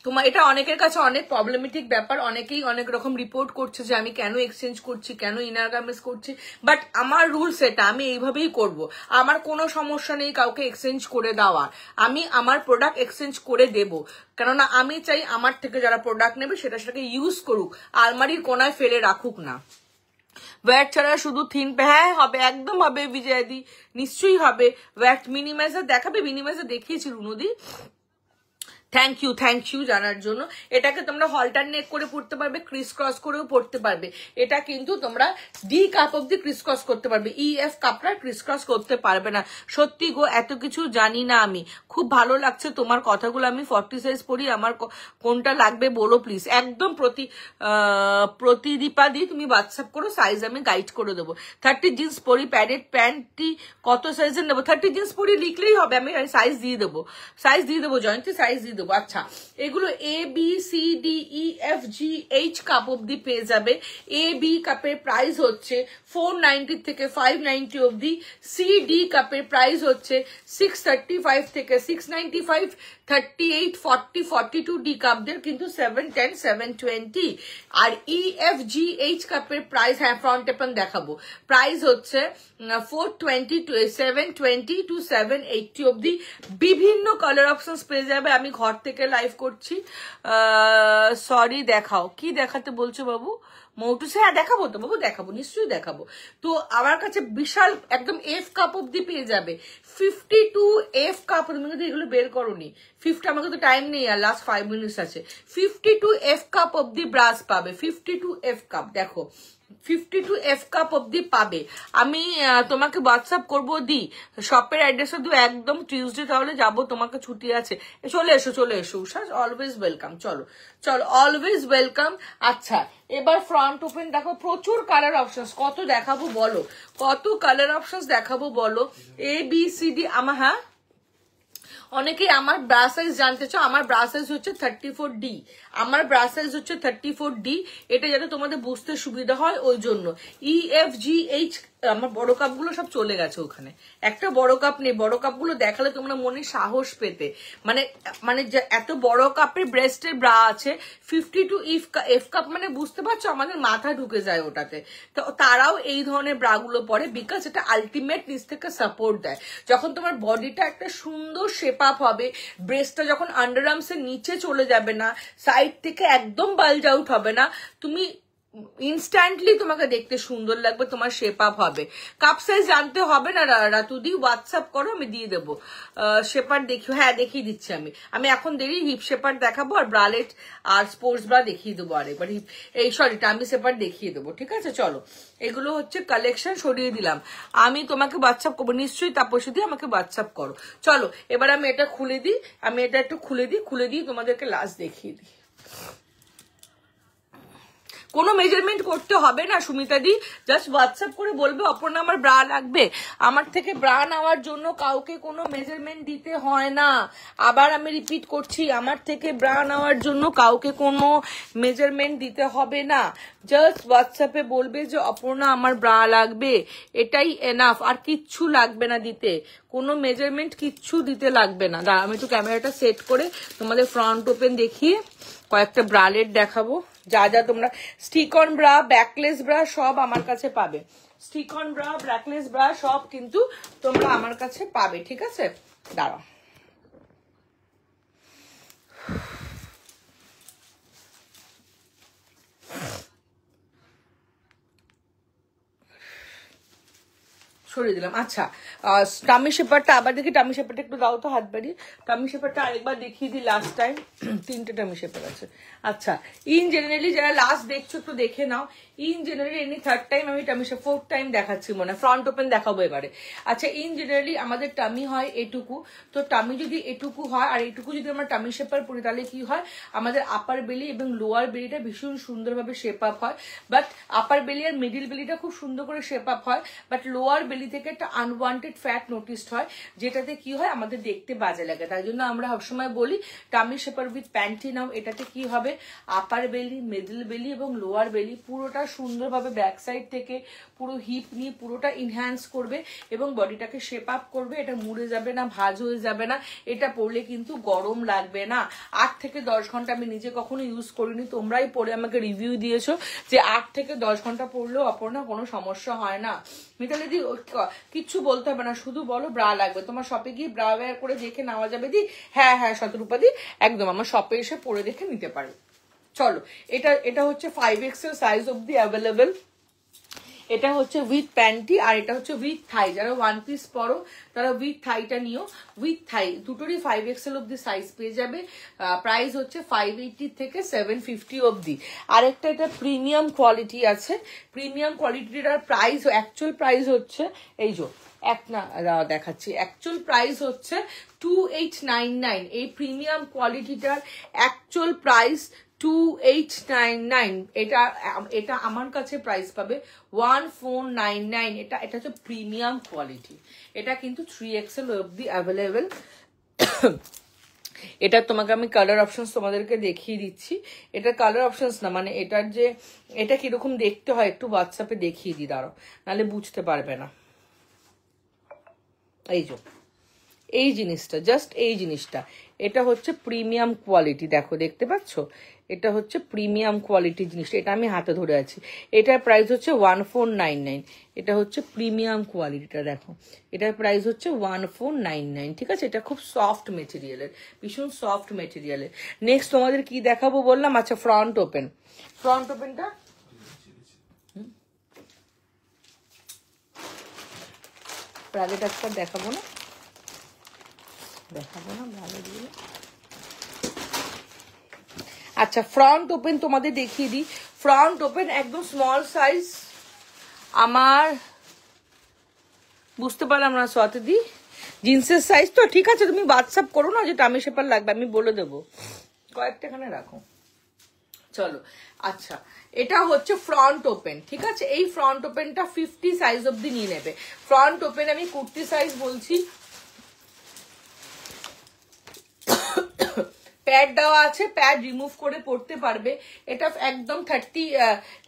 তোমার এটা অনেকের কাছে অনেক প্রবলেমেটিক ব্যাপার, অনেকেই অনেক রকম রিপোর্ট করছে যে আমি কেন এক্সচেঞ্জ করছি, কেন ইনার গার্মেন্টস করছি, বাট আমার রুলস এটা, আমি এইভাবেই করব। আমার কোনো সমস্যা নেই কাউকে এক্সচেঞ্জ করে দেওয়ার, আমি আমার প্রোডাক্ট এক্সচেঞ্জ করে দেব, কেননা আমি চাই আমার থেকে যারা প্রোডাক্ট নেবে সেটাকে ইউজ করুক, আলমারির কোনায় ফেলে রাখুক না। ওয়্যাট ছাড়া শুধু থিন, হ্যাঁ হবে, একদম হবে বিজয়াদি, নিশ্চয়ই হবে। ওয়্যাট মিনিমাইজার দেখাবে, মিনিমাইজার দেখিয়েছি রুনুদি, থ্যাংক ইউ জানার জন্য। এটাকে তোমরা হলটার নেক করে পড়তে পারবে, ক্রিস ক্রস করেও পড়তে পারবে, এটা কিন্তু তোমরা ডি কাপ অব্দি ক্রিস ক্রস করতে পারবে, EF কাপটা ক্রিস ক্রস করতে পারবে না। সত্যি গো, এত কিছু জানি না আমি, খুব ভালো লাগছে তোমার কথাগুলো। আমি 40 সাইজ পড়ি, আমার কোনটা লাগবে বলো প্লিজ, একদম প্রতিদীপা দি তুমি হোয়াটসঅ্যাপ করো, সাইজ আমি গাইড করে দেবো। 30 জিন্স পরি, প্যাডেড প্যান্টটি কত সাইজের নেবো, 30 জিন্স পরি লিখলেই হবে, আমি সাইজ দিয়ে দেবো, জয়ন্তী সাইজ দিয়ে দেবো। আচ্ছা, এগুলো ABCDEFGH কাপ অব্দি পেয়ে যাবে। AB কাপের প্রাইস হচ্ছে 490 থেকে 590 অব্দি, CD কাপের প্রাইস হচ্ছে 635 থেকে 695, 38, 40, 42 ডি কাপদের কিন্তু 710, 720। আর EFGH কাপের প্রাইস, হ্যাঁ ফ্রন্ট টেপন দেখাবো, প্রাইস হচ্ছে 420 to 720 to 780 অব্দি। বিভিন্ন কালার অপশনস পেয়ে যাবে। আমি ঘর থেকে লাইভ করছি, সরি দেখাও, কি দেখাতে বলছো বাবু? মৌটুসে, হ্যাঁ দেখাবো তো বাবু, দেখাবো, নিশ্চয়ই দেখাবো। তো আমার কাছে বিশাল একদম F কাপ অব্দি পেয়ে যাবে, 52 F কাপ, তুমি কিন্তু এগুলো বের করোনি, 50, আমাকে তো টাইম নেই আর লাস্ট 5 মিনিটস আছে। 52 F কাপ অব্দি ব্রাশ পাবে, 52 F কাপ, দেখো 52 F কাপ অব্দি পাবে। আমি তোমাকে হোয়াটসঅ্যাপ করবো, দি শপের অ্যাড্রেসটা দিও, একদম টিউসডে তাহলে যাবো, তোমাকে ছুটি আছে, চলে এসো উষা, অলওয়েজ ওয়েলকাম, চলো অলওয়েজ ওয়েলকাম। আচ্ছা, এবার ফ্রন্ট ওপেন দেখো, প্রচুর কালার অপশনস, কত দেখাবো বলো, কত কালার অপশনস দেখাবো বলো, ABCD। আমার, হ্যাঁ অনেকেই আমার ব্রা সাইজ জানতে চাও, আমার ব্রা সাইজ হচ্ছে 34D, আমার ব্রা সাইজ হচ্ছে 34D, এটা যাতে তোমাদের বুঝতে সুবিধা হয় ওই জন্য। EFGH, আমার বড় কাপগুলো সব চলে গেছে ওখানে, একটা বড় কাপ নেই, বড় কাপগুলো দেখালে তোমরা মনে সাহস পেতে, মানে এত বড় কাপের ব্রেস্টের ব্রা আছে। 52 F কাপ মানে বুঝতে পারছো, আমাদের মাথা ঢুকে যায় ওটাতে, তো তারাও এই ধরনের ব্রাগুলো পরে, বিকজ এটা আলটিমেট নিচ থেকে সাপোর্ট দেয়। যখন তোমার বডিটা একটা সুন্দর শেপ আপ হবে, ব্রেস্টটা যখন আন্ডারআর্মস এর নিচে চলে যাবে না, সাইড থেকে একদম বাল্জ আউট হবে না, তুমি ইনস্ট্যান্টলি তোমাকে দেখতে সুন্দর লাগবে, তোমার শেপ আপ হবে। কাপ সাইজ জানতে হবে না রাতুদি, হোয়াটসঅ্যাপ করো, আমি দিয়ে দেবো। শেপার দেখিও, হ্যাঁ দেখিয়ে দিচ্ছি আমি এখন দেরি হিপ শেপার দেখাবো, আর ব্রালেট আর স্পোর্টস ব্রা দেখিয়ে দেবো আরেকবার, সরি টামি শেপার দেখিয়ে দেবো, ঠিক আছে? চলো, এগুলো হচ্ছে কালেকশন, সরিয়ে দিলাম। আমি তোমাকে হোয়াটসঅ্যাপ করবো নিশ্চয়ই, তাপসী দিয়ে আমাকে হোয়াটসঅ্যাপ করো। চলো এবার আমি এটা খুলে দিই, একটু খুলে দিই তোমাদেরকে লাস্ট দেখিয়ে দিই। কোনো মেজারমেন্ট করতে হবে না সুমিতা দি, জাস্ট হোয়াটসঅ্যাপ করে বলবে অপর্ণা আমার ব্রা লাগবে। আমার থেকে ব্রা নেওয়ার জন্য কাউকে কোনো মেজারমেন্ট দিতে হয় না, আবার আমি রিপিট করছি, আমার থেকে ব্রা নেওয়ার জন্য কাউকে কোনো মেজারমেন্ট দিতে হবে না, জাস্ট হোয়াটসঅ্যাপে বলবে যে অপর্ণা আমার ব্রা লাগবে, এটাই এনাফ, আর কিচ্ছু লাগবে না দিতে, কোনো মেজারমেন্ট কিচ্ছু দিতে লাগবে না। আমি একটু ক্যামেরাটা সেট করে তোমাদের ফ্রন্ট ওপেন দেখিয়ে কয়েকটা ব্রালেট দেখাবো, যা যা তোমরা stick on bra, backless bra সব আমার কাছে পাবে। Stick on bra, backless bra সব কিন্তু তোমরা আমার কাছে পাবে, ঠিক আছে? দাঁড়াও, সরিয়ে দিলাম। আচ্ছা, টামি শেপারটা আবার দেখি, টামি শেপারটা একটু দাও তো হাত বাড়িয়ে। টামি শেপারটা আরেকবার দেখিয়ে দিই, লাস্ট টাইম 3টে টামি শেপার আছে। আচ্ছা, ইন জেনারেলি যারা লাস্ট দেখছো একটু দেখে নাও। ইন জেনারেলি এমনি 3rd টাইম আমি টামি শেপার, 4th টাইম দেখাচ্ছি মনে হয়, ফ্রন্ট ওপেন দেখাবো এবারে। আচ্ছা, ইন জেনারেলি আমাদের টামি হয় এটুকু, তো টামি যদি এটুকু হয় আর এটুকু যদি আমরা টামি শেপার পরি তাহলে কি হয়, আমাদের আপার বেলি এবং লোয়ার বেলিটা ভীষণ সুন্দরভাবে শেপ আপ হয়। বাট আপার বেলি আর মিডিল বেলিটা খুব সুন্দর করে শেপ আপ হয়, বাট লোয়ার বেলি থেকে একটা আনওয়ান্টেড ফ্যাট নোটিসড হয়, যেটাতে কি হয় আমাদের দেখতে বাজে লাগে। তাই জন্য আমরা সবসময় বলি টামি শেপার উইথ প্যান্টি নাও। এটাতে কি হবে, আপার বেলি, মিডল বেলি এবং লোয়ার বেলি পুরোটা সুন্দরভাবে ব্যাক সাইড থেকে পুরো হিপ নিয়ে পুরোটা ইনহ্যান্স করবে এবং বডিটাকে শেপ আপ করবে। এটা মুড়ে যাবে না, ভাঁজ হয়ে যাবে না, এটা পরলে কিন্তু গরম লাগবে না। 8 থেকে 10 ঘন্টা আমি নিজে কখনো ইউজ করিনি, তোমরাই পরে আমাকে রিভিউ দিয়েছো যে 8 থেকে 10 ঘন্টা পরলেও অপর্ণা কোনো সমস্যা হয় না। মিতালি দি কিচ্ছু বলতে হবে না, শুধু বলো ব্রা লাগবে। তোমার শপে গিয়ে ব্রা ওয়্যার করে দেখে নেওয়া যাবে দি। হ্যাঁ হ্যাঁ শতরূপা দি, একদম আমার শপে এসে পরে দেখে নিতে পারো। চলো, এটা হচ্ছে 5XL সাইজ অব্দি অ্যাভেলেবেল। এটা হচ্ছে উইথ প্যান্টি আর এটা হচ্ছে উইথ থাই। যারা 1 পিস পরো তারা উইথ থাইটা নিও। উইথ থাই দুটোরই 5XL অব্দি সাইজ পেয়ে যাবে। প্রাইস হচ্ছে 580 থেকে 750 অব্দি। আরেকটা এটা প্রিমিয়াম কোয়ালিটি আছে। প্রিমিয়াম কোয়ালিটিটার প্রাইস, অ্যাকচুয়াল প্রাইস হচ্ছে এই যে দেখাচ্ছি, অ্যাকচুয়াল প্রাইস হচ্ছে 2899। এই প্রিমিয়াম কোয়ালিটিটার অ্যাকচুয়াল প্রাইস 2899। এটা আমার কাছে প্রাইস পাবে 1499। এটা হচ্ছে প্রিমিয়াম কোয়ালিটি। এটা কিন্তু 3XL অব্দি অ্যাভেলেবেল। এটা তোমাকে আমি কালার অপশনস তোমাদেরকে দেখিয়ে দিচ্ছি। এটা কালার অপশনস না, মানে এটার যে এটা কিরকম দেখতে হয় একটু হোয়াটসঅ্যাপে দেখিয়ে দিই, দাঁড়াও, নাহলে বুঝতে পারবে না। এই জিনিসটা, জাস্ট এই জিনিসটা, এটা হচ্ছে প্রিমিয়াম কোয়ালিটি। দেখো, দেখতে পাচ্ছ, এটা হচ্ছে প্রিমিয়াম কোয়ালিটি জিনিসটা। এটা আমি হাতে ধরে আছি। এটার প্রাইস হচ্ছে 1499। এটা হচ্ছে প্রিমিয়াম কোয়ালিটিটা। দেখো, এটার প্রাইস হচ্ছে 1499, ঠিক আছে? এটা খুব সফট মেটেরিয়ালের, ভীষণ সফট মেটেরিয়ালের। নেক্সট তোমাদের কি দেখাবো বললাম? আচ্ছা, ফ্রন্ট ওপেন। ফ্রন্ট ওপেনটা প্রাইভেট একটা দেখাবো না, ভালো দিয়ে। আচ্ছা, ফ্রন্ট ওপেন তোমাদের দেখিয়ে দিই। ফ্রন্ট ওপেন একদম স্মল সাইজ। আমার বুঝতে পারলাম না সোয়াতি দি, জিন্সের সাইজ তো ঠিক আছে, তুমি হোয়াটসঅ্যাপ করো না যে টামি শেপার লাগবে, আমি বলে দেবো। কয়েকটা এখানে রাখো, চলো। আচ্ছা, এটা হচ্ছে ফ্রন্ট ওপেন, ঠিক আছে? এই ফ্রন্ট ওপেনটা 50 সাইজ অব্দি নিয়ে নেবে। ফ্রন্ট ওপেন আমি কুর্তি সাইজ বলছি, প্যাড দেওয়া আছে, প্যাড রিমুভ করে পড়তে পারবে। এটা একদম 30,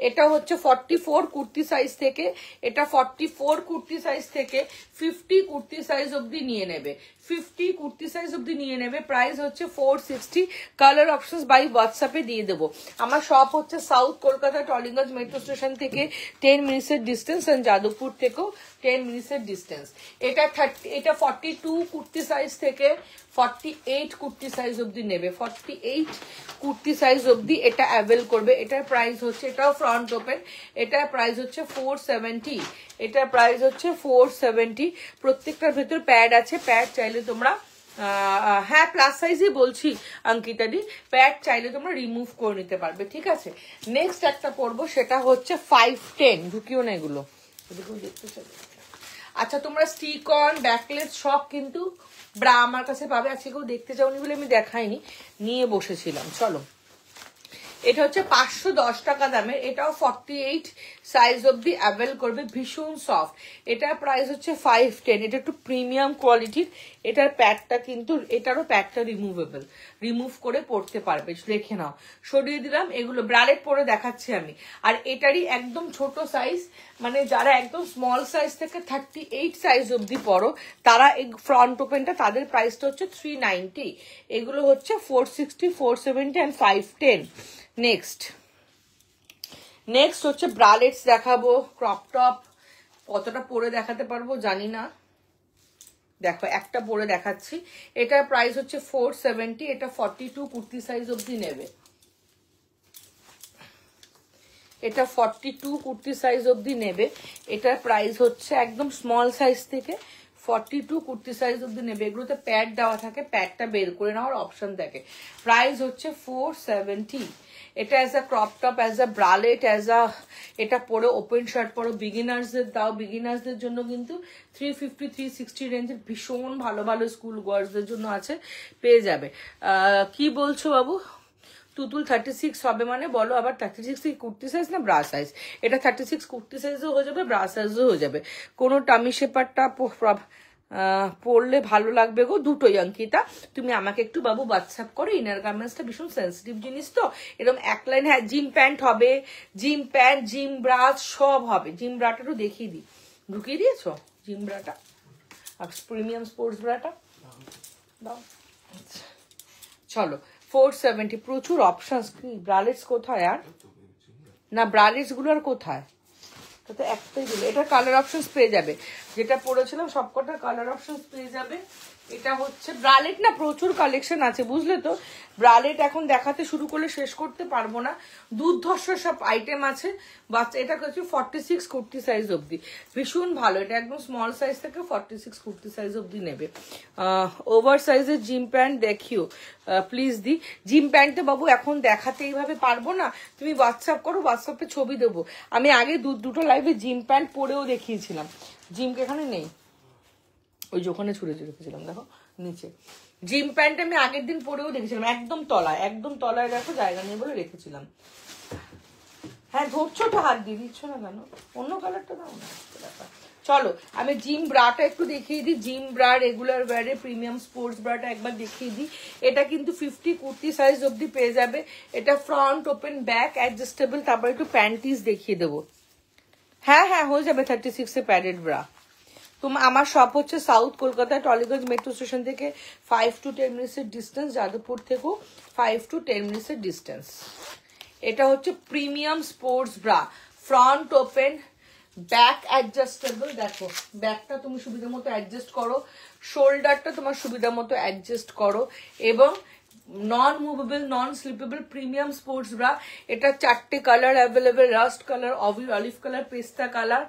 এটা হচ্ছে 44 কুর্তি সাইজ থেকে, এটা 44 কুর্তি সাইজ থেকে 50 কুর্তি সাইজ অব্দি নিয়ে নেবে। 50 কুর্তি সাইজ অব্দি নিয়ে নেবে। প্রাইস হচ্ছে 460। কালার অপশনস বাই হোয়াটসঅ্যাপে দিয়ে দেবো। আমার শপ হচ্ছে south Kolkata Tollygunge metro station থেকে 10 মিনিটসের ডিস্টেন্স, আর যাদবপুর থেকেও 10 মিনিটসের ডিস্টেন্স। এটা 42 কুর্তি সাইজ থেকে 48 কুর্তি সাইজ অব্দি নেবে। 48 কুর্তি সাইজ অব্দি এটা অ্যাভেল করবে। এটার প্রাইস হচ্ছে, এটাও ফ্রন্ট ওপেন, এটার প্রাইস হচ্ছে 470। এটার প্রাইস হচ্ছে 470। প্রত্যেকটার ভেতর প্যাড আছে। প্যাড চাইলে তোমরা, হ্যাঁ প্লাস সাইজই বলছি অঙ্কিতা দি, প্যাড চাইলে তোমরা রিমুভ করে নিতে পারবে, ঠিক আছে? নেক্সট একটা পরবো, সেটা হচ্ছে 510। ঢুকিও না এগুলো, দেখতে চাই। আচ্ছা, তোমরা স্টিক অন, ব্যাকলেস সব কিন্তু ব্রা আমার কাছে পাবে। আজকে কেউ দেখতে চাওনি বলে আমি দেখাইনি, নিয়ে বসেছিলাম। চলো, এটা হচ্ছে 510 টাকা দামের। এটাও 48 সাইজ অব্দি অ্যাভেল করবে, ভীষণ সফট। এটার প্রাইস হচ্ছে 510। এটা একটু প্রিমিয়াম কোয়ালিটির। এটার প্যাডটা কিন্তু, এটারও প্যাডটা রিমুভেবল, রিমুভ করে পড়তে পারবে। দেখে নাও, সরিয়ে দিলাম। এগুলো ব্রালেট পরে দেখাচ্ছি আমি। আর এটারই একদম ছোট সাইজ, মানে যারা একদম স্মল সাইজ থেকে 38 সাইজ অব্দি পড়ো তারা এই ফ্রন্ট ওপেনটা, তাদের প্রাইসটা হচ্ছে 390। এগুলো হচ্ছে 460, 470 অ্যান্ড 510। নেক্সট নেক্সট হচ্ছে ব্রালেটস দেখাবো, ক্রপ টপ। কতটা পরে দেখাতে পারবো জানি না, দেখো একটা পরে দেখাচ্ছি। এটার প্রাইস হচ্ছে 470, এটা 42 কুর্তি সাইজ অবধি নেবে। এটা 42 কুর্তি সাইজ অবধি নেবে। এটার প্রাইস হচ্ছে একদম স্মল সাইজ থেকে 42 কুর্তি সাইজ অবধি নেবে। এগুলোতে প্যাড দেওয়া থাকে, প্যাডটা বের করে নেওয়ার অপশন থাকে। প্রাইস হচ্ছে 470। এটা as a crop top, as a bralette, as a এটা পরে ওপেন শার্ট পরো, বিগিনার্সদের দাও। বিগিনার্সদের জন্য কিন্তু 350 360 রেঞ্জের ভীষণ ভালো ভালো স্কুল গার্লসদের জন্য আছে, পেয়ে যাবে। কি বলছো বাবু? তুতুল 36 হবে মানে বলো আবার 36 কুর্তি সাইজ না ব্রা সাইজ? এটা 36 কুর্তি সাইজও হয়ে যাবে, ব্রা সাইজও হয়ে যাবে। কোনো টামি শেপারটা পরলে ভালো লাগবে গো, দুটোই। অঙ্কিতা তুমি আমাকে একটু বাবু হোয়াটসঅ্যাপ করো, ইনার গার্মেন্টসটা ভীষণ সেন্সিটিভ জিনিস তো, এরকম এক লাইন। হ্যাঁ জিম প্যান্ট হবে, জিম প্যান্ট, জিম ব্রা সব হবে। জিম ব্রাটা একটু দেখিয়ে দিই, ঢুকিয়ে দিয়েছো জিম ব্রাটা আর প্রিমিয়াম স্পোর্টস ব্রাটা দাও। চলো 470, প্রচুর অপশনস। কি ব্রালেটস কোথায় আর? না ব্রালেটস গুলো আর কোথায়? তো একটাই দিল। এটা কালার অপশনস পেয়ে যাবে, যেটা পরেছিলাম সবকটা কালার অপশনস পেয়ে যাবে। এটা হচ্ছে ব্রালেট না, প্রচুর কালেকশন আছে বুঝলে তো। ব্রালেট এখন দেখাতে শুরু করলে শেষ করতে পারবো না, দুর্ধর্ষ সব আইটেম আছে। বাচ্চা এটা হচ্ছে 46 কুর্তি সাইজ অবধি, ভীষণ ভালো। এটা একদম স্মল সাইজ থেকে 46 কুর্তি সাইজ অবধি নেবে। ওভার সাইজের জিম প্যান্ট দেখিও প্লিজ দি। জিম প্যান্টে বাবু এখন দেখাতে এইভাবে পারবো না, তুমি হোয়াটসঅ্যাপ করো, হোয়াটসঅ্যাপে ছবি দেবো। আমি আগে দুটো লাইভে জিম প্যান্ট পরেও দেখিয়েছিলাম। জিমকে এখানে নেই, ওই যে ওখানে ছুড়ে রেখেছিলাম দেখো নিচে। জিম প্যান্ট আমি আগের দিন পরেও দেখেছিলাম, একদম তলায় দেখো, জায়গা নেই বলে রেখেছিলাম। হ্যাঁ ধরছো তো, হাত দিয়ে দিচ্ছ না কেন? অন্য কালারটা দাও না। চলো আমি জিম ব্রাটা একটু দেখিয়ে দিই। জিম ব্রা রেগুলার ওয়্যারে প্রিমিয়াম স্পোর্টস ব্রাটা একবার দেখিয়ে দিই। এটা কিন্তু 50 কুর্তি সাইজ অবধি পেয়ে যাবে। এটা ফ্রন্ট ওপেন, ব্যাক অ্যাডজাস্টেবল। তারপর একটু প্যান্টিস দেখিয়ে দেবো। হ্যাঁ হয়ে যাবে 36 এ প্যাডেড ব্রা। আমার শপ হচ্ছে সাউথ কলকাতায়, টলিগঞ্জ মেট্রো স্টেশন থেকে 5 to 10 মিনিটসের ডিস্টেন্স, যাদবপুর থেকেও 5 to 10 মিনিটসের ডিস্টেন্স। এটা হচ্ছে premium sports bra, front open, back adjustable. দেখো ব্যাকটা তুমি সুবিধা মতো অ্যাডজাস্ট করো, শোল্ডারটা তোমার সুবিধা মতো অ্যাডজাস্ট করো, এবং non movable, non slippable premium sports bra. এটা 4টে colour available, rust colour, olive colour, পেস্তা কালার।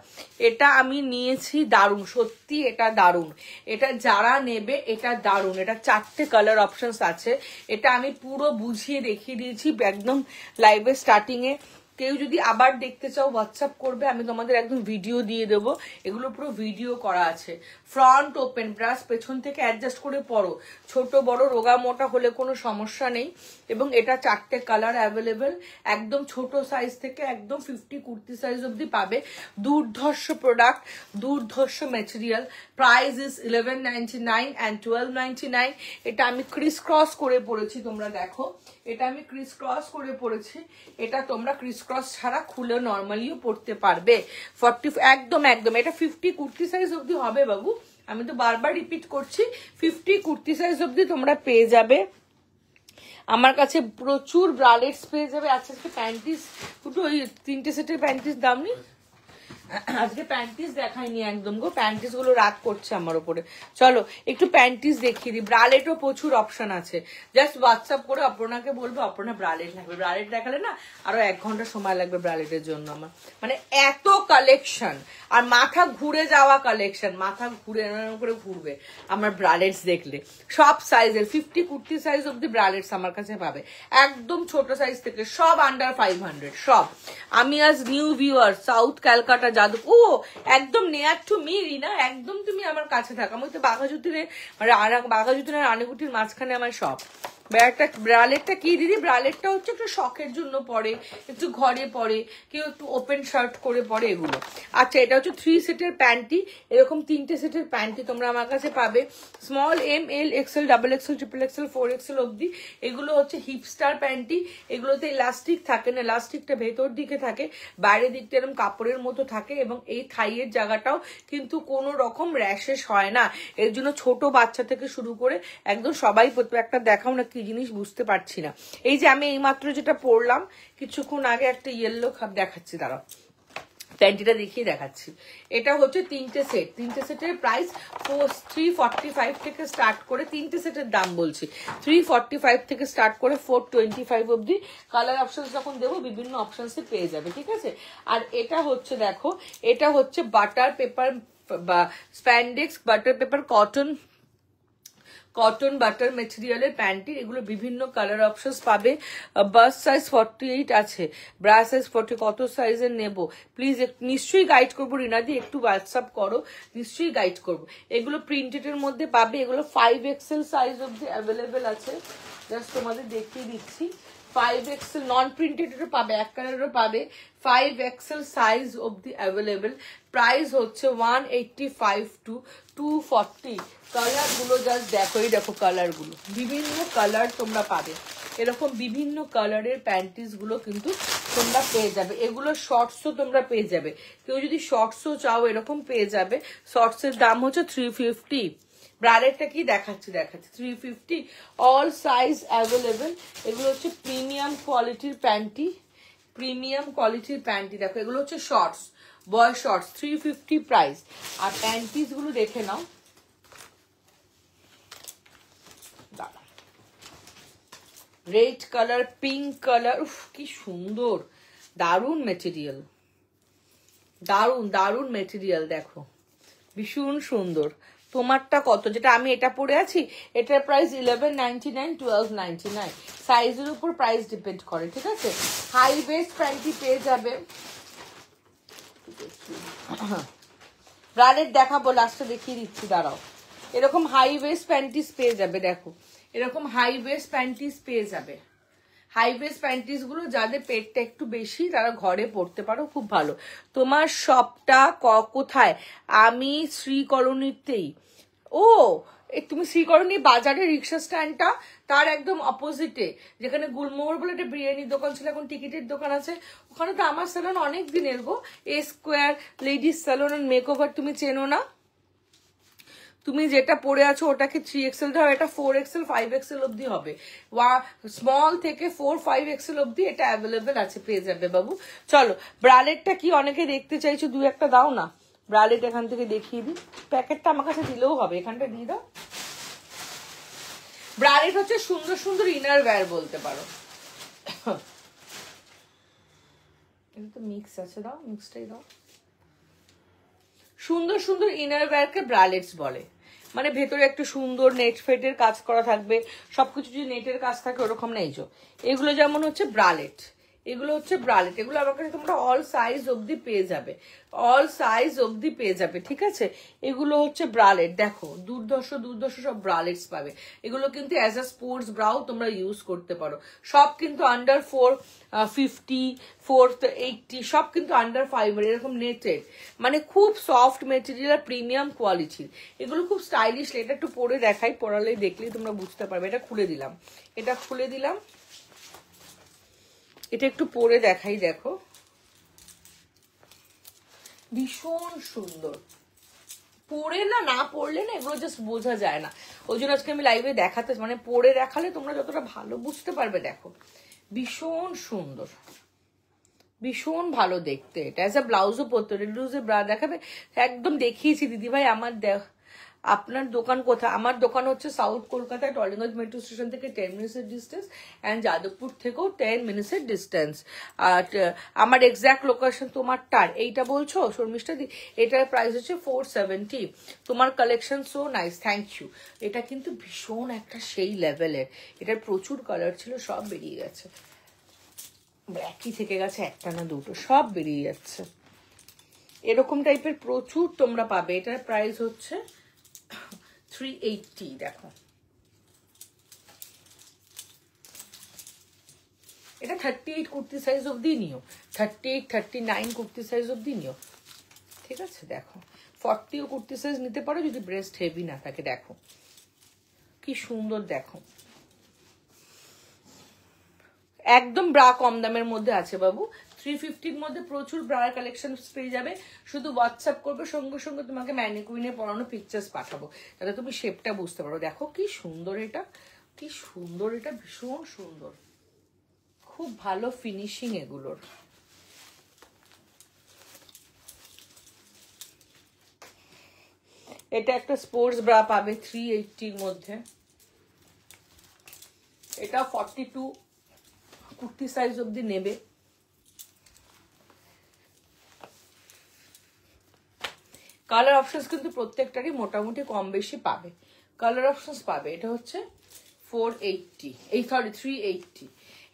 এটা আমি নিয়েছি, দারুণ সত্যি, এটা দারুণ। এটা যারা নেবে এটা দারুণ। এটা 4টে কালার অপশনস আছে। এটা আমি পুরো বুঝিয়ে দেখিয়ে দিয়েছি একদম লাইভের স্টার্টিংয়ে। কেউ যদি আবার দেখতে চাও হোয়াটসঅ্যাপ করবে, আমি তোমাদের একদম ভিডিও দিয়ে দেবো। এগুলো পুরো ভিডিও করা আছে। ফ্রন্ট ওপেন, ব্রাশ পেছন থেকে অ্যাডজাস্ট করে পরো, ছোট বড় রোগা মোটা হলে কোনো সমস্যা নেই। এবং এটা 4টে কালার অ্যাভেলেবেল, একদম ছোট সাইজ থেকে একদম 50 কুর্তি সাইজ অবধি পাবে। দুর্ধর্ষ প্রোডাক্ট, দুর্ধর্ষ মেটেরিয়াল। Price is 1199 and 1299। এটা আমি ক্রিস ক্রস করে পরেছি, তোমরা দেখো এটা আমি ক্রিস ক্রস করে পরেছি। এটা তোমরা ক্রিস ক্রস ছাড়া খুলে নর্মালিও পরতে পারবে। 40 একদম এটা 50 কুর্তি সাইজ অবধি হবে বাবু, আমি তো বারবার রিপিট করছি। 50 কুর্তি সাইজ অবধি তোমরা পেয়ে যাবে। আমার কাছে প্রচুর ব্রালেটস পেয়ে যাবে। আচ্ছা প্যান্টিস দুটো, ওই 3টে সেটের প্যান্টিস দাম নি, আজকে প্যান্টিস দেখাইনি একদম গো, প্যান্টিস গুলো রাগ করছে আমার উপরে। চলো একটু প্যান্টিস দেখিয়ে দিই। ব্রালেটও প্রচুর অপশন আছে, জাস্ট হোয়াটসঅ্যাপ করে অপর্ণাকে বলবো অপর্ণা ব্রালেট লাগবে। ব্রালেট দেখালে না আরো 1 ঘন্টা সময় লাগবে ব্রালেটের জন্য আমার, মানে এত কালেকশন। আর মাথা ঘুরে যাওয়া কালেকশন, মাথা ঘুরে করে ঘুরবে আমার ব্রালেটস দেখলে। সব সাইজের 50 কুর্তি সাইজ অব্দি ব্রালেটস আমার কাছে পাবে, একদম ছোট সাইজ থেকে সব আন্ডার 500 সব। আমি আজ new viewer south Calcutta Yadav, ও একদম নিয়ার টু মি রিনা, একদম তুমি আমার কাছে থাকা। আমি তো বাঘাযতীনের রানীকুটির মাঝখানে আমার সব। ব্রালেটটা কি দিদি? ব্রালেটটা হচ্ছে একটু শখের জন্য পরে, একটু ঘরে পরে, কেউ একটু ওপেন শার্ট করে পরে এগুলো। আচ্ছা এটা হচ্ছে 3 সেটের প্যান্টি, এরকম 3টে সেটের প্যান্টি তোমরা আমার কাছে পাবে। Small, M, L, XL, double XL, triple XL, 4XL অবধি। এগুলো হচ্ছে হিপস্টার প্যান্টি, এগুলোতে ইলাস্টিক থাকে না, ইলাস্টিকটা ভেতর দিকে থাকে, বাইরের দিকটা এরকম কাপড়ের মতো থাকে, এবং এই থাইয়ের জায়গাটাও কিন্তু কোনো রকম র্যাশেস হয় না। এর জন্য ছোট বাচ্চা থেকে শুরু করে একদম সবাই পরতে। একটা দেখাও না কি কি জিনিস বুঝতে পারছি না। এই যে আমি এইমাত্র যেটা পরলাম কিছুক্ষণ আগে একটা ইয়েলো খাপ দেখাচ্ছি, দাঁড়াও প্যান্টিটা দেখিয়ে দেখাচ্ছি। এটা হচ্ছে তিনটে সেটের প্রাইস 345 থেকে স্টার্ট করে, তিনটে সেটের দাম বলছি 345 থেকে স্টার্ট করে 425 অবধি। কালার অপশন যখন দেবো বিভিন্ন অপশনসে পেয়ে যাবে, ঠিক আছে। আর এটা হচ্ছে দেখো, এটা হচ্ছে বাটার পেপার বা spandex butter paper cotton butter মেটেরিয়ালের প্যান্টি। এগুলো বিভিন্ন কালার অপশনস পাবে। বাস সাইজ 48 আছে, ব্রা সাইজ 40। কত সাইজের নেব প্লিজ নিশ্চয়ই গাইড করবো রিনাদি, একটু হোয়াটসঅ্যাপ করো, নিশ্চয়ই গাইড করবো। এগুলো প্রিন্টেডের মধ্যে পাবে, এগুলো 5XL সাইজ অবধি অ্যাভেলেবেল আছে, জাস্ট তোমাদের দেখিয়ে দিচ্ছি। 5XL নন প্রিন্টেডেরও পাবে, এক কালারেরও পাবে, 5XL সাইজ অবধি অ্যাভেলেবেল। প্রাইস হচ্ছে 185 to 240। কালার গুলো জাস্ট দেখো, এই দেখো কালার গুলো, বিভিন্ন কালার তোমরা পাবে, এরকম বিভিন্ন কালারের প্যান্টিস গুলো কিন্তু তোমরা পেয়ে যাবে। এগুলো শর্টসও তোমরা পেয়ে যাবে, কেউ যদি শর্টসও চাও এরকম পেয়ে যাবে। শর্টসের দাম হচ্ছে 350। ব্রালেটটা কি দেখাচ্ছি 350, অল সাইজ অ্যাভেলেবেল। এগুলো হচ্ছে প্রিমিয়াম কোয়ালিটির প্যান্টি, দেখো এগুলো হচ্ছে শর্টস, বয় শর্টস, 350 প্রাইস। আর প্যান্টিস গুলো দেখে নাও, রেড কালার, পিঙ্ক কালার, উফ কি সুন্দর, দারুন মেটেরিয়াল, দারুন মেটেরিয়াল, দেখো ভীষণ সুন্দর। তোমারটা কত, যেটা আমি এটা পরে আছি এটার প্রাইস 1199, 1299, সাইজের উপর প্রাইস ডিপেন্ড করে, ঠিক আছে। হাই ওয়েস্ট প্যান্টি পেয়ে যাবে। ব্রালেট দেখাবো, লাস্টে দেখিয়ে দিচ্ছি, দাঁড়াও। এরকম হাই ওয়েস্ট প্যান্টিস পেয়ে যাবে, দেখো এরকম হাই ওয়েস্ট প্যান্টিস পেয়ে যাবে। হাই ওয়েস্ট প্যান্টিস গুলো যাদের পেটটা একটু বেশি তারা ঘরে পরতে পারো, খুব ভালো। তোমার শপটা কোথায়? আমি শ্রীকরণীতেই। ও তুমি শ্রীকরণী বাজারের রিক্সা স্ট্যান্ডটা তার একদম অপোজিটে, যেখানে গুলমোহর বলে একটা বিরিয়ানির দোকান ছিল, এখন টিকিটের দোকান আছে, ওখানে তো আমার স্যালন অনেক দিনের গো, A square ladies salon and makeover, তুমি চেনো না? তুমি যেটা পরে আছো ওটাকে 3XL ধরো, এটা 4XL 5XL অবধি হবে, স্মল থেকে 4-5XL অবধি এটা অ্যাভেলেবেল আছে, পেয়ে যাবে বাবু। চলো ব্রালেটটা কি অনেকে দেখতে চাইছো, দু একটা দাও না ব্রালেট, এখান থেকে দেখিয়ে দিই। প্যাকেটটা আমার কাছে দিলেও হবে, এখানটা দিয়ে দাও। ব্রালেট হচ্ছে সুন্দর সুন্দর ইনার ওয়্যার বলতে পারো, এটা তো মিক্স আছে, দাও মিক্সটাই দাও। সুন্দর সুন্দর ইনার ওয়্যারকে ব্রালেটস বলে, মানে ভেতরে একটু সুন্দর নেট ফেটের কাজ করা থাকবে, সবকিছু যদি নেটের কাজ থাকে ওরকম নেই। এগুলো যেমন হচ্ছে ব্রালেট, এগুলো আমার কাছে তোমরা অল সাইজ অবধি পেয়ে যাবে, ঠিক আছে। এগুলো হচ্ছে ব্রালেট, দেখো দুর্ধর্ষ সব ব্রালেটস পাবে। এগুলো কিন্তু অ্যাজ আ স্পোর্টস ব্রাও তোমরা ইউজ করতে পারো, সব কিন্তু আন্ডার 450, 480, সব কিন্তু আন্ডার 5, এরকম নেটেড, মানে খুব সফট মেটেরিয়াল, প্রিমিয়াম কোয়ালিটির। এগুলো খুব স্টাইলিশ। এটা একটু পরে দেখাই, পরালেই দেখলেই তোমরা বুঝতে পারবে। এটা খুলে দিলাম, এটা একটু পরে দেখাই, দেখো ভীষণ সুন্দর। পরে না পড়লে না এগুলো জাস্ট বোঝা যায় না, ওই জন্য আজকে আমি লাইভে দেখাতে, মানে পরে দেখালে তোমরা যতটা ভালো বুঝতে পারবে। দেখো ভীষণ সুন্দর, ভীষণ ভালো দেখতে। এটা এজ আ ব্লাউজও পরতে, ব্রা দেখাবে, একদম দেখিয়েছি দিদিভাই। আপনার দোকান কোথায়? আমার দোকান হচ্ছে সাউথ কলকাতায়, টলিগঞ্জ মেট্রো স্টেশন থেকে 10 মিনিটসের ডিস্টেন্স, অ্যান্ড যাদবপুর থেকেও 10 মিনিটসের ডিস্টেন্স। আর আমার এক্সাক্ট লোকেশন তোমারটার এইটা বলছো শর্মিষ্ঠা দি, এটার প্রাইস হচ্ছে 470। তোমার collection so nice, thank you. এটা কিন্তু ভীষণ একটা সেই লেভেলের, এটার প্রচুর কালার ছিল, সব বেরিয়ে গেছে, একই থেকে গেছে, একটা না দুটো, সব বেরিয়ে যাচ্ছে। এরকম টাইপের প্রচুর তোমরা পাবে। এটার প্রাইস হচ্ছে 380। দেখো এটা 38 কুর্তি সাইজ অবধি নিও, 38, 39 কুর্তি সাইজ অবধি নিও, ঠিক আছে। দেখো 40ও কুর্তি সাইজ নিতে পারো যদি ব্রেস্ট হেভি না থাকে। দেখো কি সুন্দর, দেখো একদম ব্রা কম দামের মধ্যে আছে বাবু। 350-র মধ্যে প্রচুর ব্রা কালেকশন পেয়ে যাবে। শুধু হোয়াটসঅ্যাপ করবে, সঙ্গে সঙ্গে তোমাকে ম্যানিকুইনে পরানো পিকচার্স পাঠাবো, যাতে তুমি শেপটা বুঝতে পারো। দেখো কি সুন্দর, এটা কি সুন্দর, এটা ভীষণ সুন্দর, খুব ভালো ফিনিশিং এগুলোর। এটা একটা স্পোর্টস ব্রা পাবে 380 মধ্যে। এটা 42 কুর্তি সাইজ অব্দি নেবে। কালার অপশনস কিন্তু প্রত্যেকটারই মোটামুটি কম বেশি পাবে, কালার অপশনস পাবে। এটা হচ্ছে 380।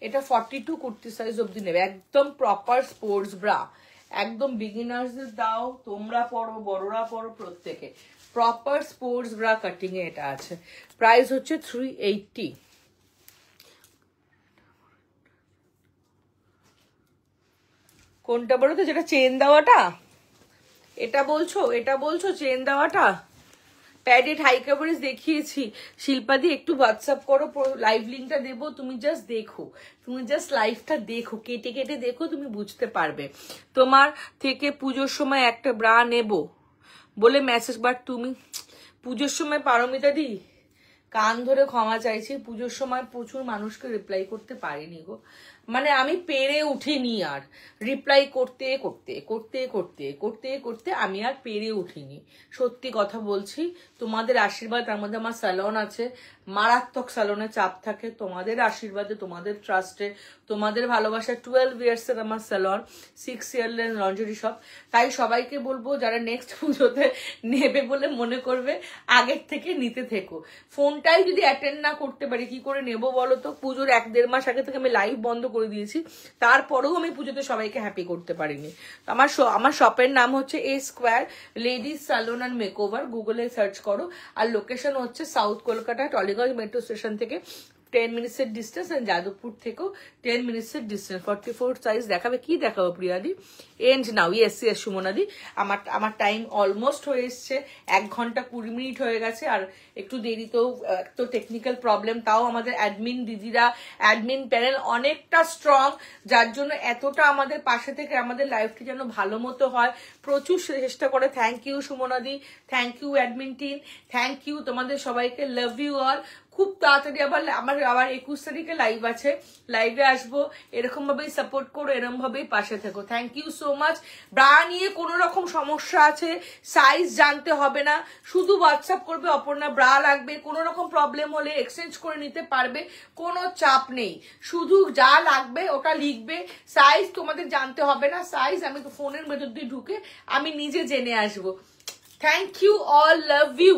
এটা 42 কুর্তি সাইজ অব্দি নেবে, একদম প্রপার স্পোর্টস ব্রা, একদম বিগিনার্সদের দাও, তোমরা পরো, বড়রা পরো, প্রত্যেকে প্রপার স্পোর্টস ব্রা কাটিং এ এটা আছে। প্রাইস হচ্ছে 380। কোনটা বলো তো, যেটা চেন দেওয়াটা, এটা বলছো, এটা বলছো চেন দেওয়াটা? প্যাডেড হাই কাভারেজ দেখিয়েছি। শিল্পাদি একটু হোয়াটসঅ্যাপ করো, লাইভ লিঙ্কটা দেবো, তুমি জাস্ট দেখো, তুমি জাস্ট লাইভটা দেখো, কেটে কেটে দেখো, তুমি বুঝতে পারবে। তোমার থেকে পুজোর সময় একটা ব্রা নেব বলে মেসেজ, বাট তুমি পুজোর সময় পারমিতা দি কান ধরে ক্ষমা চাইছি, পুজোর সময় প্রচুর মানুষকে রিপ্লাই করতে পারিনি গো, মানে আমি পেরে উঠিনি, আর রিপ্লাই করতে করতে করতে করতে করতে করতে আমি আর পেরে উঠিনি, সত্যি কথা বলছি। তোমাদের আশীর্বাদ, তার মধ্যে আমার স্যালন আছে, মারাত্মক স্যালনে চাপ থাকে, তোমাদের আশীর্বাদে, তোমাদের ট্রাস্টে, তোমাদের ভালোবাসা। 12 ইয়ার্সের আমার স্যালন, 6 ইয়ার লঞ্জারি শপ। তাই সবাইকে বলবো যারা নেক্সট পুজোতে নেবে বলে মনে করবে, আগের থেকে নিতে থেকো। ফোনটাই যদি অ্যাটেন্ড না করতে পারি কি করে নেবো বলো তো? পুজোর 1-1.5 মাস আগে থেকে আমি লাইভ বন্ধ করে দিয়েছি, তারপরেও আমি পুজোতে সবাইকে হ্যাপি করতে পারিনি। আমার শপের নাম হচ্ছে A Square ladies salon and makeover, গুগলে সার্চ করো। আর লোকেশন হচ্ছে south Kolkata, Tollygunge metro station থেকে 10 মিনিটসের ডিস্টেন্স, এন্ড যাদবপুর থেকেও 10 মিনিটসের ডিস্টেন্স। 44 সাইজ দেখাবে, কি দেখাবো প্রিয়াদি? এন্ড নাও, ইয়েস সুমনাদি, আমার টাইম অলমোস্ট হয়ে এসছে, 1 ঘন্টা 20 মিনিট হয়ে গেছে। আর একটু দেরিতেও, তো টেকনিক্যাল প্রবলেম, তাও আমাদের অ্যাডমিন দিদিরা, অ্যাডমিন প্যানেল অনেকটা স্ট্রং, যার জন্য এতটা আমাদের পাশে থেকে আমাদের লাইফটি যেন ভালো মতো হয়, প্রচুর চেষ্টা করে। থ্যাংক ইউ সুমনাদি, thank you admin team, thank you তোমাদের সবাইকে, লাভ ইউ অল। খুব তাড়াতাড়ি আমার 21 তারিখে লাইভ আছে, লাইভে আসবো। এরকম ভাবেই সাপোর্ট করো, এরকম ভাবেই পাশে থেকো। Thank you so much. Bra নিয়ে কোনো রকম সমস্যা আছে, সাইজ জানতে হবে না, শুধু হোয়াটসঅ্যাপ করবে অপর্ণা ব্রা লাগবে, কোনো রকম প্রবলেম হলে এক্সচেঞ্জ করে নিতে পারবে, কোনো চাপ নেই। শুধু যা লাগবে ওটা লিখবে, সাইজ তোমাদের জানতে হবে না, সাইজ আমি তো ফোনের ভেতর দিয়ে ঢুকে আমি নিজে জেনে আসবো। Thank you all, love you.